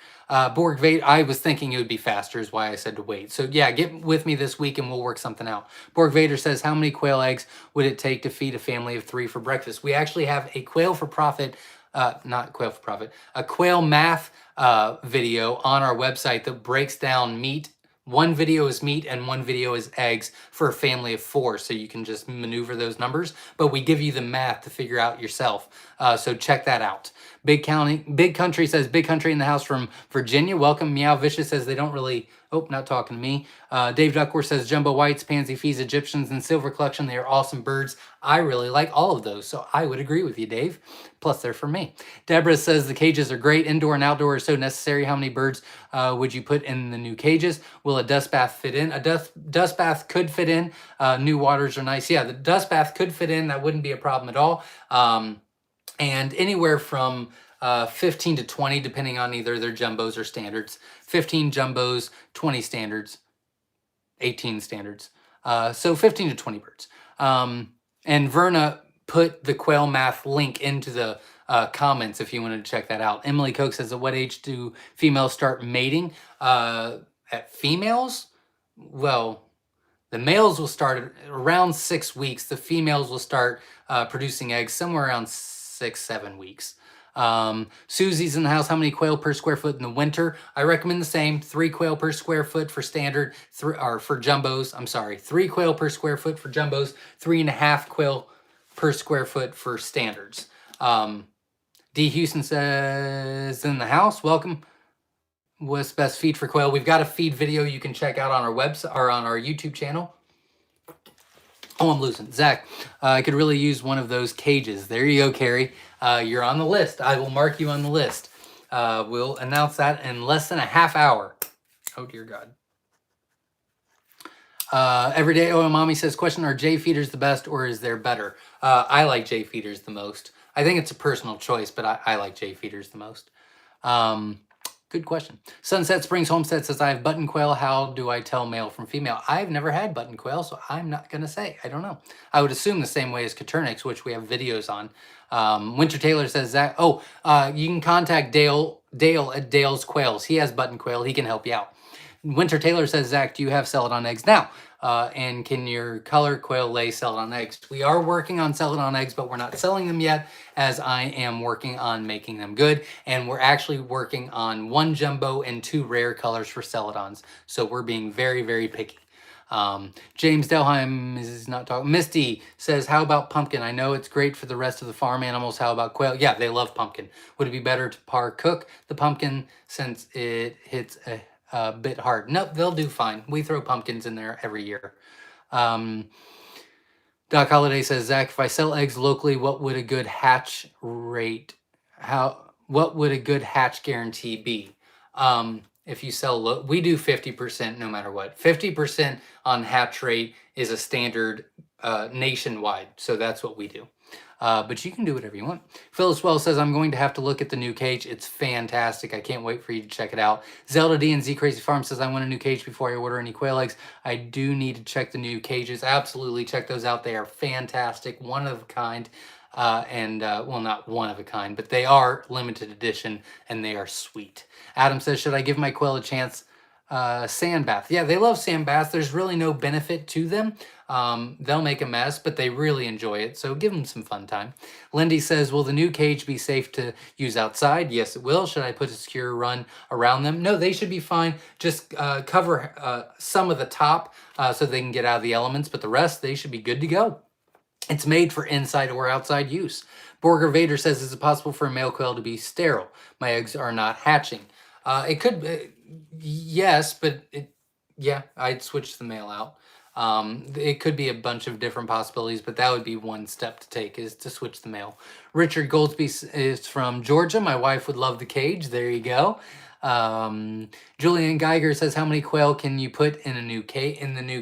[SPEAKER 1] Borg Vader, I was thinking it would be faster is why I said to wait. So yeah, get with me this week and we'll work something out. Borg Vader says, how many quail eggs would it take to feed a family of 3 for breakfast? We actually have a quail for profit, not quail for profit, a quail math video on our website that breaks down meat. One video is meat and one video is eggs for a family of 4. So you can just maneuver those numbers, but we give you the math to figure out yourself. So check that out. Big Country says, Big Country in the house from Virginia. Welcome. Meow Vicious says they don't really Oh, not talking to me. Dave Duckworth says jumbo whites, pansy fees, Egyptians, and silver collection. They are awesome birds. I really like all of those, so I would agree with you, Dave. Plus, they're for me. Deborah says the cages are great. Indoor and outdoor are so necessary. How many birds would you put in the new cages? Will a dust bath fit in? A dust bath could fit in. New waters are nice. Yeah, the dust bath could fit in. That wouldn't be a problem at all. And anywhere from 15 to 20, depending on either their jumbos or standards. 15 jumbos, 20 standards, 18 standards. So 15 to 20 birds. And Verna put the quail math link into the comments if you wanted to check that out. Emily Koch says, at what age do females start mating? At females? Well, the males will start at around 6 weeks. The females will start producing eggs somewhere around 6-7 weeks. Susie's in the house. How many quail per square foot in the winter? I recommend the same. 3 quail per square foot for standard, or for jumbos. I'm sorry, 3 quail per square foot for jumbos, 3.5 quail per square foot for standards. D. Houston says, in the house, welcome. What's best feed for quail? We've got a feed video you can check out on our website or on our YouTube channel. Oh, I'm losing. Zach, I could really use one of those cages. There you go, Carrie. You're on the list. I will mark you on the list. We'll announce that in less than a half hour. Oh, dear God. Everyday OM Mommy says, question, are J feeders the best or is there better? I like J feeders the most. I think it's a personal choice, but I like J feeders the most. Good question. Sunset Springs Homestead says, I have button quail. How do I tell male from female? I've never had button quail, so I'm not going to say. I don't know. I would assume the same way as Coturnix, which we have videos on. Winter Taylor says that. Oh, you can contact Dale at Dale's Quails. He has button quail. He can help you out. Winter Taylor says, Zach, do you have Celadon eggs now? And can your color quail lay Celadon eggs? We are working on Celadon eggs, but we're not selling them yet, as I am working on making them good. And we're actually working on 1 jumbo and 2 rare colors for Celadons. So we're being very, very picky. James Delheim is not talking. Misty says, how about pumpkin? I know it's great for the rest of the farm animals. How about quail? Yeah, they love pumpkin. Would it be better to par cook the pumpkin since it hits a bit hard? Nope, they'll do fine. We throw pumpkins in there every year. Doc Holiday says, Zach, if I sell eggs locally, what would a good hatch rate? What would a good hatch guarantee be? If you sell, we do 50% no matter what. 50% on hatch rate is a standard nationwide, so that's what we do. But you can do whatever you want. Phyllis Wells says, I'm going to have to look at the new cage. It's fantastic. I can't wait for you to check it out. Zelda D and Z Crazy Farm says, I want a new cage before I order any quail eggs. I do need to check the new cages. Absolutely check those out. They are fantastic, one of a kind. Well, not one of a kind, but they are limited edition and they are sweet. Adam says, should I give my quail a chance? Sand bath. Yeah, they love sand baths. There's really no benefit to them. They'll make a mess, but they really enjoy it. So give them some fun time. Lindy says, will the new cage be safe to use outside? Yes, it will. Should I put a secure run around them? No, they should be fine. Just cover some of the top so they can get out of the elements, but the rest, they should be good to go. It's made for inside or outside use. Borger Vader says, is it possible for a male quail to be sterile? My eggs are not hatching. It could, yes, but yeah, I'd switch the male out. It could be a bunch of different possibilities, but that would be one step to take, is to switch the male. Richard Goldsby is from Georgia. My wife would love the cage. There you go. Julian Geiger says, how many quail can you put in the new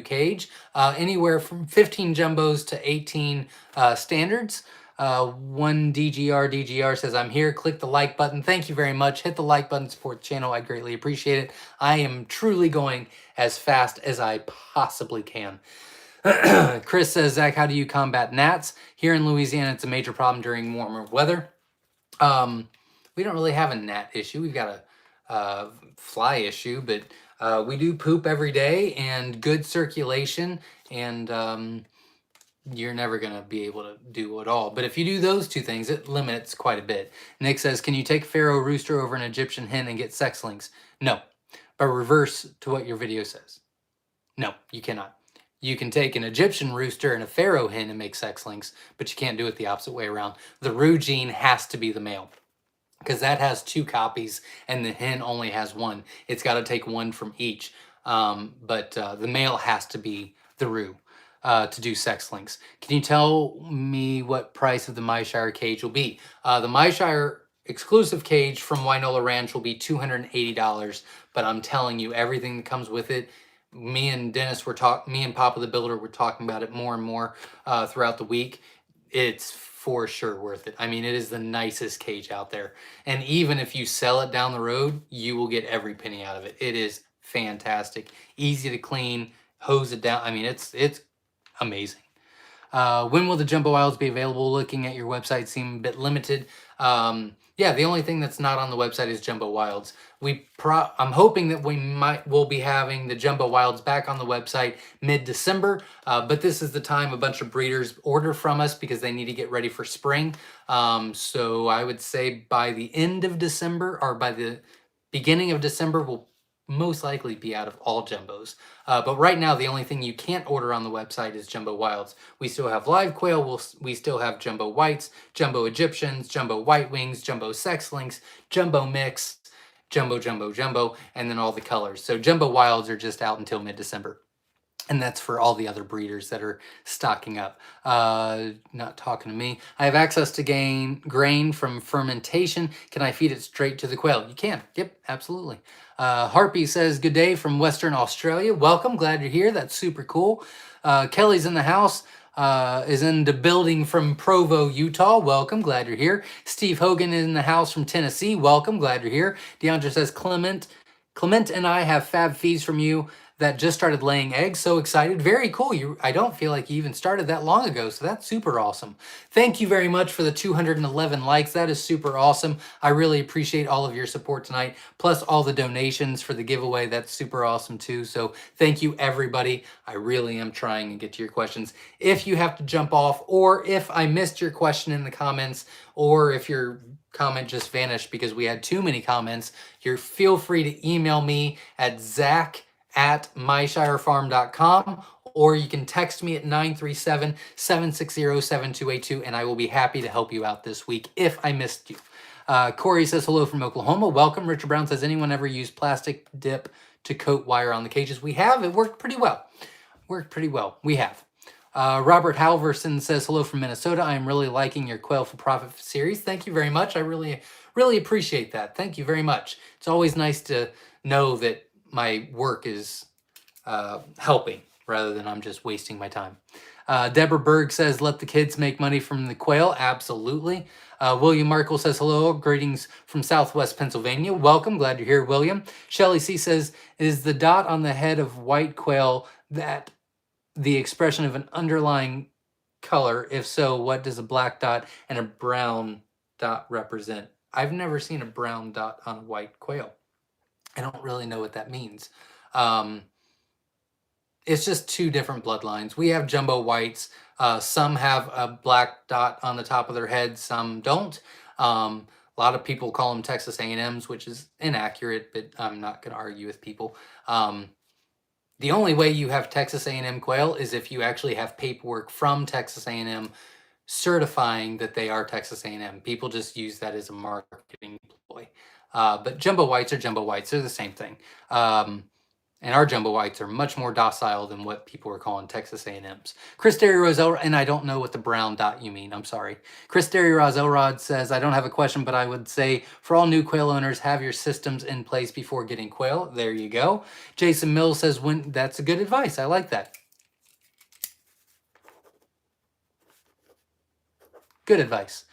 [SPEAKER 1] cage? Anywhere from 15 jumbos to 18 standards. One DGR says, I'm here. Click the like button. Thank you very much. Hit the like button, support the channel. I greatly appreciate it. I am truly going as fast as I possibly can. Chris says, Zach, how do you combat gnats? Here in Louisiana, it's a major problem during warmer weather. We don't really have a gnat issue. We've got a fly issue, but we do poop every day and good circulation, and you're never going to be able to do it all. But if you do those two things, it limits quite a bit. Nick says, can you take Pharaoh rooster over an Egyptian hen and get sex links? No, but reverse to what your video says. No, you cannot. You can take an Egyptian rooster and a Pharaoh hen and make sex links, but you can't do it the opposite way around. The roux gene has to be the male, because that has 2 copies and the hen only has 1. It's got to take 1 from each. but the male has to be the Roo to do sex links. Can you tell me what price of the Myshire cage will be? The Myshire exclusive cage from Wynola Ranch will be $280, but I'm telling you, everything that comes with it. Me and Papa the Builder were talking about it more and more throughout the week. It's for sure worth it. I mean, it is the nicest cage out there. And even if you sell it down the road, you will get every penny out of it. It is fantastic, easy to clean, hose it down. I mean, it's amazing. When will the Jumbo Wilds be available? Looking at your website seem a bit limited. Yeah, the only thing that's not on the website is Jumbo Wilds. I'm hoping that we'll be having the Jumbo Wilds back on the website mid-December, but this is the time a bunch of breeders order from us because they need to get ready for spring. So I would say by the end of December or by the beginning of December, we'll most likely be out of all jumbos. But right now, the only thing you can't order on the website is Jumbo Wilds. We still have live quail. We still have Jumbo Whites, Jumbo Egyptians, Jumbo White Wings, Jumbo Sex Links, Jumbo Mix, Jumbo, and then all the colors. So Jumbo Wilds are just out until mid-December. And that's for all the other breeders that are stocking up. Not talking to me. I have access to grain from fermentation. Can I feed it straight to the quail? You can. Yep, absolutely. Harpy says, good day from Western Australia. Welcome. Glad you're here. That's super cool. Kelly's in the house. Is in the building from Provo, Utah. Welcome. Glad you're here. Steve Hogan is in the house from Tennessee. Welcome. Glad you're here. DeAndre says, Clement and I have fab feeds from you that just started laying eggs. So excited. Very cool. I don't feel like you even started that long ago. So that's super awesome. Thank you very much for the 211 likes. That is super awesome. I really appreciate all of your support tonight, plus all the donations for the giveaway. That's super awesome too. So thank you, everybody. I really am trying to get to your questions. If you have to jump off, or if I missed your question in the comments, or if your comment just vanished because we had too many comments, feel free to email me at zach@myshirefarm.com, or you can text me at 937-760-7282, and I will be happy to help you out this week if I missed you. Corey says, hello from Oklahoma. Welcome. Richard Brown says, anyone ever use plastic dip to coat wire on the cages? We have. It worked pretty well. We have. Robert Halverson says, hello from Minnesota. I am really liking your Quail for Profit series. Thank you very much. I really appreciate that. Thank you very much. It's always nice to know that my work is helping rather than I'm just wasting my time. Deborah Berg says, let the kids make money from the quail. Absolutely. William Markle says, hello, greetings from Southwest Pennsylvania. Welcome, glad you're here, William. Shelley C says, is the dot on the head of white quail that the expression of an underlying color? If so, what does a black dot and a brown dot represent? I've never seen a brown dot on a white quail. I don't really know what that means. It's just two different bloodlines. We have jumbo whites. Some have a black dot on the top of their head, some don't. A lot of people call them Texas A&Ms, which is inaccurate, but I'm not going to argue with people. The only way you have Texas A&M quail is if you actually have paperwork from Texas A&M certifying that they are Texas A&M. People just use that as a marketing ploy. But jumbo whites are jumbo whites. They're the same thing. And our jumbo whites are much more docile than what people are calling Texas A&Ms. Chris Derry Roselle, and I don't know what the brown dot you mean. I'm sorry. Chris Derry Roselrod says, I don't have a question, but I would say for all new quail owners, have your systems in place before getting quail. There you go. Jason Mills says, that's a good advice. I like that. Good advice.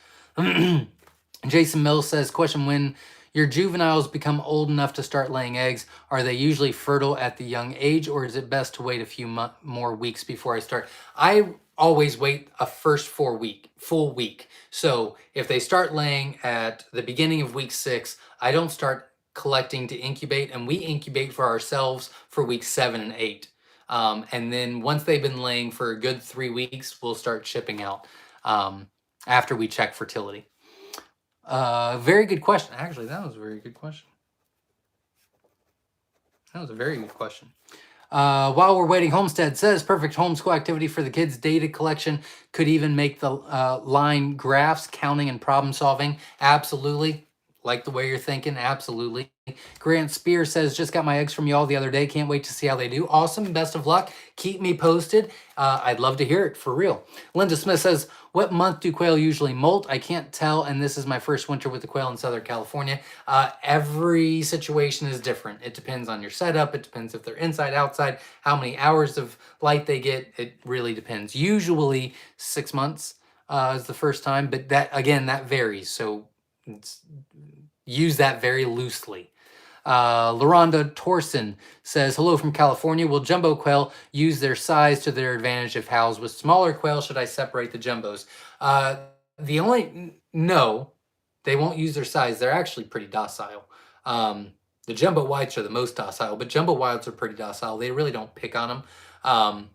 [SPEAKER 1] Jason Mills says, question, when your juveniles become old enough to start laying eggs, are they usually fertile at the young age, or is it best to wait a few more weeks before I start? I always wait a first full week. So if they start laying at the beginning of week 6, I don't start collecting to incubate, and we incubate for ourselves for weeks 7 and 8. And then once they've been laying for a good 3 weeks, we'll start shipping out after we check fertility. Very good question. Actually, that was a very good question. That was a very good question. While we're waiting, Homestead says, perfect homeschool activity for the kids. Data collection, could even make the line graphs, counting and problem solving. Absolutely. like the way you're thinking. Absolutely. Grant Spear says, just got my eggs from y'all the other day. Can't wait to see how they do. Awesome. Best of luck. Keep me posted. I'd love to hear it, for real. Linda Smith says, what month do quail usually molt? I can't tell, and this is my first winter with the quail in Southern California. Every situation is different. It depends on your setup. It depends if they're inside, outside, how many hours of light they get. It really depends. Usually 6 months is the first time, but that, again, that varies. So use that very loosely. LaRonda Torson says, hello from California. Will jumbo quail use their size to their advantage if housed with smaller quail? Should I separate the jumbos? No, they won't use their size. They're actually pretty docile. The jumbo whites are the most docile, but jumbo whites are pretty docile. They really don't pick on them.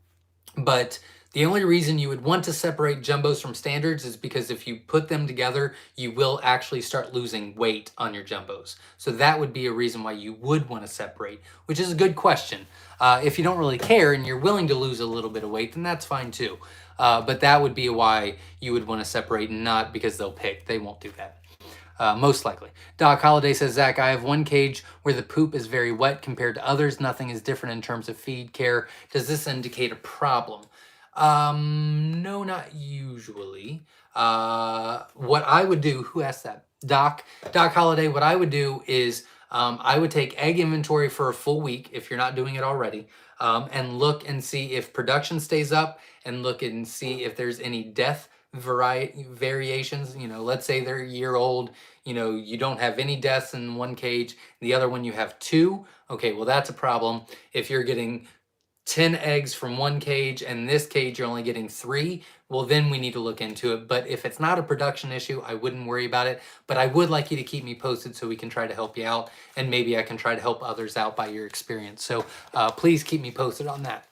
[SPEAKER 1] But the only reason you would want to separate jumbos from standards is because if you put them together, you will actually start losing weight on your jumbos. So that would be a reason why you would want to separate, which is a good question. If you don't really care and you're willing to lose a little bit of weight, then that's fine too. But that would be why you would want to separate, not because they'll pick. They won't do that. Most likely. Doc Holliday says, Zach, I have one cage where the poop is very wet compared to others. Nothing is different in terms of feed care. Does this indicate a problem? No, not usually. What I would do, who asked that? Doc Holliday, what I would do is I would take egg inventory for a full week if you're not doing it already, and look and see if production stays up, and look and see if there's any death variations. You know, let's say they're a year old, you know, you don't have any deaths in one cage, the other one you have 2. Okay, well, that's a problem. If you're getting 10 eggs from one cage and this cage you're only getting 3, well, then we need to look into it. But if it's not a production issue, I wouldn't worry about it. But I would like you to keep me posted so we can try to help you out, and maybe I can try to help others out by your experience. So please keep me posted on that.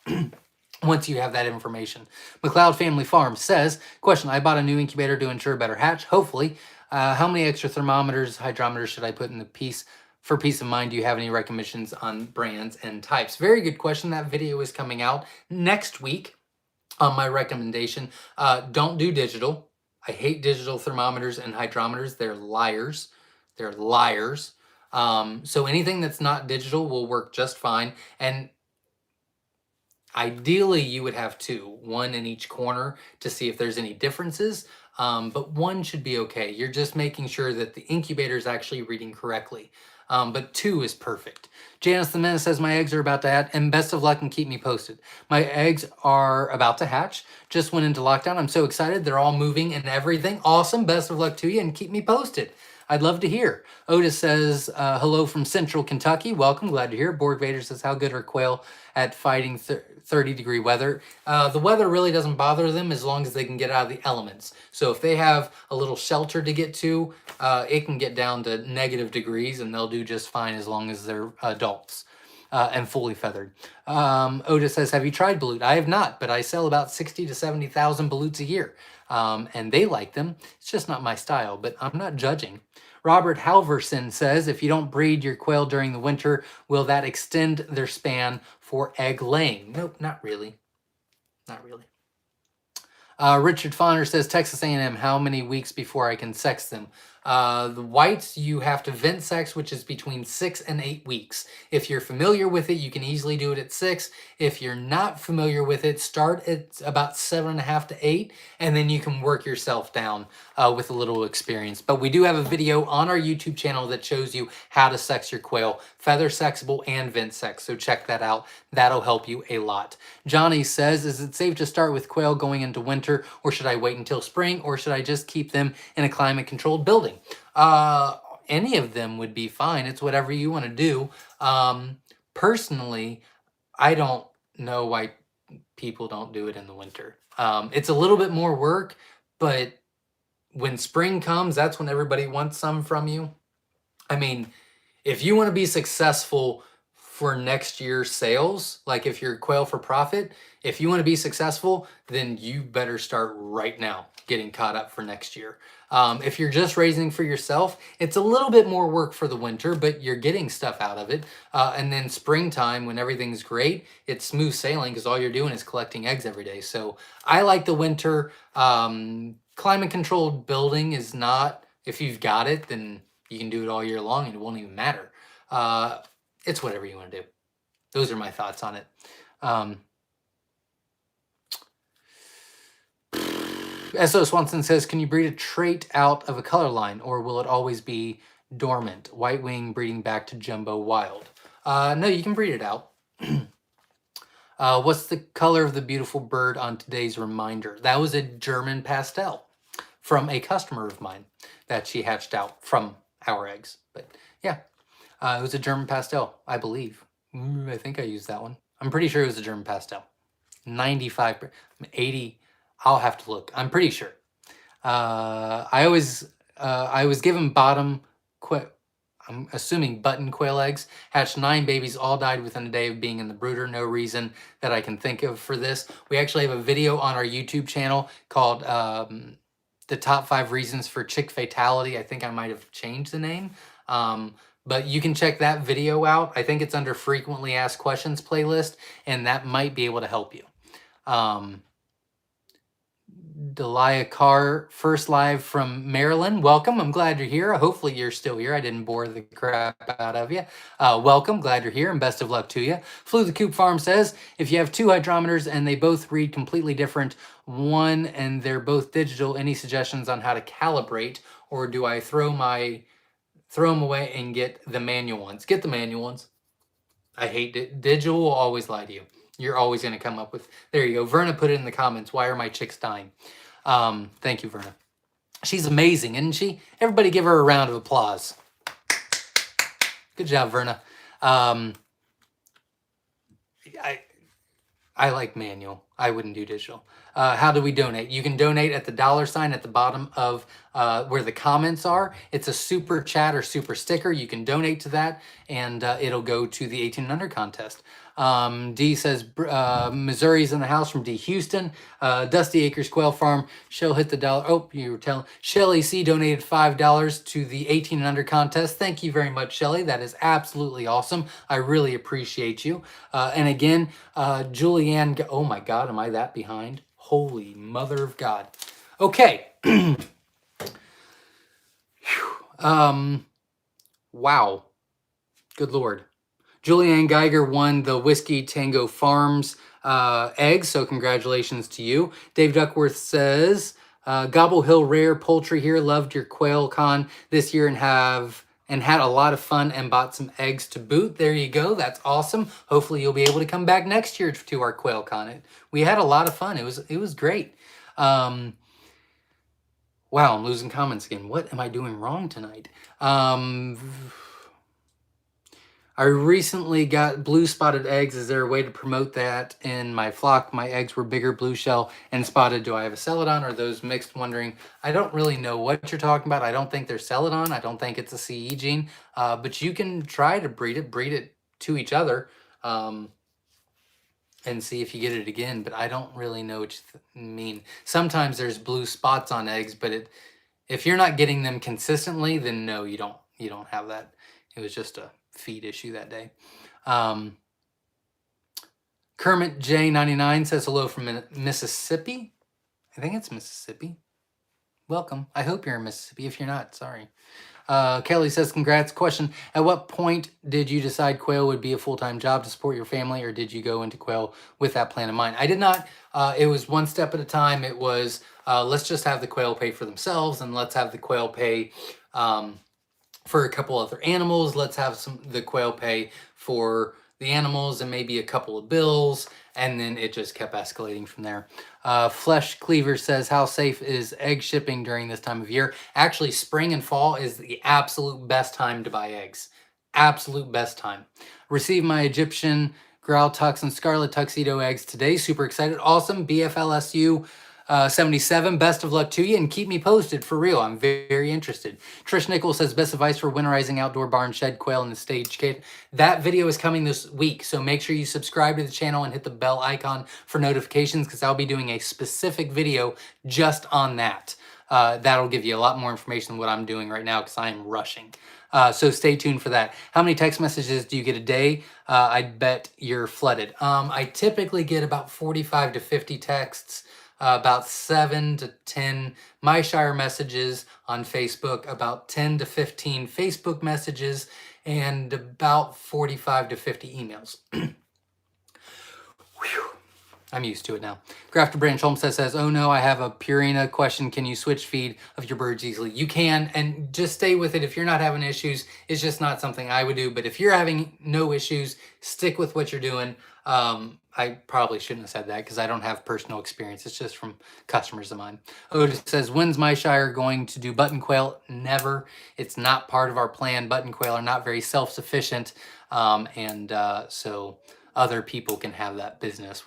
[SPEAKER 1] Once you have that information. McLeod Family Farm says, question, I bought a new incubator to ensure a better hatch, hopefully. How many extra thermometers, hydrometers should I put in the piece? For peace of mind, do you have any recommendations on brands and types? Very good question. That video is coming out next week on my recommendation. Don't do digital. I hate digital thermometers and hydrometers. They're liars. They're liars. So anything that's not digital will work just fine. And ideally, you would have 2, one in each corner to see if there's any differences, but 1 should be okay. You're just making sure that the incubator is actually reading correctly, but 2 is perfect. Janice the Menace says, my eggs are about to hatch, and best of luck and keep me posted. My eggs are about to hatch, just went into lockdown. I'm so excited. They're all moving and everything. Awesome. Best of luck to you and keep me posted. I'd love to hear. Otis says, hello from Central Kentucky. Welcome. Glad to hear. Borg Vader says, how good are quail at fighting 30-degree weather? The weather really doesn't bother them as long as they can get out of the elements. So if they have a little shelter to get to, it can get down to negative degrees, and they'll do just fine as long as they're adults. And fully feathered. Otis says, have you tried balut? I have not, but I sell about 60 to 70,000 balutes a year. And they like them. It's just not my style, but I'm not judging. Robert Halverson says, if you don't breed your quail during the winter, will that extend their span for egg laying? Nope, not really. Not really. Richard Fonner says, Texas A&M, how many weeks before I can sex them? The whites, you have to vent sex, which is between 6 and 8 weeks. If you're familiar with it, you can easily do it at 6. If you're not familiar with it, start at about 7.5 to 8, and then you can work yourself down with a little experience. But we do have a video on our YouTube channel that shows you how to sex your quail, feather sexable and vent sex. So check that out. That'll help you a lot. Johnny says, is it safe to start with quail going into winter, or should I wait until spring, or should I just keep them in a climate-controlled building? Any of them would be fine. It's whatever you want to do. Personally, I don't know why people don't do it in the winter. It's a little bit more work, but when spring comes, that's when everybody wants some from you. I mean, if you want to be successful for next year's sales, like if you're quail for profit, if you want to be successful, then you better start right now getting caught up for next year. If you're just raising for yourself, it's a little bit more work for the winter, but you're getting stuff out of it. And then springtime, when everything's great, it's smooth sailing because all you're doing is collecting eggs every day. So I like the winter. Climate controlled building is not, if you've got it, then You can do it all year long and it won't even matter. It's whatever you want to do. Those are my thoughts on it. S.O. Swanson says, can you breed a trait out of a color line, or will it always be dormant? White wing breeding back to jumbo wild. No, you can breed it out. What's the color of the beautiful bird on today's reminder? That was a German pastel from a customer of mine that she hatched out from our eggs. But yeah, it was a German pastel, I believe. I think I used that one. I'm pretty sure it was a German pastel. 95, 80. I'll have to look. I'm pretty sure. I was given bottom I'm assuming button quail eggs, hatched 9 babies, all died within a day of being in the brooder. No reason that I can think of for this. We actually have a video on our YouTube channel called the top 5 reasons for chick fatality. I think I might have changed the name. But you can check that video out. I think it's under frequently asked questions playlist, and that might be able to help you. Delia Carr, first live from Maryland. Welcome. I'm glad you're here. Hopefully you're still here. I didn't bore the crap out of you. Welcome. Glad you're here and best of luck to you. Flew the Coop Farm says, if you have 2 hydrometers and they both read completely different, one and they're both digital, any suggestions on how to calibrate, or do I throw them away and get the manual ones? Get the manual ones. I hate it. Digital will always lie to you. You're always going to come up with, there you go. Verna put it in the comments. Why are my chicks dying? Thank you, Verna. She's amazing, isn't she? Everybody give her a round of applause. Good job, Verna. I like manual. I wouldn't do digital. How do we donate? You can donate at the $ at the bottom of where the comments are. It's a super chat or super sticker. You can donate to that, and it'll go to the 18 and under contest. D says, Missouri's in the house from D. Houston. Dusty Acres Quail Farm. She'll hit the $1. Oh, you were telling. Shelly C donated $5 to the 18 and under contest. Thank you very much, Shelly. That is absolutely awesome. I really appreciate you. And again, Julianne, oh my God, am I that behind? Holy mother of God. Okay. Wow. Good Lord. Julianne Geiger won the Whiskey Tango Farms eggs, so congratulations to you. Dave Duckworth says, Gobble Hill Rare Poultry here. Loved your quail con this year and had a lot of fun and bought some eggs to boot. There you go. That's awesome. Hopefully you'll be able to come back next year to our quail con. We had a lot of fun. It was great. Wow, I'm losing comments again. What am I doing wrong tonight? I recently got blue spotted eggs. Is there a way to promote that in my flock? My eggs were bigger, blue shell, and spotted. Do I have a celadon? Or those mixed? Wondering. I don't really know what you're talking about. I don't think they're celadon. I don't think it's a CE gene. But you can try to breed it to each other, and see if you get it again. But I don't really know what you mean. Sometimes there's blue spots on eggs, but if you're not getting them consistently, then no, you don't have that. It was just a feed issue that day. Kermit J99 says hello from Mississippi. I think it's Mississippi. Welcome. I hope you're in Mississippi. If you're not, sorry. Kelly says, congrats. Question, at what point did you decide quail would be a full-time job to support your family, or did you go into quail with that plan in mind? I did not. It was one step at a time. It was, let's just have the quail pay for themselves, and let's have the quail pay for a couple other animals. Let's have the quail pay for the animals and maybe a couple of bills. And then it just kept escalating from there. Flesh Cleaver says, how safe is egg shipping during this time of year? Actually, spring and fall is the absolute best time to buy eggs. Absolute best time. Received my Egyptian Growl Tux and Scarlet Tuxedo eggs today. Super excited. Awesome. BFLSU 77, best of luck to you, and keep me posted for real. I'm very, very interested. Trish Nichols says, best advice for winterizing outdoor barn shed quail in the stage kit. That video is coming this week, so make sure you subscribe to the channel and hit the bell icon for notifications, because I'll be doing a specific video just on that. That'll give you a lot more information than what I'm doing right now, because I am rushing. So stay tuned for that. How many text messages do you get a day? I bet you're flooded. I typically get about 45 to 50 texts about 7 to 10 Myshire messages on Facebook, about 10 to 15 Facebook messages, and about 45 to 50 emails. Whew. I'm used to it now. Grafter Branch Homestead says, oh no, I have a Purina question. Can you switch feed of your birds easily? You can, and just stay with it. If you're not having issues, it's just not something I would do. But if you're having no issues, stick with what you're doing. I probably shouldn't have said that because I don't have personal experience. It's just from customers of mine. Otis says, when's Myshire going to do button quail? Never. It's not part of our plan. Button quail are not very self-sufficient. So other people can have that business.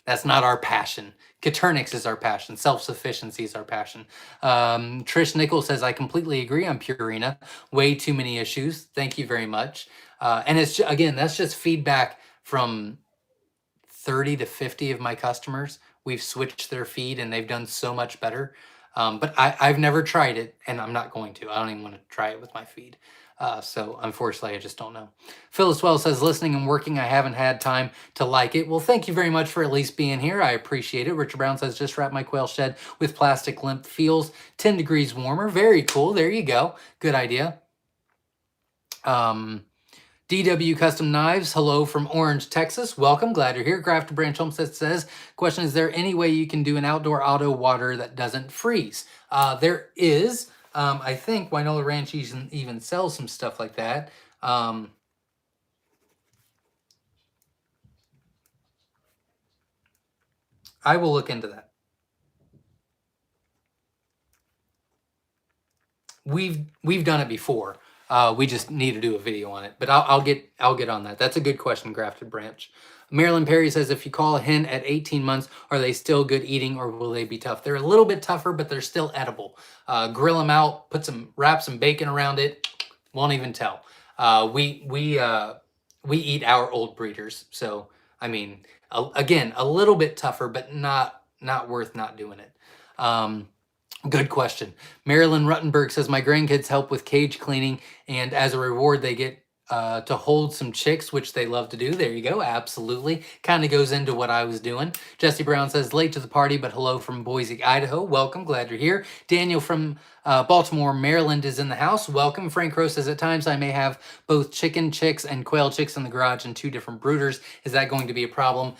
[SPEAKER 1] That's not our passion. Caternix is our passion. Self-sufficiency is our passion. Trish Nichols says, I completely agree on Purina. Way too many issues. Thank you very much. And again, that's just feedback from 30 to 50 of my customers. We've switched their feed and they've done so much better. But I've never tried it and I'm not going to. I don't even want to try it with my feed. So unfortunately, I just don't know. Phyllis Wells says, listening and working, I haven't had time to like it. Well, thank you very much for at least being here. I appreciate it. Richard Brown says, just wrap my quail shed with plastic limp. Feels 10 degrees warmer. Very cool. There you go. Good idea. DW Custom Knives, hello from Orange, Texas. Welcome, glad you're here. Grafter Branch Homestead says, question, is there any way you can do an outdoor auto water that doesn't freeze? There is. I think Wynola Ranch even sells some stuff like that. I will look into that. We've done it before. We just need to do a video on it, but I'll get on that. That's a good question, Grafted Branch. Marilyn Perry says, if you call a hen at 18 months, are they still good eating or will they be tough? They're a little bit tougher, but they're still edible. Grill them out, wrap some bacon around it. Won't even tell. We eat our old breeders. So, I mean, again, a little bit tougher, but not worth not doing it. Good question. Marilyn Ruttenberg says, my grandkids help with cage cleaning, and as a reward, they get to hold some chicks, which they love to do. There you go. Absolutely. Kind of goes into what I was doing. Jesse Brown says, late to the party, but hello from Boise, Idaho. Welcome. Glad you're here. Daniel from Baltimore, Maryland is in the house. Welcome. Frank Rose says, at times I may have both chicken chicks and quail chicks in the garage and 2 different brooders. Is that going to be a problem?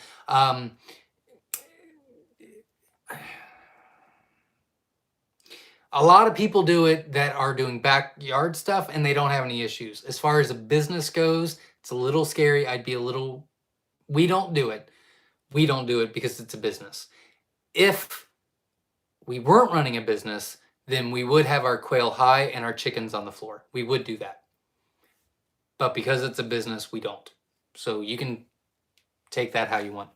[SPEAKER 1] A lot of people do it that are doing backyard stuff and they don't have any issues. As far as a business goes, it's a little scary. We don't do it. We don't do it because it's a business. If we weren't running a business, then we would have our quail high and our chickens on the floor. We would do that. But because it's a business, we don't. So you can take that how you want.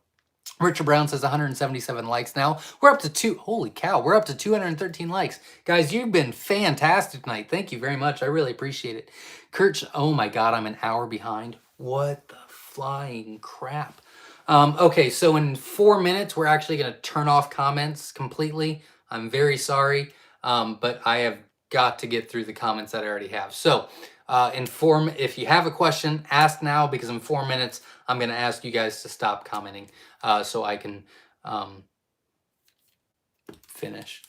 [SPEAKER 1] Richard Brown says 177 likes now. We're up to holy cow, we're up to 213 likes. Guys, you've been fantastic tonight. Thank you very much. I really appreciate it. Kurt, oh my God, I'm an hour behind. What the flying crap. Okay, so in 4 minutes, we're actually going to turn off comments completely. I'm very sorry, but I have got to get through the comments that I already have. So if you have a question, ask now, because in 4 minutes, I'm going to ask you guys to stop commenting so I can finish.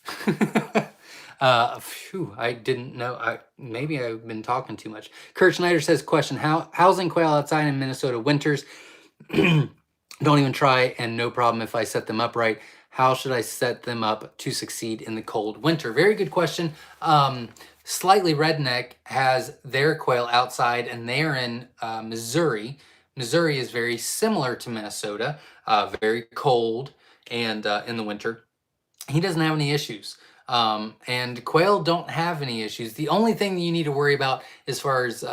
[SPEAKER 1] I didn't know. Maybe I've been talking too much. Kurt Schneider says, question, housing quail outside in Minnesota winters. Don't even try, and no problem if I set them up right. How should I set them up to succeed in the cold winter? Very good question. Slightly Redneck has their quail outside, and they're in Missouri. Missouri is very similar to Minnesota, very cold and in the winter. He doesn't have any issues. And quail don't have any issues. The only thing you need to worry about as far as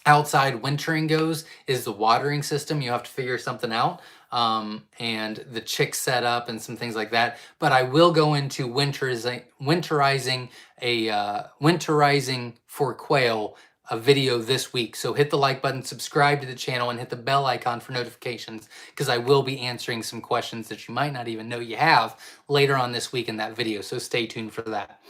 [SPEAKER 1] outside wintering goes is the watering system. You have to figure something out. And the chick setup and some things like that. But I will go into winterizing for quail a video this week. So hit the like button, subscribe to the channel, and hit the bell icon for notifications, because I will be answering some questions that you might not even know you have later on this week in that video. So stay tuned for that.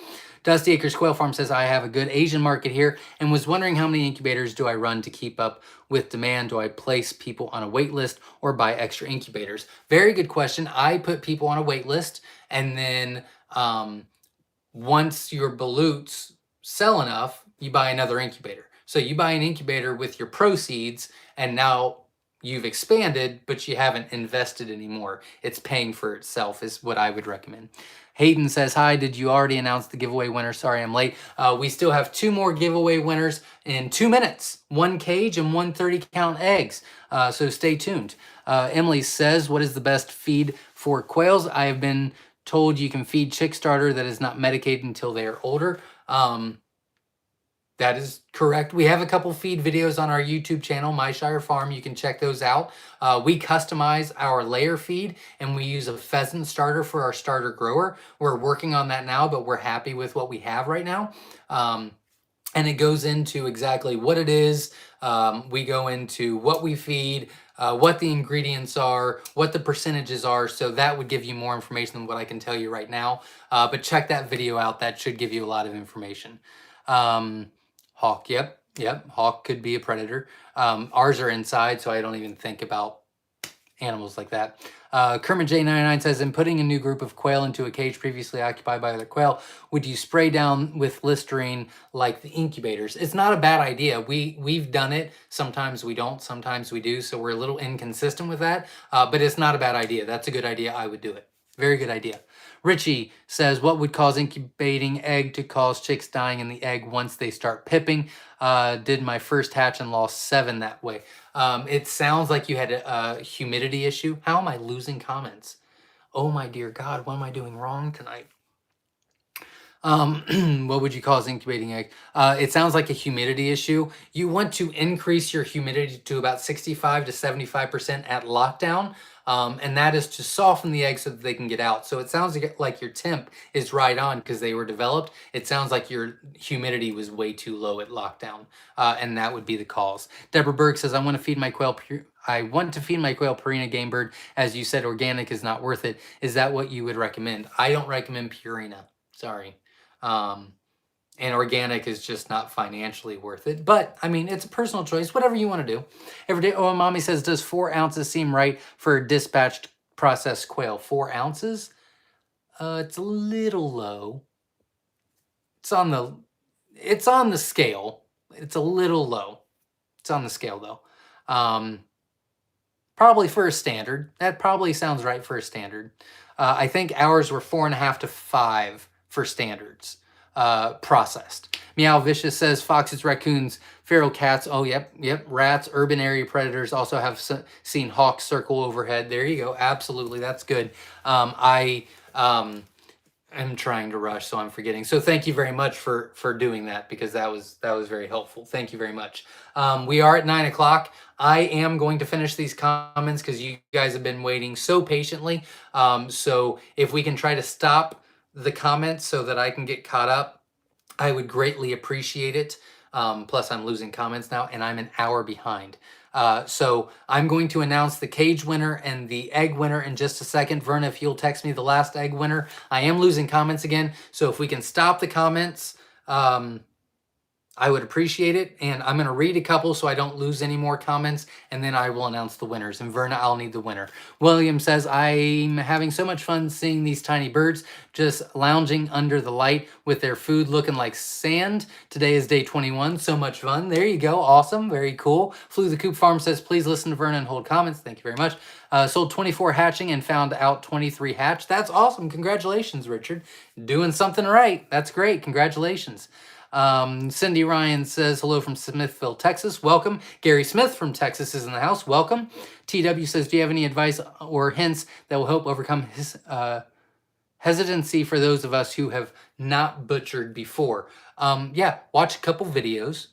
[SPEAKER 1] Dusty Acres Quail Farm says, I have a good Asian market here and was wondering how many incubators do I run to keep up with demand? Do I place people on a wait list or buy extra incubators? Very good question. I put people on a wait list, and then once your ballots sell enough, you buy another incubator. So you buy an incubator with your proceeds, and now you've expanded, but you haven't invested anymore. It's paying for itself is what I would recommend. Hayden says, hi, did you already announce the giveaway winner? Sorry, I'm late. We still have 2 more giveaway winners in 2 minutes. 1 cage and 1 30-count eggs. So stay tuned. Emily says, what is the best feed for quails? I have been told you can feed chick starter that is not medicated until they are older. That is correct. We have a couple feed videos on our YouTube channel, Myshire Farm. You can check those out. We customize our layer feed, and we use a pheasant starter for our starter grower. We're working on that now, but we're happy with what we have right now. And it goes into exactly what it is. We go into what we feed, what the ingredients are, what the percentages are. So that would give you more information than what I can tell you right now. But check that video out. That should give you a lot of information. Hawk, yep. Hawk could be a predator. Ours are inside, so I don't even think about animals like that. Kermit J99 says, in putting a new group of quail into a cage previously occupied by other quail, would you spray down with Listerine like the incubators? It's not a bad idea. We've done it. Sometimes we don't, sometimes we do. So we're a little inconsistent with that, but it's not a bad idea. That's a good idea. I would do it. Very good idea. Richie says, what would cause incubating egg to cause chicks dying in the egg once they start pipping? Did my first hatch and lost 7 that way. It sounds like you had a humidity issue. How am I losing comments? Oh my dear God, what am I doing wrong tonight? What would you cause incubating egg? It sounds like a humidity issue. You want to increase your humidity to about 65 to 75% at lockdown. And that is to soften the eggs so that they can get out. So it sounds like your temp is right on because they were developed. It sounds like your humidity was way too low at lockdown. And that would be the cause. Deborah Berg says, I want to feed my quail Purina game bird. As you said, organic is not worth it. Is that what you would recommend? I don't recommend Purina. Sorry. And organic is just not financially worth it. But, I mean, it's a personal choice. Whatever you want to do. Every day, oh, Mommy says, does 4 ounces seem right for a dispatched processed quail? 4 ounces? It's a little low. It's on the scale. It's a little low. It's on the scale, though. Probably for a standard. That probably sounds right for a standard. I think ours were 4.5 to 5 for standards. Processed. Meow Vicious says, foxes, raccoons, feral cats. Oh, yep. Rats, urban area predators. Also have seen hawks circle overhead. There you go. Absolutely. That's good. I am trying to rush, so I'm forgetting. So thank you very much for doing that, because that was very helpful. Thank you very much. We are at 9 o'clock. I am going to finish these comments because you guys have been waiting so patiently. So if we can try to stop the comments so that I can get caught up, I would greatly appreciate it. Plus I'm losing comments now and I'm an hour behind. So I'm going to announce the cage winner and the egg winner in just a second. Verna, if you'll text me the last egg winner. I am losing comments again. So if we can stop the comments, I would appreciate it. And I'm going to read a couple so I don't lose any more comments, and then I will announce the winners. And Verna, I'll need the winner. William says, I'm having so much fun seeing these tiny birds just lounging under the light with their food looking like sand. Today is day 21. So much fun. There you go. Awesome. Very cool. Flew the Coop Farm says, please listen to Verna and hold comments. Thank you very much. Sold 24 hatching and found out 23 hatch. That's awesome. Congratulations, Richard. Doing something right. That's great. Congratulations. Cindy Ryan says, hello from Smithville, Texas. Welcome. Gary Smith from Texas is in the house. Welcome. TW says, do you have any advice or hints that will help overcome his hesitancy for those of us who have not butchered before? Yeah, watch a couple videos.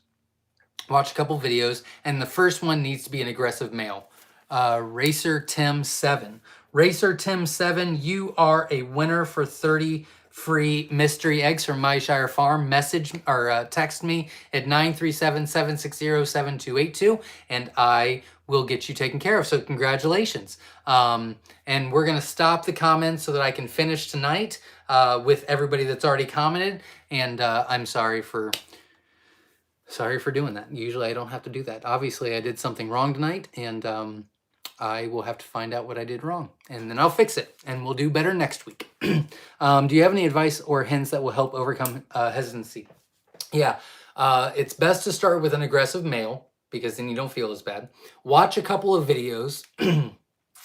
[SPEAKER 1] And the first one needs to be an aggressive male. Racer Tim 7. Racer Tim 7, you are a winner for 30 free mystery eggs from Myshire Farm, message or text me at 937-760-7282, and I will get you taken care of. So congratulations. And we're going to stop the comments so that I can finish tonight with everybody that's already commented. And I'm sorry for doing that. Usually I don't have to do that. Obviously I did something wrong tonight, and I will have to find out what I did wrong, and then I'll fix it, and we'll do better next week. Do you have any advice or hints that will help overcome hesitancy? Yeah, it's best to start with an aggressive male, because then you don't feel as bad. Watch a couple of videos, and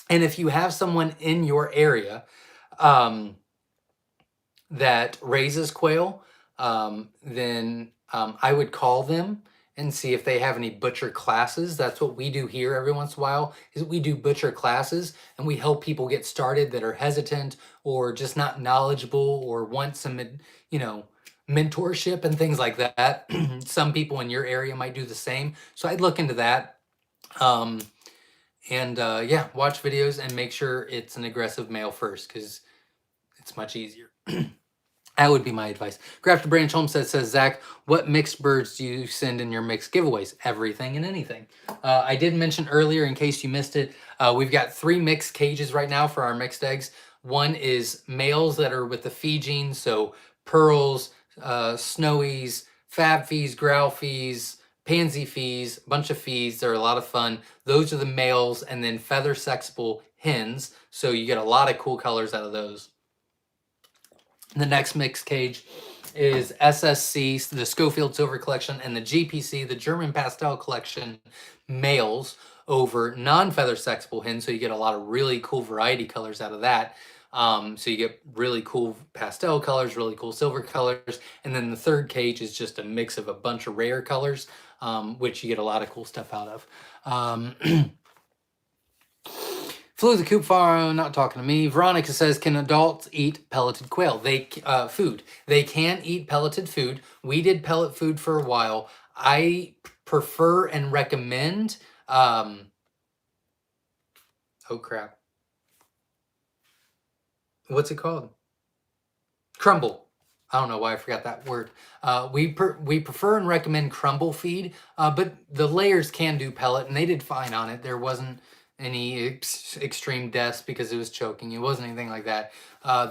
[SPEAKER 1] if you have someone in your area that raises quail, then I would call them and see if they have any butcher classes. That's what we do here every once in a while, is we do butcher classes, and we help people get started that are hesitant or just not knowledgeable or want some, mentorship and things like that. Some people in your area might do the same. So I'd look into that. Yeah, watch videos and make sure it's an aggressive male first, because it's much easier. That would be my advice. Grafter Branch Homestead says, Zach, what mixed birds do you send in your mixed giveaways? Everything and anything. I did mention earlier, in case you missed it, we've got 3 mixed cages right now for our mixed eggs. One is males that are with the fee genes, so pearls, snowies, fab fees, growl fees, pansy fees, a bunch of fees. They're a lot of fun. Those are the males, and then feather sexable hens, so you get a lot of cool colors out of those. The next mixed cage is SSC, the Schofield Silver Collection, and the GPC, the German Pastel Collection, males over non-feather sexable hens. So you get a lot of really cool variety colors out of that. So you get really cool pastel colors, really cool silver colors. And then the third cage is just a mix of a bunch of rare colors, which you get a lot of cool stuff out of. Flew the Coop Farm, not talking to me. Veronica says, can adults eat pelleted quail? Food. They can eat pelleted food. We did pellet food for a while. I prefer and recommend, oh crap. What's it called? Crumble. I don't know why I forgot that word. We prefer and recommend crumble feed, but the layers can do pellet, and they did fine on it. There wasn't any extreme deaths because it was choking. It wasn't anything like that.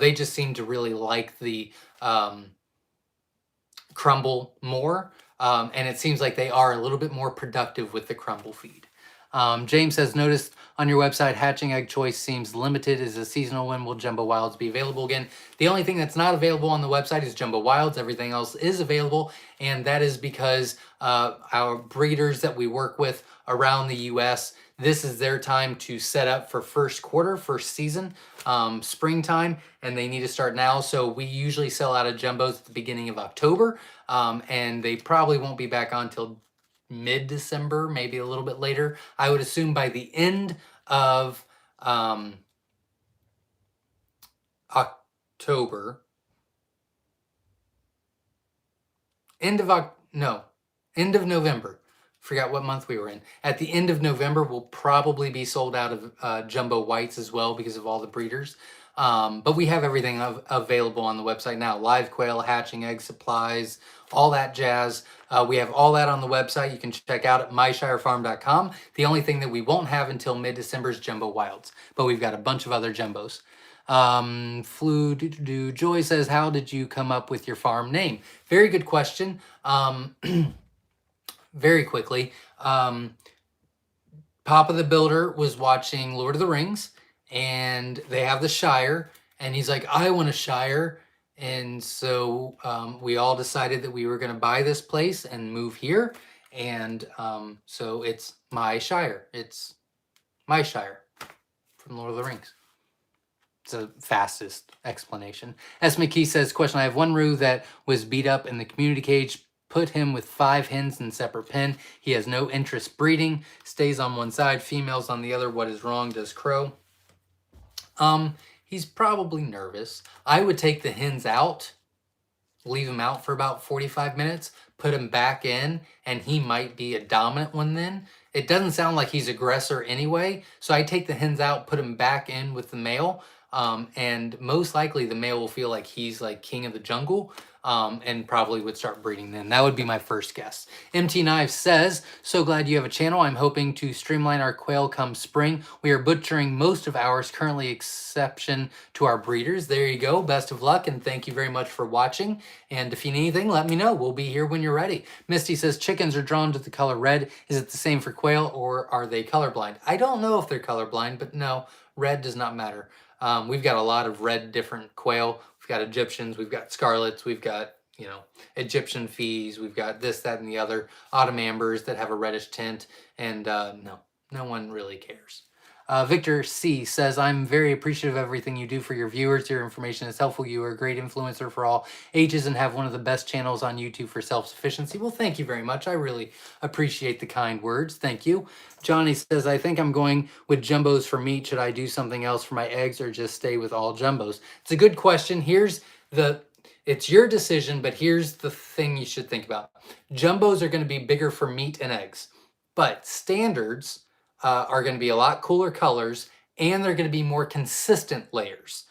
[SPEAKER 1] They just seemed to really like the crumble more, and it seems like they are a little bit more productive with the crumble feed. James says, noticed on your website hatching egg choice seems limited. Is a seasonal. When will Jumbo Wilds be available again? The only thing that's not available on the website is Jumbo Wilds. Everything else is available, and that is because our breeders that we work with around the U.S., this is their time to set up for first season, springtime, and they need to start now. So we usually sell out of jumbos at the beginning of October, and they probably won't be back on until mid-December, maybe a little bit later. I would assume by the end of October, end of November. Forgot what month we were in. At the end of November, we'll probably be sold out of jumbo whites as well because of all the breeders. But we have everything available on the website now. Live quail, hatching egg supplies, all that jazz. We have all that on the website. You can check out at myshirefarm.com. The only thing that we won't have until mid-December is Jumbo Wilds. But we've got a bunch of other jumbos. Joy says, how did you come up with your farm name? Very good question. Very quickly, Papa the Builder was watching Lord of the Rings, and they have the Shire, and he's like, I want a Shire. And so we all decided that we were going to buy this place and move here. And so it's Myshire. It's Myshire from Lord of the Rings. It's the fastest explanation. S. McKee says, question, I have one roux that was beat up in the community cage. Put him with 5 hens in separate pen. He has no interest breeding. Stays on one side, females on the other. What is wrong? Does crow? He's probably nervous. I would take the hens out, leave him out for about 45 minutes, put him back in, and he might be a dominant one then. It doesn't sound like he's aggressor anyway, so I take the hens out, put him back in with the male. And most likely the male will feel like he's like king of the jungle, and probably would start breeding then. That would be my first guess. MT Knife says, so glad you have a channel. I'm hoping to streamline our quail come spring. We are butchering most of ours currently, exception to our breeders. There you go. Best of luck, and thank you very much for watching. And if you need anything, let me know. We'll be here when you're ready. Misty says, chickens are drawn to the color red. Is it the same for quail, or are they colorblind? I don't know if they're colorblind, but no, red does not matter. We've got a lot of red different quail. We've got Egyptians, we've got scarlets, we've got, you know, Egyptian fees, we've got this, that, and the other, autumn ambers that have a reddish tint, and no one really cares. Victor C says, I'm very appreciative of everything you do for your viewers. Your information is helpful. You are a great influencer for all ages and have one of the best channels on YouTube for self-sufficiency. Well, thank you very much. I really appreciate the kind words. Thank you. Johnny says, I think I'm going with jumbos for meat. Should I do something else for my eggs or just stay with all jumbos? It's a good question. It's your decision, but here's the thing you should think about. Jumbos are going to be bigger for meat and eggs, but standards are going to be a lot cooler colors, and they're going to be more consistent layers.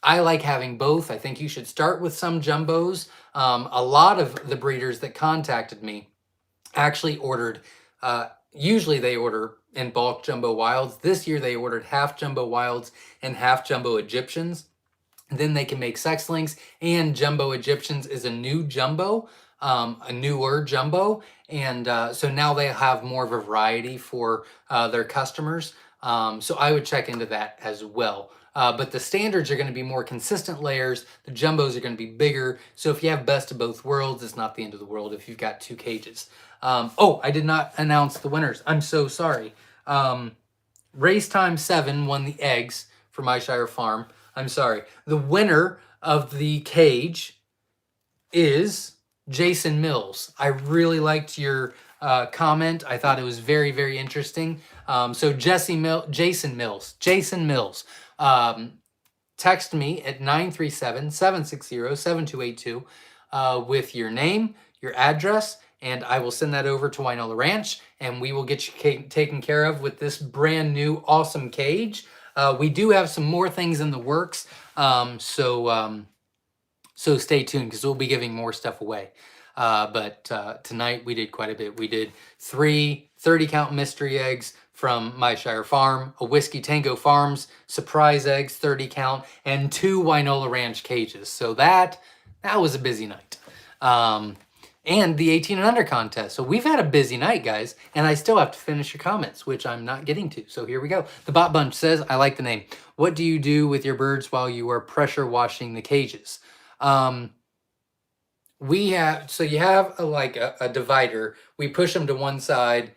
[SPEAKER 1] I like having both. I think you should start with some jumbos. A lot of the breeders that contacted me actually ordered, usually they order in bulk jumbo wilds. This year they ordered half jumbo wilds and half jumbo Egyptians. Then they can make sexlings, and jumbo Egyptians is a new jumbo, a newer jumbo. And so now they have more of a variety for their customers. So I would check into that as well. But the standards are going to be more consistent layers. The jumbos are going to be bigger. So if you have best of both worlds, it's not the end of the world if you've got 2 cages. Oh, I did not announce the winners. I'm so sorry. Race Time 7 won the eggs for Myshire Farm. I'm sorry. The winner of the cage is Jason Mills. I really liked your comment. I thought it was very, very interesting. So Jason Mills, text me at 937-760-7282 with your name, your address, and I will send that over to Wynola Ranch, and we will get you taken care of with this brand new awesome cage. We do have some more things in the works, so stay tuned because we'll be giving more stuff away. But tonight we did quite a bit. We did 3 30-count mystery eggs from Myshire Farm, a Whiskey Tango Farms surprise eggs 30-count, and 2 Wynola Ranch cages. So that was a busy night. And the 18 and under contest. So we've had a busy night, guys, and I still have to finish your comments, which I'm not getting to. So here we go. The Bot Bunch says, I like the name. What do you do with your birds while you are pressure washing the cages? You have a divider. We push them to one side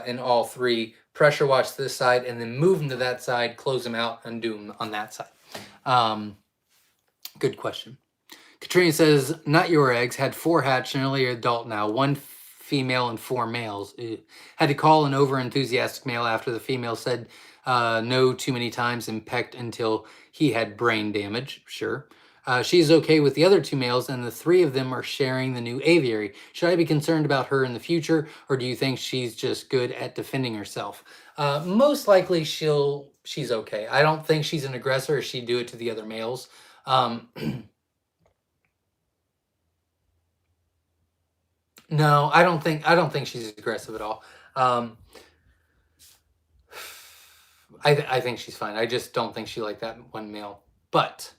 [SPEAKER 1] in all 3, pressure wash this side, and then move them to that side, close them out, and do them on that side. Good question. Katrina says, not your eggs, had 4 hatched, nearly adult now, 1 female and 4 males. Ew. Had to call an over-enthusiastic male after the female said no too many times and pecked until he had brain damage. Sure. She's okay with the other 2 males, and the 3 of them are sharing the new aviary. Should I be concerned about her in the future, or do you think she's just good at defending herself? Most likely she's okay. I don't think she's an aggressor, or she'd do it to the other males. No, I don't think she's aggressive at all. I think she's fine. I just don't think she liked that one male. But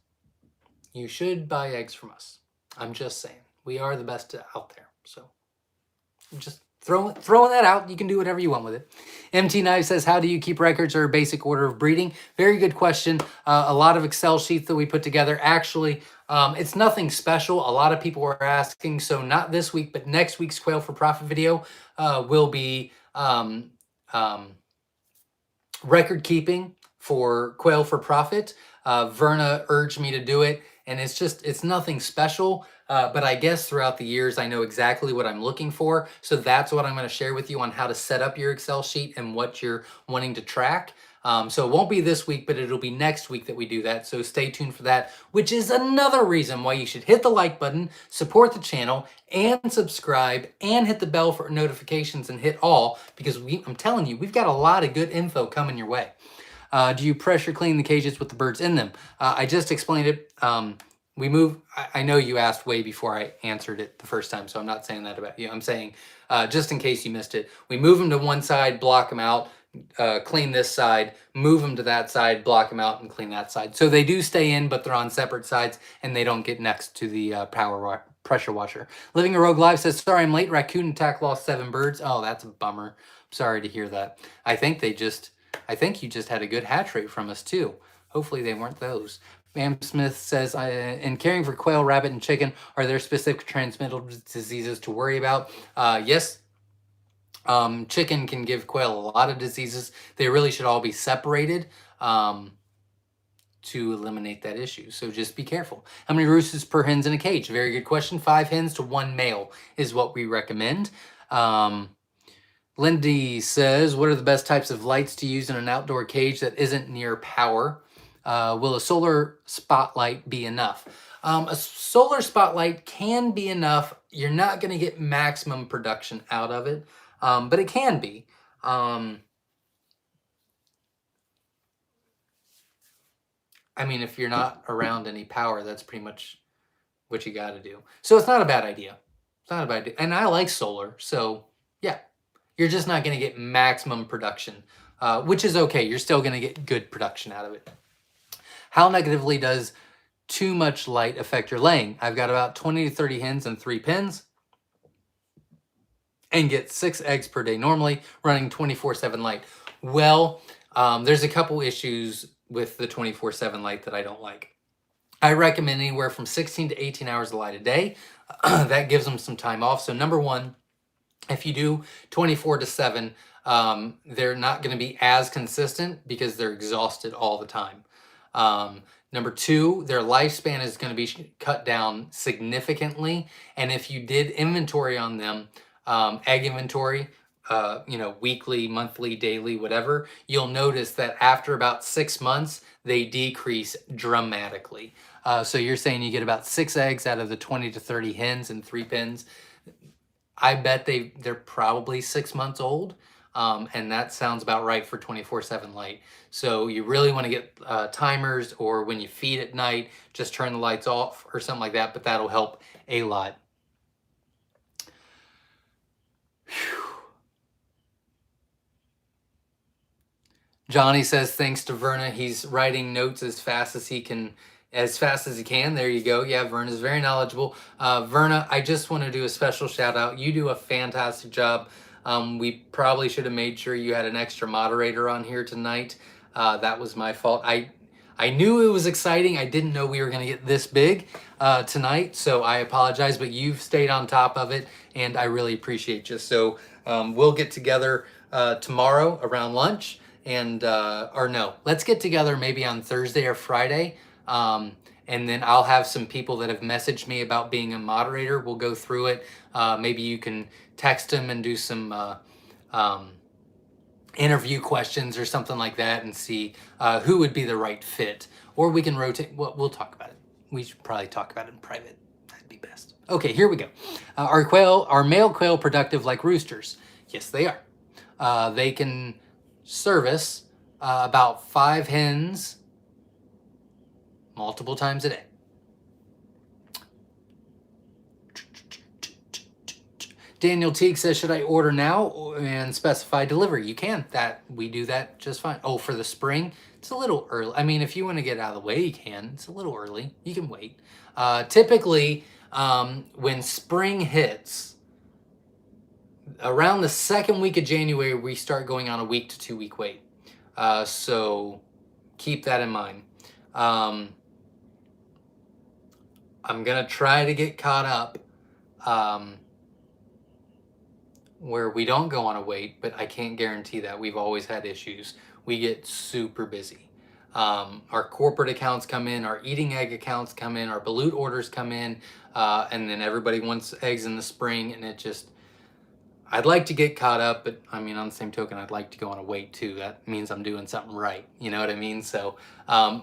[SPEAKER 1] you should buy eggs from us. I'm just saying. We are the best out there. So just throwing that out. You can do whatever you want with it. MT Knife says, how do you keep records or a basic order of breeding? Very good question. A lot of Excel sheets that we put together. Actually, it's nothing special. A lot of people were asking. So not this week, but next week's Quail for Profit video will be record keeping for Quail for Profit. Verna urged me to do it, and it's nothing special. But I guess throughout the years, I know exactly what I'm looking for. So that's what I'm going to share with you on how to set up your Excel sheet and what you're wanting to track. So it won't be this week, but it'll be next week that we do that. So stay tuned for that, which is another reason why you should hit the like button, support the channel, and subscribe, and hit the bell for notifications and hit all, because I'm telling you, we've got a lot of good info coming your way. Do you pressure clean the cages with the birds in them? I just explained it. We move. I know you asked way before I answered it the first time, so I'm not saying that about you. I'm saying just in case you missed it, we move them to one side, block them out, clean this side, move them to that side, block them out, and clean that side. So they do stay in, but they're on separate sides, and they don't get next to the pressure washer. Living a Rogue Live says, sorry I'm late. Raccoon attack lost 7 birds. Oh, that's a bummer. Sorry to hear that. I think you just had a good hatch rate from us too. Hopefully they weren't those. Bam Smith says, in caring for quail, rabbit, and chicken, are there specific transmittable diseases to worry about? Yes. Chicken can give quail a lot of diseases. They really should all be separated to eliminate that issue. So just be careful. How many roosters per hens in a cage? Very good question. 5 hens to 1 male is what we recommend. Lindy says, what are the best types of lights to use in an outdoor cage that isn't near power? Will a solar spotlight be enough? A solar spotlight can be enough. You're not going to get maximum production out of it, but it can be. I mean, if you're not around any power, that's pretty much what you got to do. So it's not a bad idea. It's not a bad idea. And I like solar, so yeah. You're just not going to get maximum production, which is okay. You're still going to get good production out of it. How negatively does too much light affect your laying? I've got about 20 to 30 hens and 3 pens and get 6 eggs per day normally, running 24/7 light. Well, there's a couple issues with the 24/7 light that I don't like. I recommend anywhere from 16 to 18 hours of light a day. That gives them some time off. So number one, if you do 24/7, they're not going to be as consistent because they're exhausted all the time. Number two, their lifespan is going to be cut down significantly. And if you did inventory on them, egg inventory, weekly, monthly, daily, whatever, you'll notice that after about 6 months, they decrease dramatically. So you're saying you get about 6 eggs out of the 20 to 30 hens and 3 pens. I bet they're probably 6 months old, and that sounds about right for 24/7 light. So you really want to get timers, or when you feed at night, just turn the lights off or something like that, but that'll help a lot. Whew. Johnny says, thanks to Verna, he's writing notes as fast as he can. There you go. Yeah, Verna's very knowledgeable. Verna, I just want to do a special shout out. You do a fantastic job. We probably should have made sure you had an extra moderator on here tonight. That was my fault. I knew it was exciting. I didn't know we were going to get this big tonight, so I apologize, but you've stayed on top of it, and I really appreciate you. So we'll get together tomorrow around lunch, and or no, let's get together maybe on Thursday or Friday. And then I'll have some people that have messaged me about being a moderator. We'll go through it. Maybe you can text them and do some interview questions or something like that and see who would be the right fit. Or we can rotate. Well, we'll talk about it. We should probably talk about it in private. That'd be best. Okay, here we go. Are male quail productive like roosters? Yes, they are. They can service about 5 hens multiple times a day. Daniel Teague says, should I order now and specify delivery? You can. We do that just fine. Oh, for the spring, it's a little early. I mean, if you want to get out of the way, you can. It's a little early. You can wait. Typically, when spring hits, around the 2nd week of January, we start going on a 1 to 2 week wait. So keep that in mind. I'm going to try to get caught up where we don't go on a wait, but I can't guarantee that. We've always had issues. We get super busy. Our corporate accounts come in, our eating egg accounts come in, our balut orders come in, and then everybody wants eggs in the spring, and it just... I'd like to get caught up, but I mean, on the same token, I'd like to go on a wait too. That means I'm doing something right. You know what I mean? So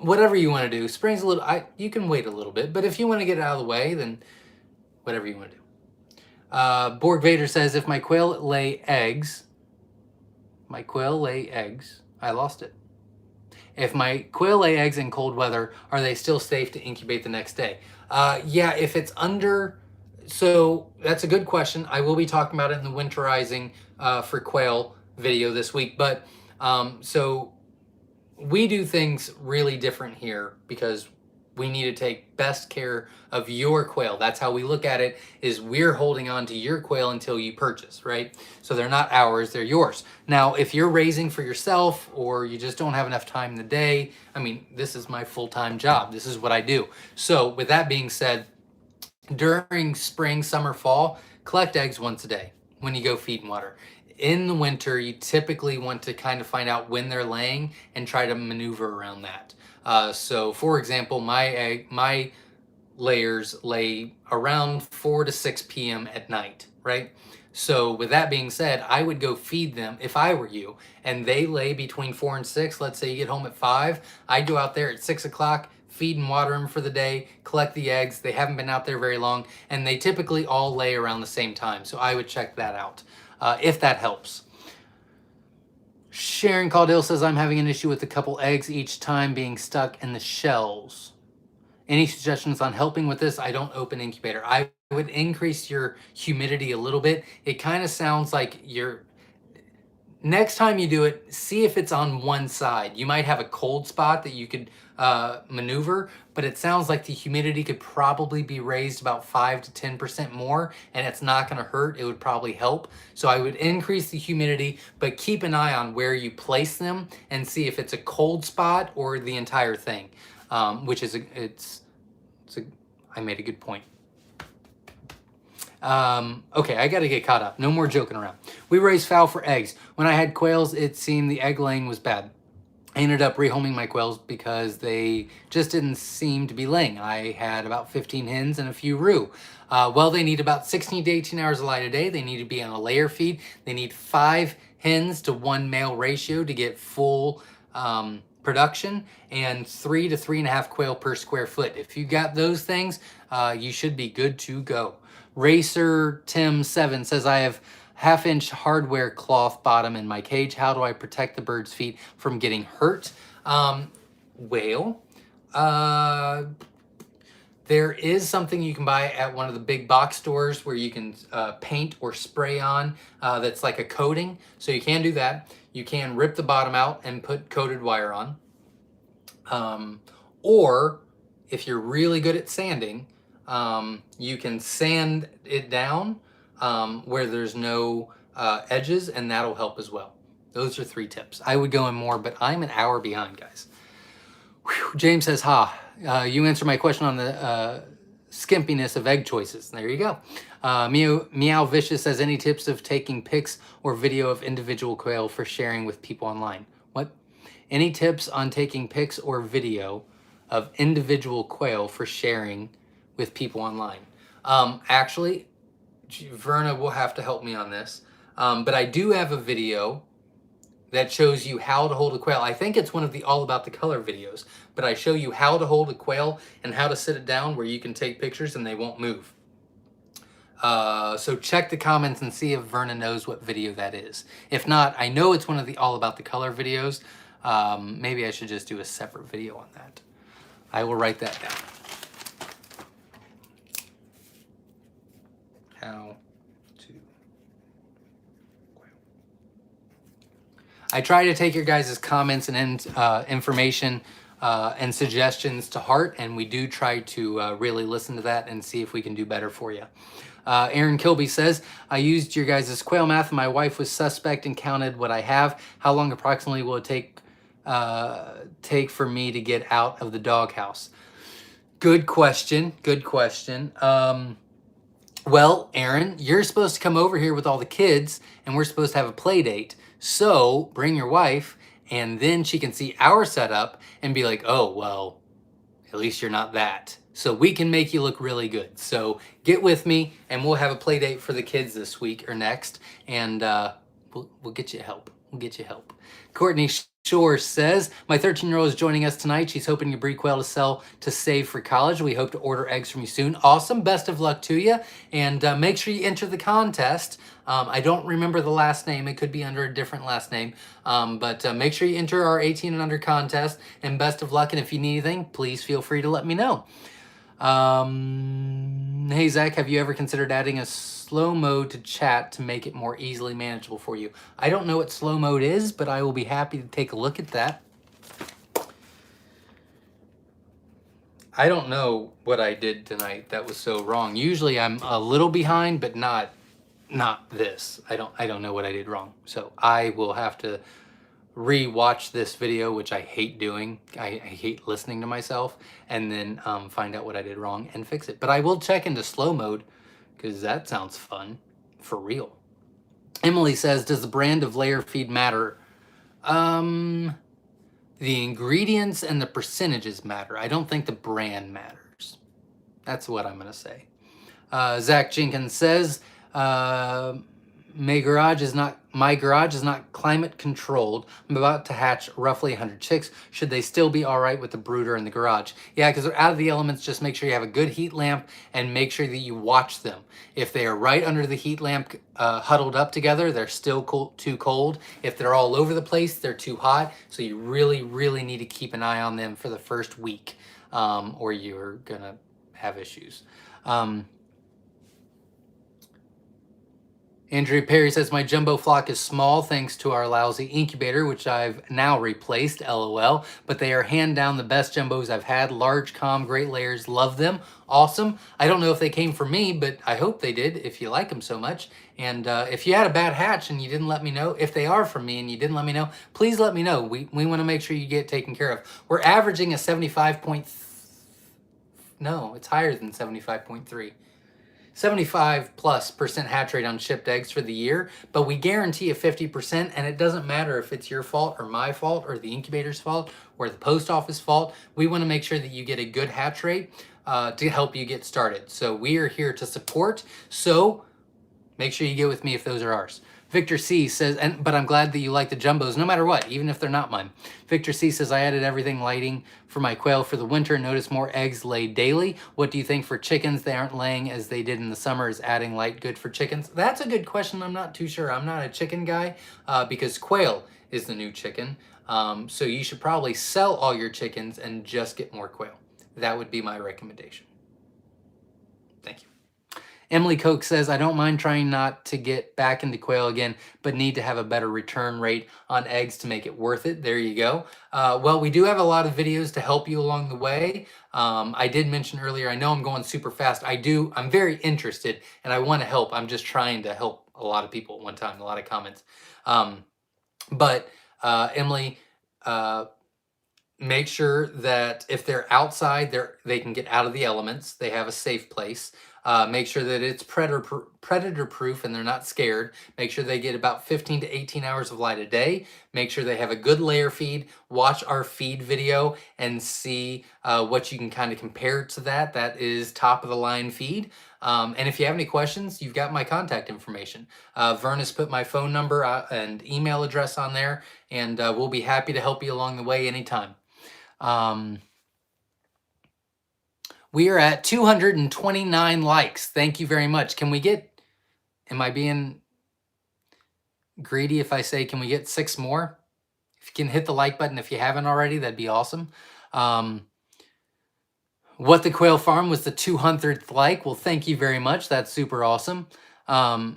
[SPEAKER 1] whatever you want to do, spring's a little, you can wait a little bit, but if you want to get out of the way, then whatever you want to do. Borg Vader says, if my quail lay eggs, I lost it. if my quail lay eggs in cold weather, are they still safe to incubate the next day? Yeah, if it's under, so that's a good question. I will be talking about it in the winterizing for quail video this week. But so we do things really different here because we need to take best care of your quail. That's how we look at it, is we're holding on to your quail until you purchase, right? So they're not ours, they're yours. Now, if you're raising for yourself or you just don't have enough time in the day, I mean, this is my full-time job. This is what I do. So with that being said, during spring, summer, fall, collect eggs once a day when you go feed and water. In the winter, you typically want to kind of find out when they're laying and try to maneuver around that. So for example, my layers lay around 4 to 6 p.m. at night, right? So with that being said, I would go feed them if I were you, and they lay between 4 and 6. Let's say you get home at 5. I'd go out there at 6 o'clock, feed and water them for the day, collect the eggs. They haven't been out there very long, and they typically all lay around the same time. So I would check that out if that helps. Sharon Caudill says, I'm having an issue with a couple eggs each time being stuck in the shells. Any suggestions on helping with this? I don't open incubator. I would increase your humidity a little bit. It kind of sounds like you're, next time you do it, see if it's on one side. You might have a cold spot that you could maneuver, but it sounds like the humidity could probably be raised about 5 to 10% more, and it's not going to hurt. It would probably help. So I would increase the humidity, but keep an eye on where you place them and see if it's a cold spot or the entire thing, which is I made a good point. Okay, I gotta get caught up. No more joking around. We raise fowl for eggs. When I had quails, it seemed the egg laying was bad. I ended up rehoming my quails because they just didn't seem to be laying. I had about 15 hens and a few roux. Well, they need about 16 to 18 hours of light a day. They need to be on a layer feed. They need 5 hens to 1 male ratio to get full production, and 3 to 3.5 quail per square foot. If you got those things, you should be good to go. Racer Tim 7 says, I have 1/2-inch hardware cloth bottom in my cage. How do I protect the bird's feet from getting hurt? There is something you can buy at one of the big box stores where you can paint or spray on that's like a coating. So you can do that. You can rip the bottom out and put coated wire on. Or if you're really good at sanding, you can sand it down where there's no edges, and that'll help as well. Those are 3 tips. I would go in more, but I'm an hour behind, guys. Whew. James says, you answered my question on the skimpiness of egg choices. There you go. Meow Vicious says, any tips of taking pics or video of individual quail for sharing with people online? What? Any tips on taking pics or video of individual quail for sharing with people online? Actually, Verna will have to help me on this. But I do have a video that shows you how to hold a quail. I think it's one of the All About the Color videos, but I show you how to hold a quail and how to sit it down where you can take pictures and they won't move. So check the comments and see if Verna knows what video that is. If not, I know it's one of the All About the Color videos. Maybe I should just do a separate video on that. I will write that down. How to quail. I try to take your guys' comments and information and suggestions to heart, and we do try to really listen to that and see if we can do better for you. Aaron Kilby says, I used your guys' quail math and my wife was suspect and counted what I have. How long approximately will it take for me to get out of the doghouse? Good question. Good question. Well, Aaron, you're supposed to come over here with all the kids and we're supposed to have a play date. So bring your wife and then she can see our setup and be like, oh, well, at least you're not that. So we can make you look really good. So get with me and we'll have a play date for the kids this week or next. And we'll get you help. We'll get you help. Courtney Myshire says, my 13-year-old is joining us tonight. She's hoping to breed quail to sell to save for college. We hope to order eggs from you soon. Awesome. Best of luck to you. And make sure you enter the contest. I don't remember the last name. It could be under a different last name. But make sure you enter our 18 and under contest. And best of luck. And if you need anything, please feel free to let me know. Hey, Zach, have you ever considered adding a slow mode to chat to make it more easily manageable for you? I don't know what slow mode is, but I will be happy to take a look at that. I don't know what I did tonight that was so wrong. Usually I'm a little behind, but not this. I don't know what I did wrong. So I will have to re-watch this video, which I hate doing. I hate listening to myself, and then find out what I did wrong and fix it. But I will check into slow mode because that sounds fun for real. Emily says, does the brand of layer feed matter? The ingredients and the percentages matter. I don't think the brand matters. That's what I'm gonna say. Zach Jenkins says, my garage is not climate controlled. I'm about to hatch roughly 100 chicks. Should they still be all right with the brooder in the garage? Yeah, because they're out of the elements. Just make sure you have a good heat lamp and make sure that you watch them. If they are right under the heat lamp, huddled up together, they're still too cold. If they're all over the place, they're too hot. So you really, really need to keep an eye on them for the first week, or you're gonna have issues. Andrew Perry says, my jumbo flock is small thanks to our lousy incubator, which I've now replaced, LOL. But they are hand down the best jumbos I've had. Large, calm, great layers. Love them. Awesome. I don't know if they came from me, but I hope they did if you like them so much. And if you had a bad hatch and you didn't let me know, if they are from me and you didn't let me know, please let me know. We want to make sure you get taken care of. We're averaging a 75 point... No, it's higher than 75.3. 75+% hatch rate on shipped eggs for the year, but we guarantee a 50%, and it doesn't matter if it's your fault or my fault or the incubator's fault or the post office fault. We want to make sure that you get a good hatch rate to help you get started. So we are here to support. So make sure you get with me if those are ours. Victor C says, but I'm glad that you like the jumbos, no matter what, even if they're not mine. Victor C says, I added everything lighting for my quail for the winter. Notice more eggs laid daily. What do you think for chickens? They aren't laying as they did in the summer. Is adding light good for chickens? That's a good question. I'm not too sure. I'm not a chicken guy because quail is the new chicken. So you should probably sell all your chickens and just get more quail. That would be my recommendation. Thank you. Emily Koch says, I don't mind trying not to get back into quail again, but need to have a better return rate on eggs to make it worth it. There you go. Well, we do have a lot of videos to help you along the way. I did mention earlier, I know I'm going super fast. I'm very interested and I want to help. I'm just trying to help a lot of people at one time, a lot of comments. Emily, make sure that if they're outside, they can get out of the elements. They have a safe place. Make sure that it's predator proof and they're not scared. Make sure they get about 15 to 18 hours of light a day. Make sure they have a good layer feed. Watch our feed video and see what you can kind of compare to that. That is top of the line feed. And if you have any questions, you've got my contact information. Vern has put my phone number and email address on there, and we'll be happy to help you along the way anytime. We are at 229 likes. Thank you very much. Can we get, am I being greedy if I say, can we get 6 more? If you can hit the like button if you haven't already, that'd be awesome. What the Quail Farm was the 200th like. Well, thank you very much. That's super awesome.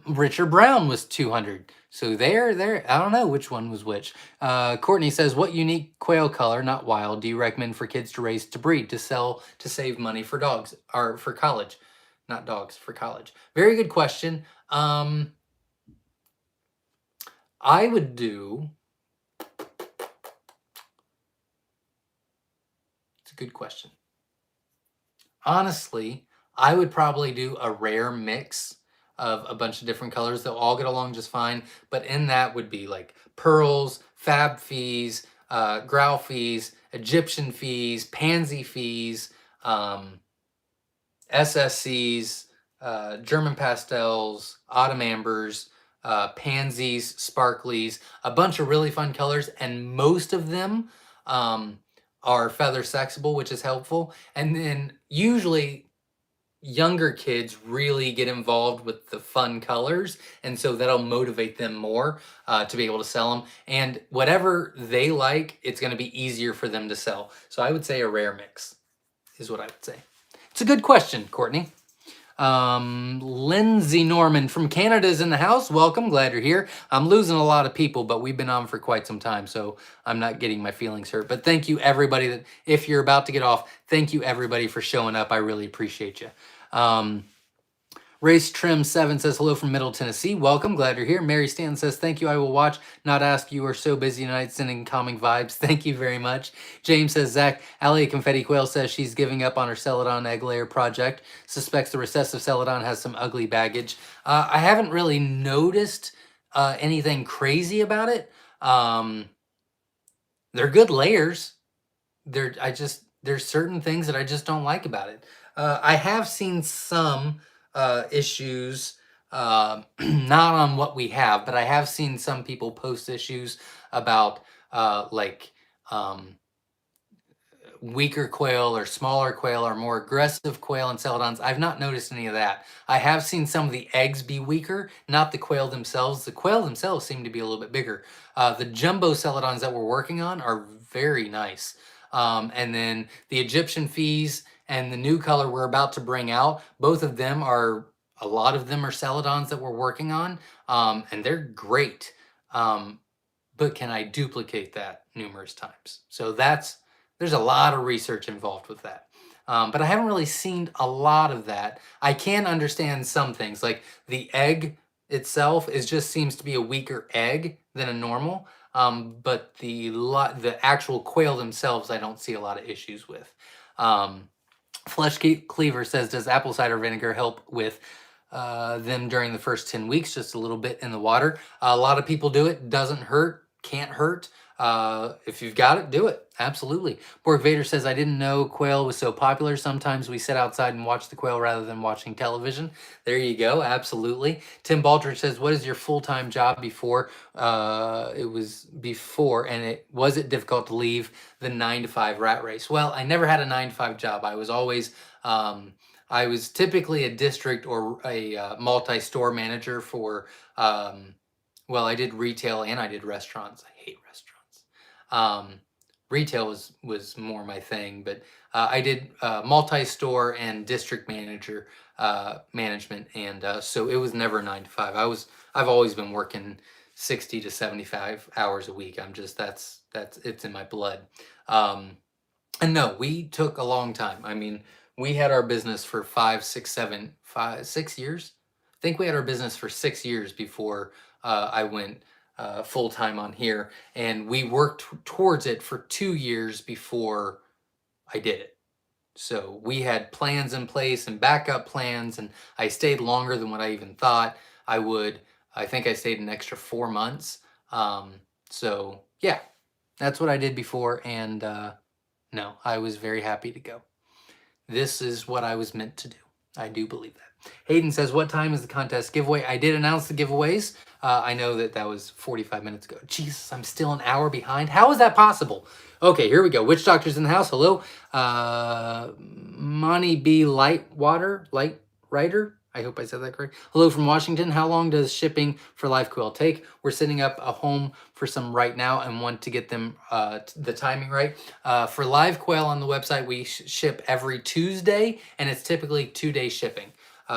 [SPEAKER 1] Richard Brown was 200. So there, I don't know which one was which. Courtney says, what unique quail color, not wild, do you recommend for kids to raise to breed, to sell, to save money for dogs, or for college? Not dogs, for college. Very good question. I would do, it's a good question. Honestly, I would probably do a rare mix of a bunch of different colors. They'll all get along just fine, but in that would be like pearls, fab fees, growl fees, Egyptian fees, pansy fees, SSCs, German pastels, autumn ambers, pansies, sparklies, a bunch of really fun colors, and most of them are feather sexable, which is helpful. And then usually younger kids really get involved with the fun colors, and so that'll motivate them more to be able to sell them. And whatever they like, it's going to be easier for them to sell. So I would say a rare mix is what I would say. It's a good question, Courtney. Lindsay Norman from Canada is in the house. Welcome, glad you're here. I'm losing a lot of people, but we've been on for quite some time, so I'm not getting my feelings hurt. But thank you, everybody. That if you're about to get off, thank you, everybody, for showing up. I really appreciate you. Race Trim 7 says hello from Middle Tennessee. Welcome, glad you're here. Mary Stanton says thank you. I will watch, not ask. You are so busy tonight, sending calming vibes. Thank you very much. James says Zach. Allie Confetti Quail says she's giving up on her Celadon egg layer project. Suspects the recessive Celadon has some ugly baggage. I haven't really noticed anything crazy about it. They're good layers. There's certain things that I just don't like about it. I have seen some issues, not on what we have, but I have seen some people post issues about weaker quail or smaller quail or more aggressive quail and celadons. I've not noticed any of that. I have seen some of the eggs be weaker, not the quail themselves. The quail themselves seem to be a little bit bigger. The jumbo celadons that we're working on are very nice. And then the Egyptian fees and the new color we're about to bring out, both of them are, a lot of them are celadons that we're working on, and they're great. But can I duplicate that numerous times? So there's a lot of research involved with that. But I haven't really seen a lot of that. I can understand some things, like the egg itself just seems to be a weaker egg than a normal. But the actual quail themselves, I don't see a lot of issues with. Flesh Cleaver says, does apple cider vinegar help with them during the first 10 weeks? Just a little bit in the water. A lot of people do it. Doesn't hurt. Can't hurt. If you've got it, do it. Absolutely. Borg Vader says, I didn't know quail was so popular. Sometimes we sit outside and watch the quail rather than watching television. There you go. Absolutely. Tim Baldridge says, what is your full-time job before? It was before, and was it difficult to leave the 9-to-5 rat race? Well, I never had a 9-to-5 job. I was always, I was typically a district or a multi-store manager for, well, I did retail and I did restaurants. I hate restaurants. Retail was more my thing, but I did multi-store and district manager management, and so it was never 9-to-5. I've always been working 60 to 75 hours a week. That's it's in my blood. And no, we took a long time. I mean, we had our business for 6 years. I think we had our business for 6 years before I went full-time on here, and we worked towards it for 2 years before I did it. So we had plans in place and backup plans, and I stayed longer than what I even thought I would. I think I stayed an extra 4 months. So yeah, that's what I did before, and no, I was very happy to go. This is what I was meant to do. I do believe that. Hayden says, what time is the contest giveaway? I did announce the giveaways. I know that was 45 minutes ago. Jesus, I'm still an hour behind. How is that possible? Okay, here we go. Witch Doctor's in the house. Hello. Monty B. Lightrider. I hope I said that correct. Hello from Washington. How long does shipping for live quail take? We're setting up a home for some right now and want to get them the timing right. For live quail on the website, we ship every Tuesday, and it's typically 2-day shipping.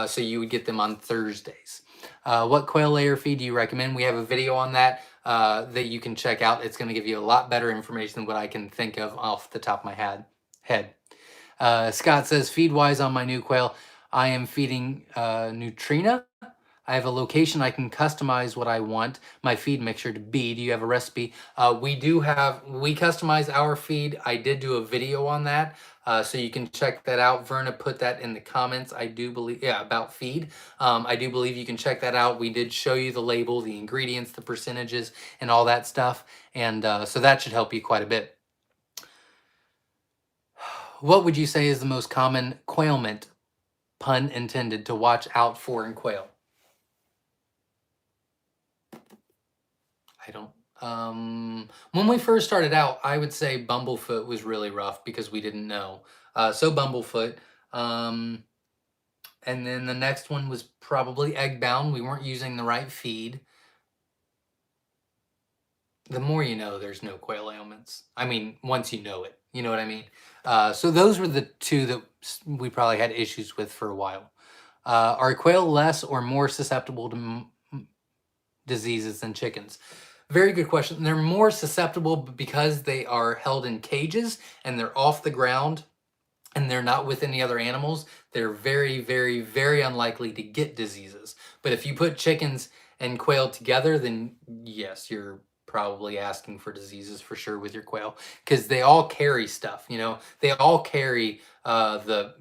[SPEAKER 1] So you would get them on Thursdays. What quail layer feed do you recommend? We have a video on that that you can check out. It's going to give you a lot better information than what I can think of off the top of my head. Scott says, feed-wise on my new quail, I am feeding Neutrina. I have a location I can customize what I want my feed mixture to be. Do you have a recipe? We customize our feed. I did do a video on that, so you can check that out. Verna put that in the comments, I do believe, about feed. I do believe you can check that out. We did show you the label, the ingredients, the percentages, and all that stuff, and so that should help you quite a bit. What would you say is the most common quailment, pun intended, to watch out for in quail? I don't. When we first started out, I would say Bumblefoot was really rough because we didn't know. So Bumblefoot. Um, and then the next one was probably Eggbound. We weren't using the right feed. The more you know, there's no quail ailments. I mean, once you know it, you know what I mean? So those were the two that we probably had issues with for a while. Are quail less or more susceptible to diseases than chickens? Very good question. They're more susceptible because they are held in cages and they're off the ground and they're not with any other animals. They're very, very, very unlikely to get diseases. But if you put chickens and quail together, then yes, you're probably asking for diseases for sure with your quail because they all carry stuff. They all carry the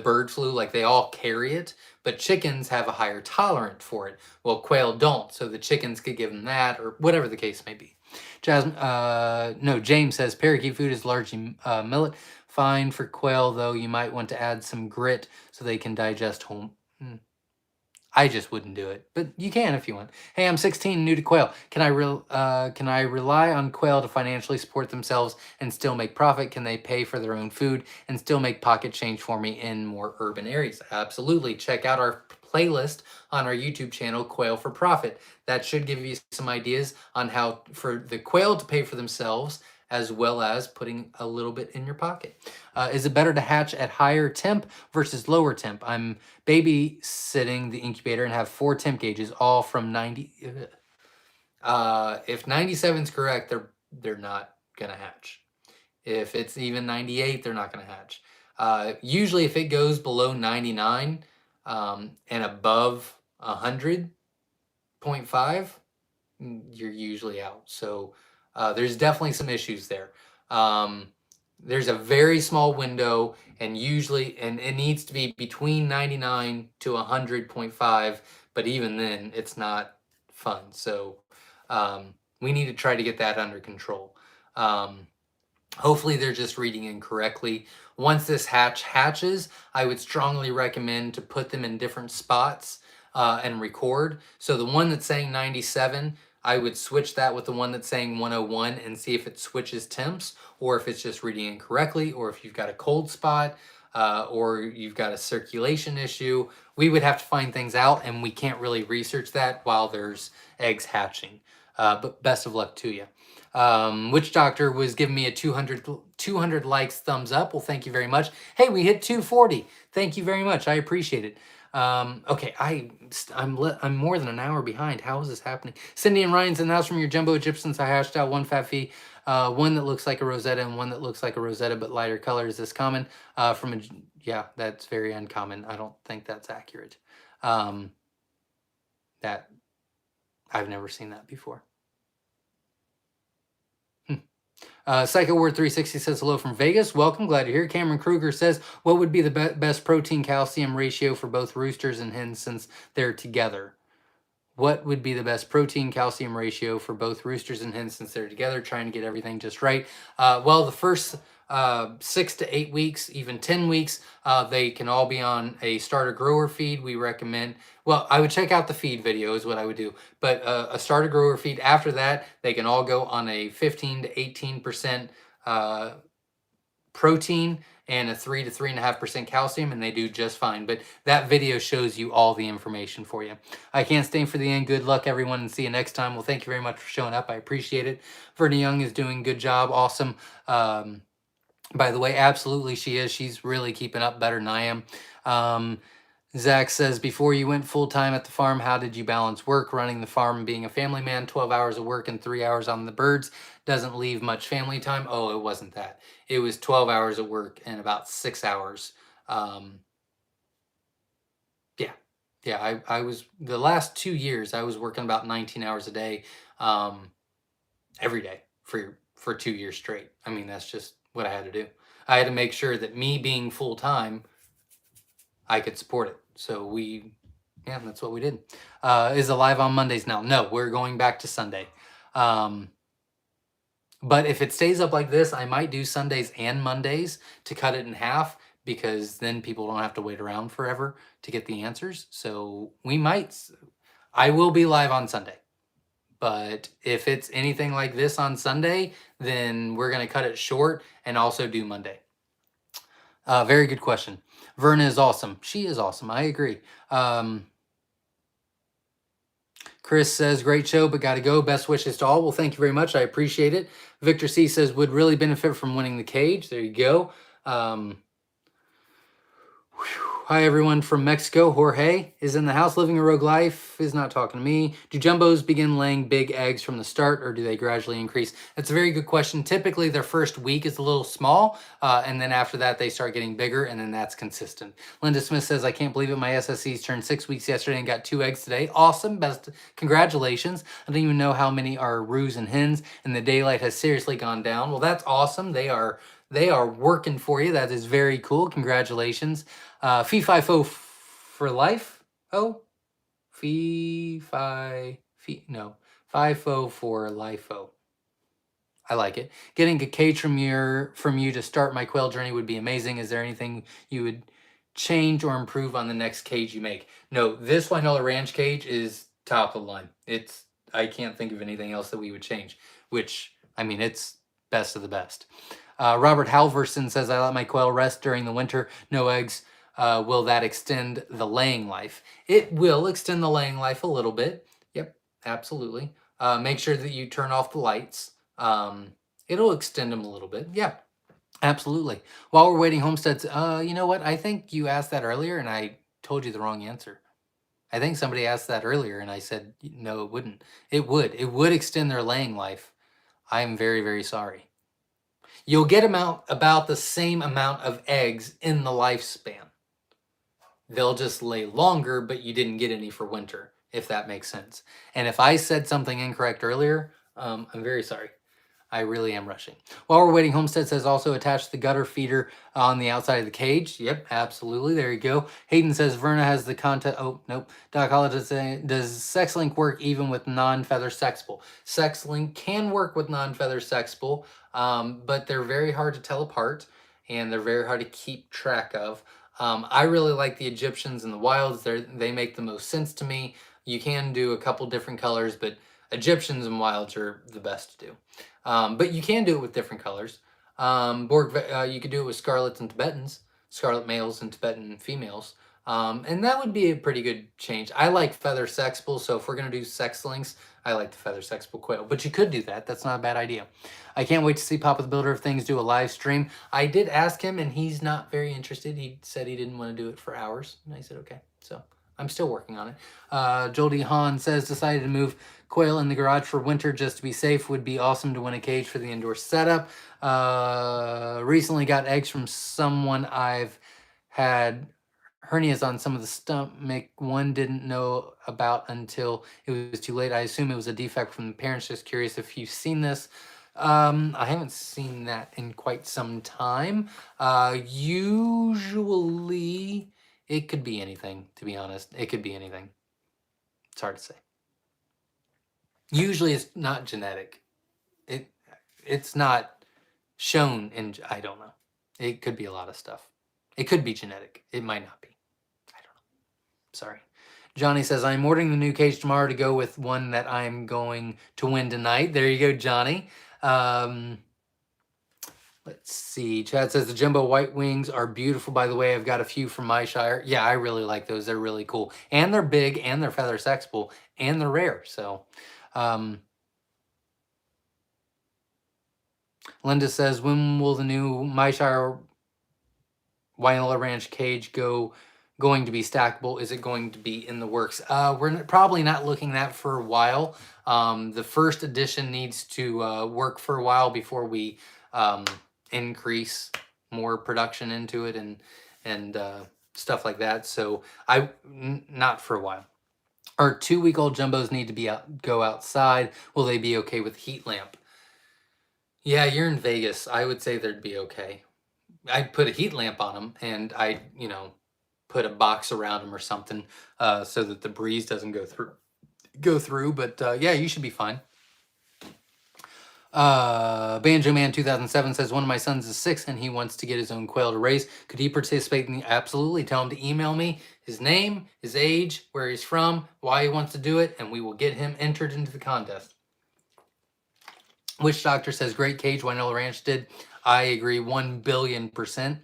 [SPEAKER 1] bird flu, like they all carry it, but chickens have a higher tolerance for it. Well, quail don't, so the chickens could give them that, or whatever the case may be. No, James says parakeet food is largely millet. Fine for quail, though. You might want to add some grit so they can digest whole. I just wouldn't do it, but you can if you want. Hey, I'm 16, new to quail. Can I rely on quail to financially support themselves and still make profit? Can they pay for their own food and still make pocket change for me in more urban areas? Absolutely. Check out our playlist on our YouTube channel, Quail for Profit. That should give you some ideas on how for the quail to pay for themselves as well as putting a little bit in your pocket. Is it better to hatch at higher temp versus lower temp? I'm babysitting the incubator and have 4 temp gauges, all from 90. If 97 is correct, they're not gonna hatch. If it's even 98, they're not gonna hatch. Usually, if it goes below 99 and above 100.5, you're usually out. So there's definitely some issues there. There's a very small window, and it needs to be between 99 to 100.5, but even then it's not fun. So we need to try to get that under control. Hopefully they're just reading incorrectly. Once this hatches, I would strongly recommend to put them in different spots and record. So the one that's saying 97, I would switch that with the one that's saying 101 and see if it switches temps or if it's just reading incorrectly, or if you've got a cold spot or you've got a circulation issue. We would have to find things out, and we can't really research that while there's eggs hatching. But best of luck to you. Witch Doctor was giving me a 200 likes, thumbs up. Well, thank you very much. Hey, we hit 240. Thank you very much. I appreciate it. Okay, I'm more than an hour behind. How is this happening? Cindy and Ryan's in the house from your jumbo Egyptians. I hashed out one fat fee, one that looks like a Rosetta and one that looks like a Rosetta but lighter color. Is this common? Yeah, that's very uncommon. I don't think that's accurate. That I've never seen that before. Psycho Word 360 says hello from Vegas. Welcome, glad you're here. Cameron Kruger says, what would be the best protein calcium ratio for both roosters and hens since they're together? What would be the best protein calcium ratio for both roosters and hens since they're together? Trying to get everything just right. Well, the first 6 to 8 weeks, even 10 weeks, they can all be on a starter grower feed. We recommend, well, I would check out the feed video is what I would do, but a starter grower feed. After that, they can all go on a 15 to 18% protein and a 3 to 3.5% calcium, and they do just fine. But that video shows you all the information for you. I can't stay for the end. Good luck, everyone, and see you next time. Well, thank you very much for showing up. I appreciate it. Verna Young is doing a good job. Awesome. By the way, absolutely she is. She's really keeping up better than I am. Zach says, before you went full-time at the farm, how did you balance work, running the farm, and being a family man? 12 hours of work and 3 hours on the birds doesn't leave much family time. Oh, it wasn't that. It was 12 hours of work and about 6 hours. Yeah, I was, the last 2 years, I was working about 19 hours a day every day for 2 years straight. I mean, that's just what I had to do. I had to make sure that me being full-time, I could support it. So yeah, that's what we did. Is it live on Mondays now? No, we're going back to Sunday. But if it stays up like this, I might do Sundays and Mondays to cut it in half, because then people don't have to wait around forever to get the answers. So I will be live on Sunday, But if it's anything like this on Sunday, then we're going to cut it short and also do Monday. Very good question. Verna is awesome. She is awesome. I agree. Chris says, great show, but got to go. Best wishes to all. Well, thank you very much. I appreciate it. Victor C says, would really benefit from winning the cage. There you go. Hi, everyone from Mexico. Jorge is in the house. Living a rogue life is not talking to me. Do jumbos begin laying big eggs from the start, or do they gradually increase? That's a very good question. Typically, their first week is a little small, and then after that, they start getting bigger, and then that's consistent. Linda Smith says, I can't believe it. My SSCs turned 6 weeks yesterday and got 2 eggs today. Awesome. Best. Congratulations. I don't even know how many are roos and hens, and the daylight has seriously gone down. Well, that's awesome. They are working for you. That is very cool. Congratulations. Fee fi fo for life. Oh, fee fi fee. No, fi fo for life. Oh, I like it. Getting a cage from you to start my quail journey would be amazing. Is there anything you would change or improve on the next cage you make? No, this Wynola Ranch cage is top of the line. I can't think of anything else that we would change. Which, I mean, it's best of the best. Robert Halverson says, I let my quail rest during the winter. No eggs. Will that extend the laying life? It will extend the laying life a little bit. Yep, absolutely. Make sure that you turn off the lights. It'll extend them a little bit. Yeah, absolutely. While we're waiting, Homesteads, you know what? I think you asked that earlier and I told you the wrong answer. I think somebody asked that earlier and I said, no, it wouldn't. It would. It would extend their laying life. I'm very, very sorry. You'll get about the same amount of eggs in the lifespan. They'll just lay longer, but you didn't get any for winter, if that makes sense. And if I said something incorrect earlier, I'm very sorry. I really am rushing. While we're waiting, Homestead says also attach the gutter feeder on the outside of the cage. Yep, absolutely. There you go. Hayden says Verna has the content. Oh, nope. Doc Hollis is saying, does SexLink work even with non-feather sexable? SexLink can work with non-feather sexable, but they're very hard to tell apart and they're very hard to keep track of. I really like the Egyptians and the wilds. They make the most sense to me. You can do a couple different colors, but Egyptians and wilds are the best to do. But you can do it with different colors. You could do it with scarlets and Tibetans, scarlet males and Tibetan females. And that would be a pretty good change. I like feather sexable, so if we're going to do sex links, I like the feather sexable quail. But you could do that. That's not a bad idea. I can't wait to see Papa the Builder of Things do a live stream. I did ask him, and he's not very interested. He said he didn't want to do it for hours. And I said, okay. So I'm still working on it. Joel D. Hahn says, decided to move quail in the garage for winter just to be safe. Would be awesome to win a cage for the indoor setup. Recently got eggs from someone I've had hernias on some of the stomach. One didn't know about until it was too late. I assume it was a defect from the parents. Just curious if you've seen this. I haven't seen that in quite some time. Usually it could be anything, to be honest. It could be anything. It's hard to say. Usually it's not genetic. It's not shown in, I don't know. It could be a lot of stuff. It could be genetic. It might not be. I don't know. Sorry. Johnny says, I'm ordering the new cage tomorrow to go with one that I'm going to win tonight. There you go, Johnny. Let's see. Chad says the jumbo white wings are beautiful. By the way, I've got a few from Myshire. Yeah, I really like those. They're really cool. And they're big, and they're feather sexable, and they're rare. So, Linda says, when will the new Myshire Wynola Ranch cage going to be stackable? Is it going to be in the works? We're probably not looking at that for a while. The first edition needs to work for a while before we increase more production into it and stuff like that. So not for a while. Our 2-week-old jumbos need to go outside. Will they be okay with heat lamp? Yeah, you're in Vegas. I would say they'd be okay. I'd put a heat lamp on them and I'd, put a box around them or something so that the breeze doesn't go through. But yeah, you should be fine. Banjo Man 2007 says, one of my sons is 6 and he wants to get his own quail to raise. Could he participate in the? Absolutely. Tell him to email me his name, his age, where he's from, why he wants to do it, and we will get him entered into the contest. Witch Doctor says, great cage Winola Ranch did. I agree 1,000,000,000%.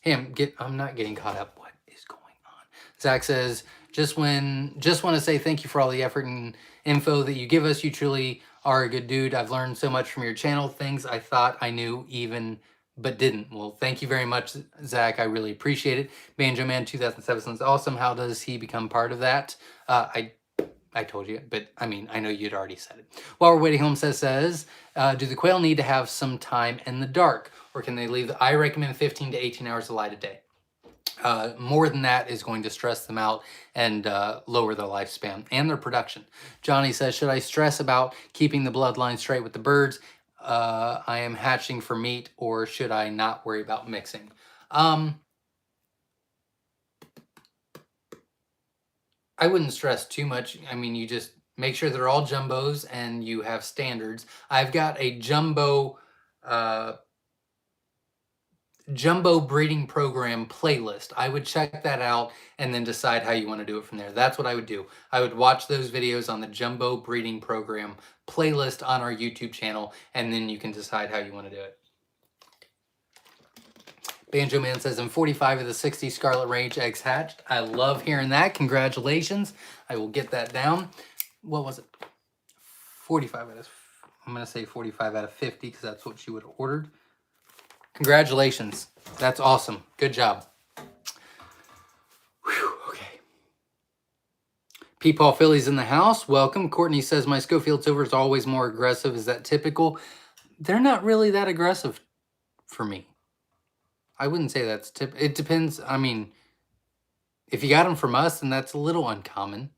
[SPEAKER 1] Hey, I'm not getting caught up. What is going on? Zach says, just want to say thank you for all the effort and info that you give us. You truly are a good dude. I've learned so much from your channel, things I thought I knew even but didn't. Well, thank you very much, Zach. I really appreciate it. Banjo Man 2007 is awesome. How does he become part of that? I told you, but I mean, I know you'd already said it. While we're waiting, Home says, do the quail need to have some time in the dark, or can they leave? I recommend 15 to 18 hours of light a day. More than that is going to stress them out and lower their lifespan and their production. Johnny says, should I stress about keeping the bloodline straight with the birds I am hatching for meat, or should I not worry about mixing? I wouldn't stress too much. I mean, you just make sure they're all jumbos and you have standards. I've got a jumbo breeding program playlist. I would check that out and then decide how you want to do it from there. That's what I would do. I would watch those videos on the jumbo breeding program playlist on our YouTube channel, and then you can decide how you want to do it. Banjo Man says, I'm 45 of the 60 Scarlet Range eggs hatched. I love hearing that. Congratulations. I will get that down. What was it? 45 out of, I'm going to say 45 out of 50 because that's what you would have ordered. Congratulations. That's awesome. Good job. Whew, okay. Peepaw Philly's in the house. Welcome. Courtney says, my Schofield Silver is always more aggressive. Is that typical? They're not really that aggressive for me. I wouldn't say that's it depends. I mean, if you got them from us, then that's a little uncommon.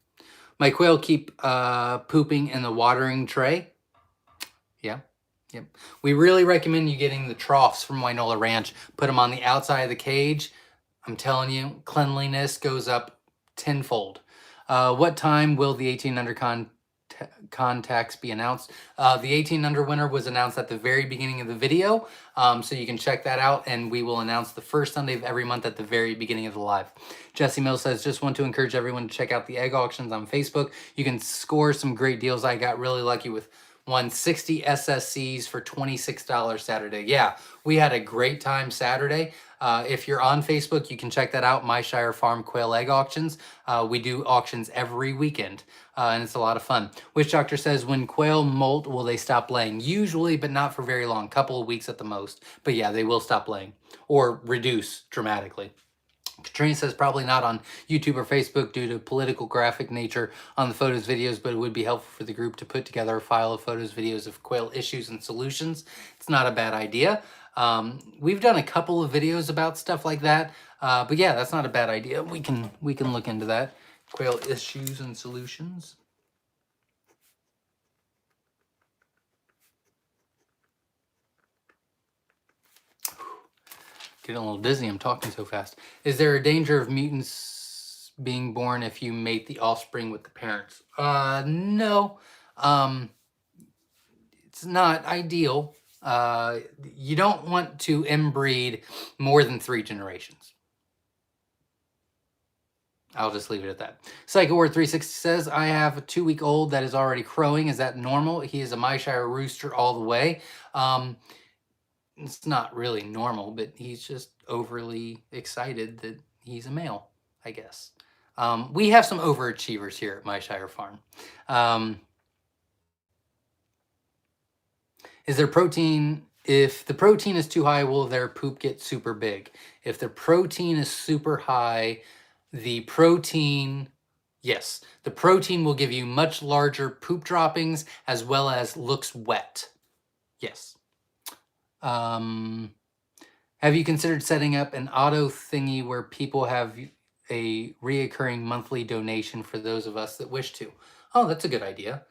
[SPEAKER 1] My quail keep pooping in the watering tray. Yeah. Yep. We really recommend you getting the troughs from Winola Ranch. Put them on the outside of the cage. I'm telling you, cleanliness goes up tenfold. What time will the 18 under contacts be announced? The 18 under winner was announced at the very beginning of the video, so you can check that out, and we will announce the first Sunday of every month at the very beginning of the live. Jesse Mills says, just want to encourage everyone to check out the egg auctions on Facebook. You can score some great deals. I got really lucky with 160 SSCs for $26 Saturday. Yeah, we had a great time Saturday. If you're on Facebook, you can check that out, Myshire Farm Quail Egg Auctions. We do auctions every weekend, and it's a lot of fun. Witch Doctor says, when quail molt, will they stop laying? Usually, but not for very long, couple of weeks at the most. But yeah, they will stop laying or reduce dramatically. Katrina says probably not on YouTube or Facebook due to political graphic nature on the photos, videos, but it would be helpful for the group to put together a file of photos, videos of quail issues and solutions. It's not a bad idea. We've done a couple of videos about stuff like that, but yeah, that's not a bad idea. We can look into that. Quail issues and solutions. Getting a little dizzy. I'm talking so fast. Is there a danger of mutants being born if you mate the offspring with the parents? No. It's not ideal. You don't want to inbreed more than 3 generations. I'll just leave it at that. Psycho Word 360 says, I have a 2-week-old that is already crowing. Is that normal? He is a Myshire rooster all the way. It's not really normal, but he's just overly excited that he's a male, I guess. We have some overachievers here at Myshire Farm. Is there protein? If the protein is too high, will their poop get super big? If the protein is super high, the protein, yes, the protein will give you much larger poop droppings as well as looks wet. Yes. Have you considered setting up an auto thingy where people have a reoccurring monthly donation for those of us that wish to? Oh, that's a good idea.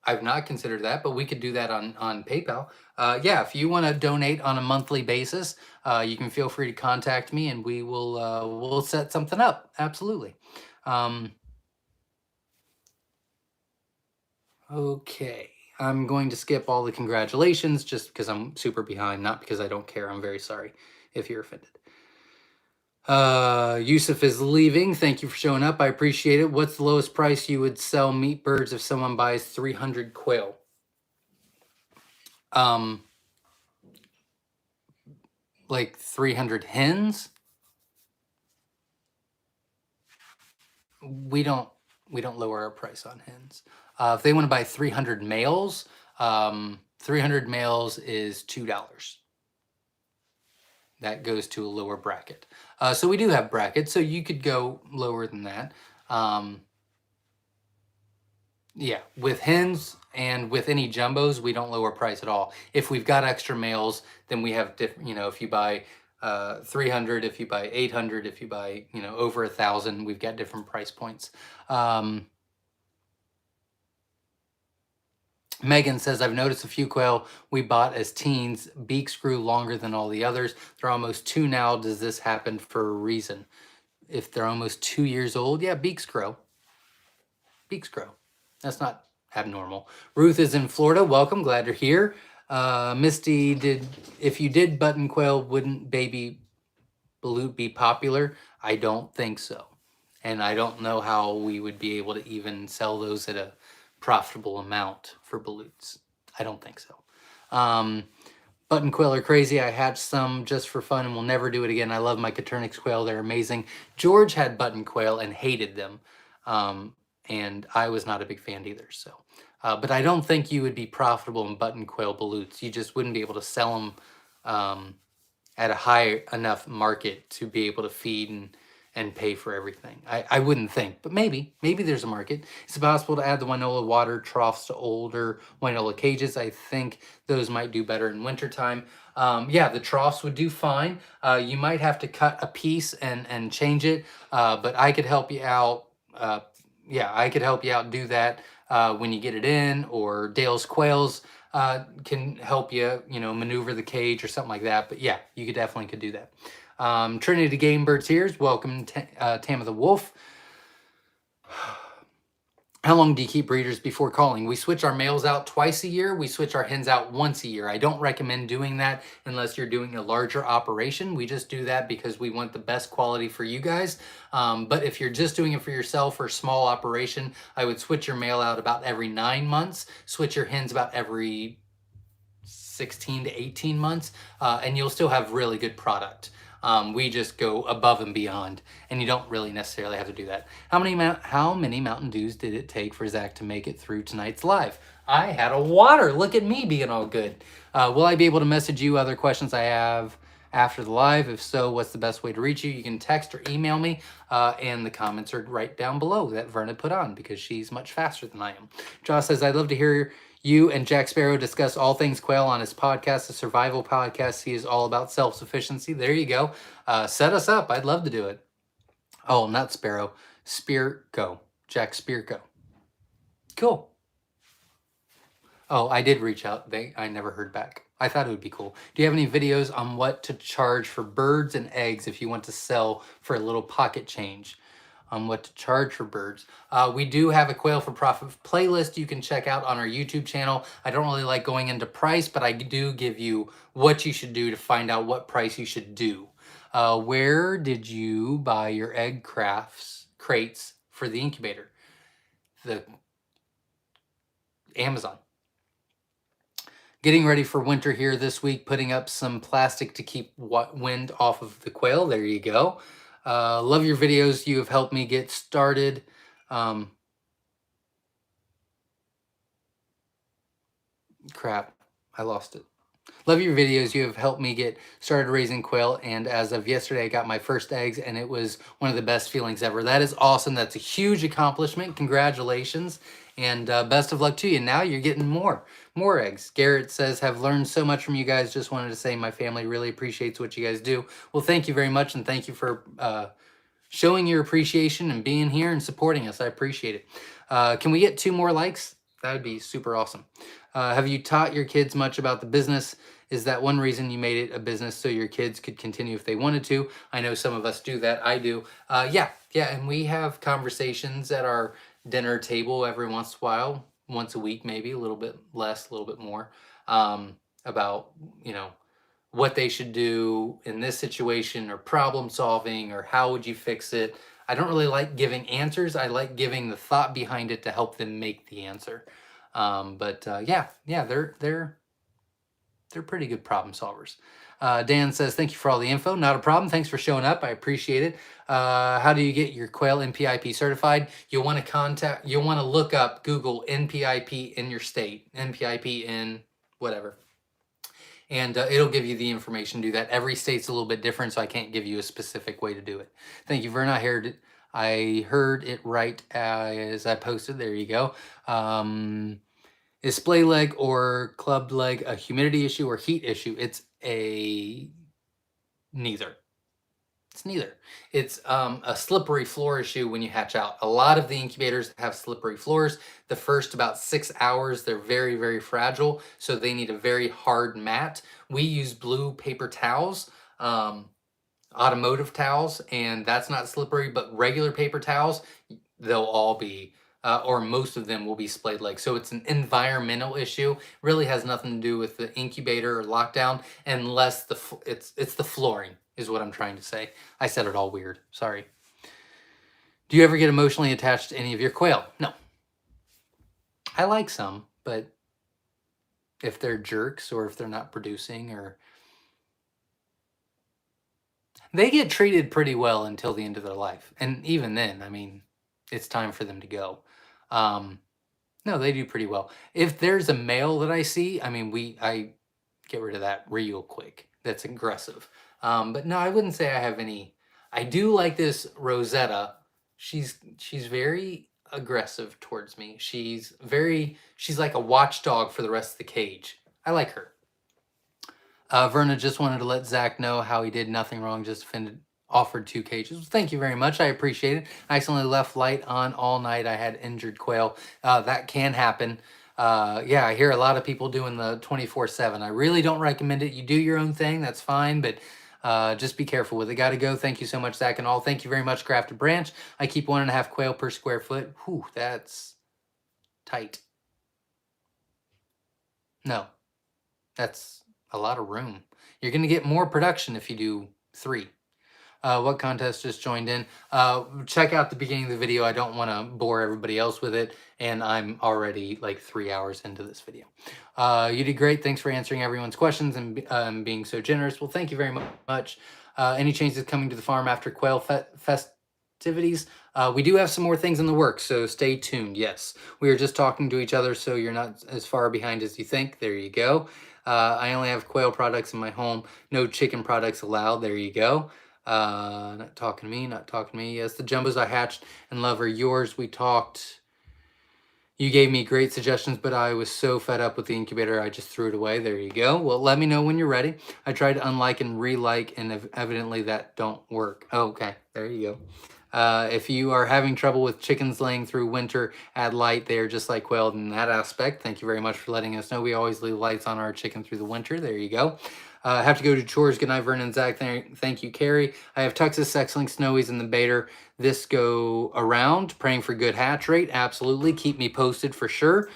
[SPEAKER 1] I've not considered that, but we could do that on PayPal. Yeah, if you want to donate on a monthly basis, you can feel free to contact me, and we will we'll set something up. Absolutely. Okay. I'm going to skip all the congratulations just because I'm super behind, not because I don't care. I'm very sorry if you're offended. Yusuf is leaving. Thank you for showing up. I appreciate it. What's the lowest price you would sell meat birds if someone buys 300 quail? Like 300 hens? We don't lower our price on hens. If they want to buy 300 males, 300 males is $2. That goes to a lower bracket. So we do have brackets, so you could go lower than that. Yeah, with hens and with any jumbos, we don't lower price at all. If we've got extra males, then we have different, if you buy 300, if you buy 800, if you buy, over 1,000, we've got different price points. Megan says, I've noticed a few quail we bought as teens, beaks grew longer than all the others. They're almost 2 now. Does this happen for a reason? If they're almost 2 years old, yeah, beaks grow. Beaks grow. That's not abnormal. Ruth is in Florida. Welcome. Glad you're here. Misty, if you did button quail, wouldn't baby balut be popular? I don't think so. And I don't know how we would be able to even sell those at a profitable amount for balutes. I don't think so. Button quail are crazy. I hatched some just for fun and will never do it again. I love my Coturnix quail. They're amazing. George had button quail and hated them. And I was not a big fan either. So, but I don't think you would be profitable in button quail balutes. You just wouldn't be able to sell them at a high enough market to be able to feed and pay for everything. I wouldn't think, but maybe there's a market. Is it possible to add the Winola water troughs to older Winola cages? I think those might do better in wintertime. Yeah, the troughs would do fine. You might have to cut a piece and change it, but I could help you out. Yeah, I could help you out do that when you get it in, or Dale's Quails can help you, maneuver the cage or something like that. But yeah, you definitely could do that. Trinity Game Birds here. Welcome, Tam of the Wolf. How long do you keep breeders before calling? We switch our males out twice a year. We switch our hens out once a year. I don't recommend doing that unless you're doing a larger operation. We just do that because we want the best quality for you guys. But if you're just doing it for yourself or small operation, I would switch your male out about every 9 months, switch your hens about every 16 to 18 months, and you'll still have really good product. We just go above and beyond, and you don't really necessarily have to do that. How many Mountain Dews did it take for Zach to make it through tonight's live? I had a water. Look at me being all good. Will I be able to message you other questions I have after the live? If so, what's the best way to reach you? You can text or email me, and the comments are right down below that Verna put on because she's much faster than I am. Josh says, I'd love to hear you and Jack Sparrow discuss all things quail on his podcast, the Survival Podcast. He is all about self-sufficiency. There you go. Set us up. I'd love to do it. Oh, not Sparrow. Spearco. Jack Spearco. Cool. Oh, I did reach out. I never heard back. I thought it would be cool. Do you have any videos on what to charge for birds and eggs if you want to sell for a little pocket change? On what to charge for birds. We do have a Quail for Profit playlist you can check out on our YouTube channel. I don't really like going into price, but I do give you what you should do to find out what price you should do. Where did you buy your egg crates for the incubator? The Amazon. Getting ready for winter here this week, putting up some plastic to keep wind off of the quail. There you go. Love your videos. You have helped me get started. Crap, I lost it. Love your videos. You have helped me get started raising quail. And as of yesterday, I got my first eggs, and it was one of the best feelings ever. That is awesome. That's a huge accomplishment. Congratulations. And best of luck to you. Now you're getting more eggs. Garrett says, have learned so much from you guys. Just wanted to say my family really appreciates what you guys do. Well, thank you very much. And thank you for showing your appreciation and being here and supporting us. I appreciate it. Can we get 2 more likes? That would be super awesome. Have you taught your kids much about the business? Is that one reason you made it a business so your kids could continue if they wanted to? I know some of us do that. I do. Yeah. And we have conversations at our dinner table every once in a while. once a week, maybe a little bit less, a little bit more, about, you know, what they should do in this situation, or problem solving, or how would you fix it. I don't really like giving answers. I like giving the thought behind it to help them make the answer. Yeah, they're pretty good problem solvers. Dan says, thank you for all the info. Not a problem. Thanks for showing up. I appreciate it. How do you get your quail NPIP certified? You'll want to look up, Google NPIP in your state, NPIP in whatever. And it'll give you the information to do that. Every state's a little bit different, so I can't give you a specific way to do it. Thank you, Vern. I heard it right as I posted. There you go. Is splay leg or club leg a humidity issue or heat issue? It's neither. It's neither. It's a slippery floor issue when you hatch out. A lot of the incubators have slippery floors. The first about 6 hours, they're very, very fragile, so they need a very hard mat. We use blue paper towels, automotive towels, and that's not slippery, but regular paper towels, they'll all be, or most of them will be splayed legs. So it's an environmental issue. Really has nothing to do with the incubator or lockdown, unless it's the flooring is what I'm trying to say. I said it all weird. Sorry. Do you ever get emotionally attached to any of your quail? No. I like some, but if they're jerks or if they're not producing, or they get treated pretty well until the end of their life. And even then, I mean, it's time for them to go. No, they do pretty well. If there's a male that I see, I mean, I get rid of that real quick. That's aggressive. But no, I wouldn't say I have any. I do like this Rosetta. She's very aggressive towards me. She's like a watchdog for the rest of the cage. I like her. Verna just wanted to let Zach know how he did nothing wrong, just offered 2 cages. Well, thank you very much. I appreciate it. I accidentally left light on all night. I had injured quail. That can happen. Yeah, I hear a lot of people doing the 24/7. I really don't recommend it. You do your own thing, that's fine, but just be careful with it. Gotta go. Thank you so much, Zach and all. Thank you very much, Crafted Branch. I keep 1.5 quail per square foot. Whew, that's tight. No, that's a lot of room. You're going to get more production if you do 3. What contest just joined in? Check out the beginning of the video. I don't want to bore everybody else with it, and I'm already like 3 hours into this video. You did great. Thanks for answering everyone's questions and being so generous. Well, thank you very much. Any changes coming to the farm after quail festivities? We do have some more things in the works, so stay tuned. Yes, we are just talking to each other, so you're not as far behind as you think. There you go. I only have quail products in my home. No chicken products allowed. There you go. Not talking to me, not talking to me. Yes, the jumbos I hatched and love are yours. We talked. You gave me great suggestions, but I was so fed up with the incubator, I just threw it away. There you go. Well, let me know when you're ready. I tried to unlike and relike, and evidently that don't work. Oh, okay, there you go. If you are having trouble with chickens laying through winter, add light. They are just like quail in that aspect. Thank you very much for letting us know. We always leave lights on our chicken through the winter. There you go. I have to go to chores. Good night, Vernon and Zach. Thank you, Carrie. I have Texas Sex-Link Snowies in the baiter this go around. Praying for good hatch rate. Absolutely. Keep me posted for sure.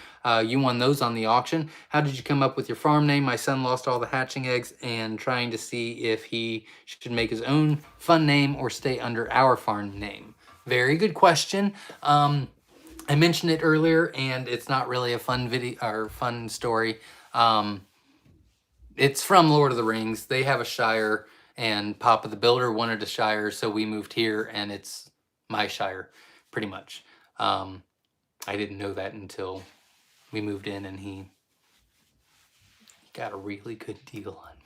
[SPEAKER 1] You won those on the auction. How did you come up with your farm name? My son lost all the hatching eggs and trying to see if he should make his own fun name or stay under our farm name. Very good question. I mentioned it earlier, and it's not really a fun video or fun story. It's from Lord of the Rings. They have a shire, and Papa the Builder wanted a shire, so we moved here, and it's my shire, pretty much. I didn't know that until we moved in, and he got a really good deal on me.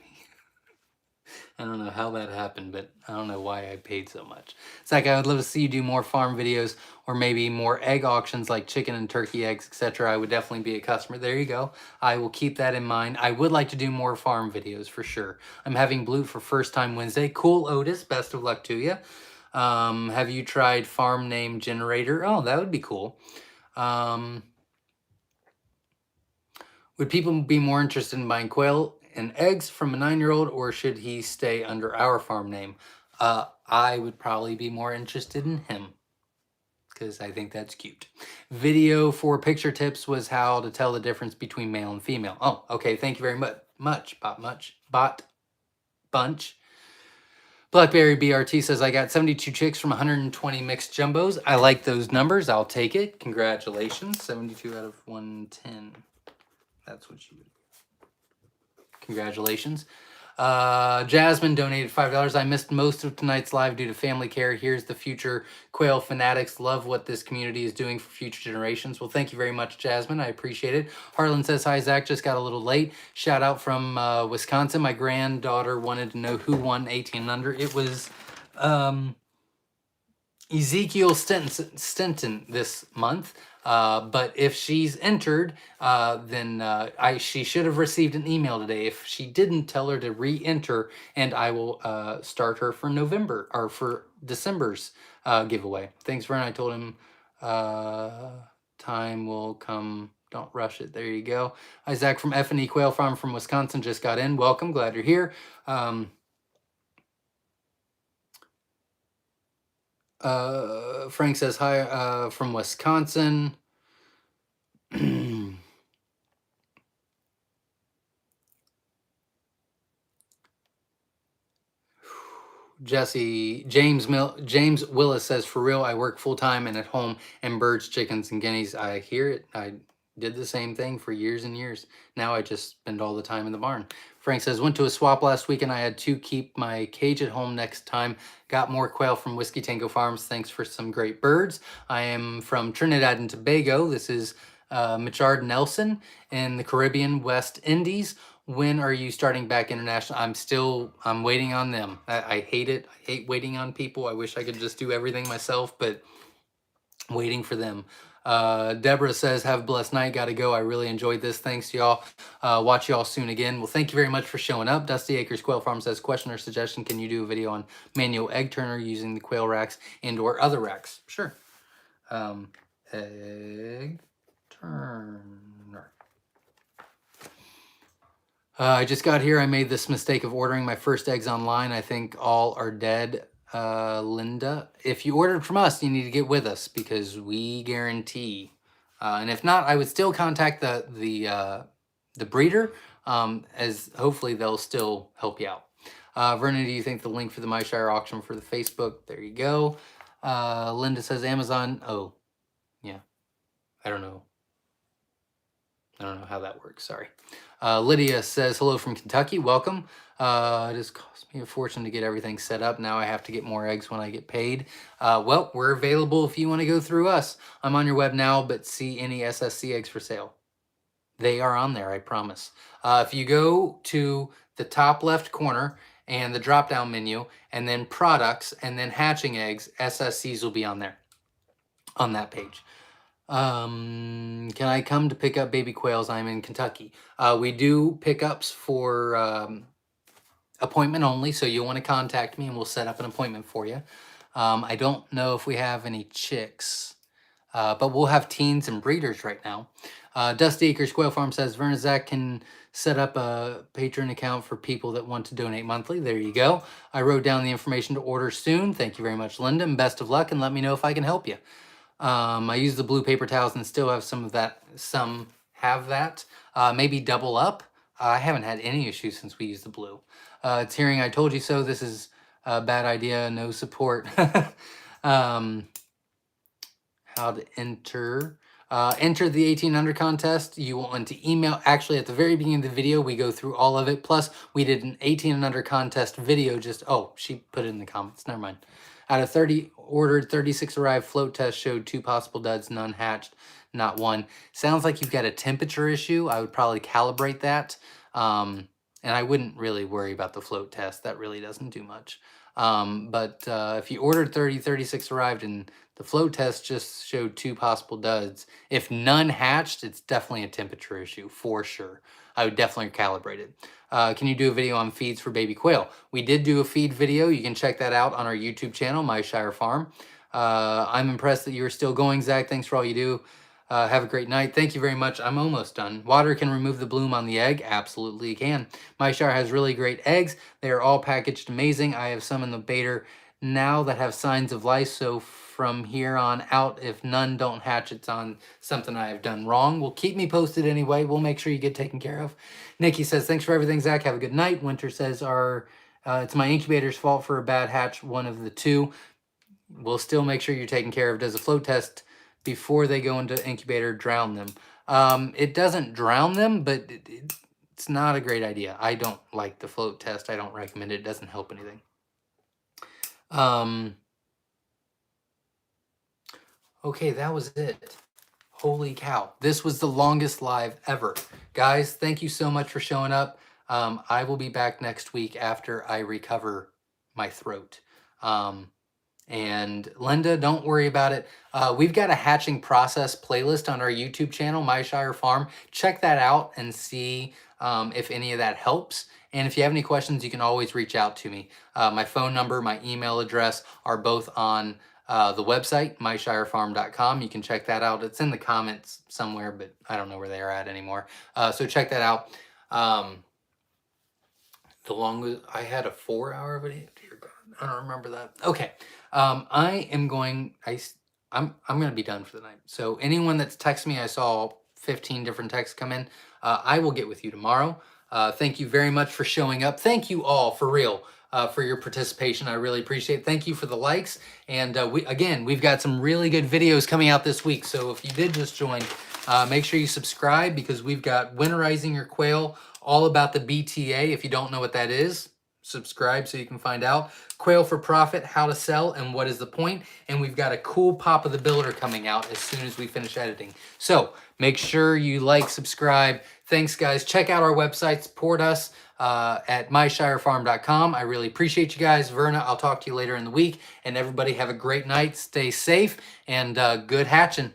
[SPEAKER 1] I don't know how that happened, but I don't know why I paid so much. Zach, I would love to see you do more farm videos, or maybe more egg auctions like chicken and turkey eggs, etc. I would definitely be a customer. There you go. I will keep that in mind. I would like to do more farm videos for sure. I'm having Blue for first time Wednesday. Cool, Otis. Best of luck to you. Have you tried farm name generator? Oh, that would be cool. Would people be more interested in buying quail and eggs from a 9-year-old, or should he stay under our farm name? I would probably be more interested in him. because I think that's cute. Video for picture tips was how to tell the difference between male and female. Oh, okay. Thank you very much, Bot Bunch. Blackberry BRT says, I got 72 chicks from 120 mixed jumbos. I like those numbers. I'll take it. Congratulations. 72 out of 110. That's what you would. Congratulations. Jasmine donated $5. I missed most of tonight's live due to family care. Here's the future quail fanatics. Love what this community is doing for future generations. Well, thank you very much, Jasmine. I appreciate it. Harlan says, hi, Zach. Just got a little late. Shout out from Wisconsin. My granddaughter wanted to know who won 18 and under. It was Ezekiel Stenton this month. But if she's entered, then she should have received an email today. If she didn't, tell her to re-enter, and I will start her for November or for December's giveaway. Thanks, Vern. I told him time will come. Don't rush it. There you go. Isaac from F&E Quail Farm from Wisconsin just got in. Welcome. Glad you're here. Frank says hi from Wisconsin. James Willis says, for real, I work full time and at home and birds, chickens, and guineas. I hear it. I did the same thing for years and years. Now I just spend all the time in the barn. Frank says, went to a swap last week and I had to keep my cage at home next time. Got more quail from Whiskey Tango Farms. Thanks for some great birds. I am from Trinidad and Tobago. This is Michard Nelson in the Caribbean West Indies. When are you starting back international? I'm waiting on them. I hate it. I hate waiting on people. I wish I could just do everything myself, but waiting for them. Deborah says, have a blessed night. Got to go. I really enjoyed this. Thanks to y'all. Watch y'all soon again. Well, thank you very much for showing up. Dusty Acres Quail Farm says, question or suggestion, can you do a video on manual egg turner using the quail racks and or other racks? Sure. Egg turner. I just got here. I made this mistake of ordering my first eggs online. I think all are dead. Linda, if you ordered from us, you need to get with us because we guarantee. And if not, I would still contact the breeder, as hopefully they'll still help you out. Vernon, do you think the link for the Myshire auction for the Facebook? There you go. Linda says Amazon. Oh, yeah. I don't know how that works. Sorry. Lydia says, hello from Kentucky. Welcome. It has cost me a fortune to get everything set up. Now I have to get more eggs when I get paid. Well, we're available if you want to go through us. I'm on your web now, but see any SSC eggs for sale. They are on there, I promise. If you go to the top left corner and the drop-down menu, and then products, and then hatching eggs, SSCs will be on there, on that page. Can I come to pick up baby quails? I'm in Kentucky. We do pickups for appointment only, so you'll want to contact me and we'll set up an appointment for you. I don't know if we have any chicks, but we'll have teens and breeders right now. Dusty Acres Quail Farm says, Vernon Zach can set up a Patreon account for people that want to donate monthly. There you go. I wrote down the information to order soon. Thank you very much, Linda, and best of luck, and let me know if I can help you. I use the blue paper towels and still have some of that. Some have that. Maybe double up. I haven't had any issues since we used the blue. It's hearing I told you so. This is a bad idea. No support. How to enter. Enter the 1800 contest. You want to email. Actually, at the very beginning of the video, we go through all of it. Plus, we did an 1800 contest video. Oh, she put it in the comments. Never mind. Out of 30 ordered, 36 arrived. Float test showed 2 possible duds, none hatched, not one. Sounds like you've got a temperature issue. I would probably calibrate that. And I wouldn't really worry about the float test. That really doesn't do much. But if you ordered 30, 36 arrived, and the float test just showed 2 possible duds, if none hatched, it's definitely a temperature issue, for sure. I would definitely calibrate it. Can you do a video on feeds for baby quail? We did do a feed video. You can check that out on our YouTube channel, Myshire Farm. I'm impressed that you're still going, Zach. Thanks for all you do. Have a great night. Thank you very much. I'm almost done. Water can remove the bloom on the egg. Absolutely can. Myshire has really great eggs. They are all packaged amazing. I have some in the baiter now that have signs of lice. So from here on out, if none don't hatch, it's on something I have done wrong. Well, keep me posted anyway. We'll make sure you get taken care of. Nikki says, thanks for everything, Zach. Have a good night. Winter says, it's my incubator's fault for a bad hatch, one of the two. We'll still make sure you're taken care of. Does a float test before they go into incubator drown them? It doesn't drown them, but it's not a great idea. I don't like the float test. I don't recommend it. It doesn't help anything. Okay, that was it. Holy cow. This was the longest live ever. Guys, thank you so much for showing up. I will be back next week after I recover my throat. And Linda, don't worry about it. We've got a hatching process playlist on our YouTube channel, Myshire Farm. Check that out and see if any of that helps. And if you have any questions, you can always reach out to me. My phone number, my email address are both on the website, myshirefarm.com. You can check that out. It's in the comments somewhere, but I don't know where they're at anymore. So check that out. The longest, I had a 4-hour video. Dear God, I don't remember that. Okay. I'm going to be done for the night. So anyone that's texted me, I saw 15 different texts come in. I will get with you tomorrow. Thank you very much for showing up. Thank you all, for real, for your participation. I really appreciate it. Thank you for the likes. And we've got some really good videos coming out this week. So if you did just join, make sure you subscribe, because we've got winterizing your quail, all about the BTA. If you don't know what that is, subscribe so you can find out. Quail for profit, how to sell, and what is the point. And we've got a cool Pop of the Builder coming out as soon as we finish editing. So make sure you like, subscribe. Thanks, guys. Check out our website. Support us at myshirefarm.com. I really appreciate you guys. Verna, I'll talk to you later in the week. And everybody have a great night. Stay safe and good hatching.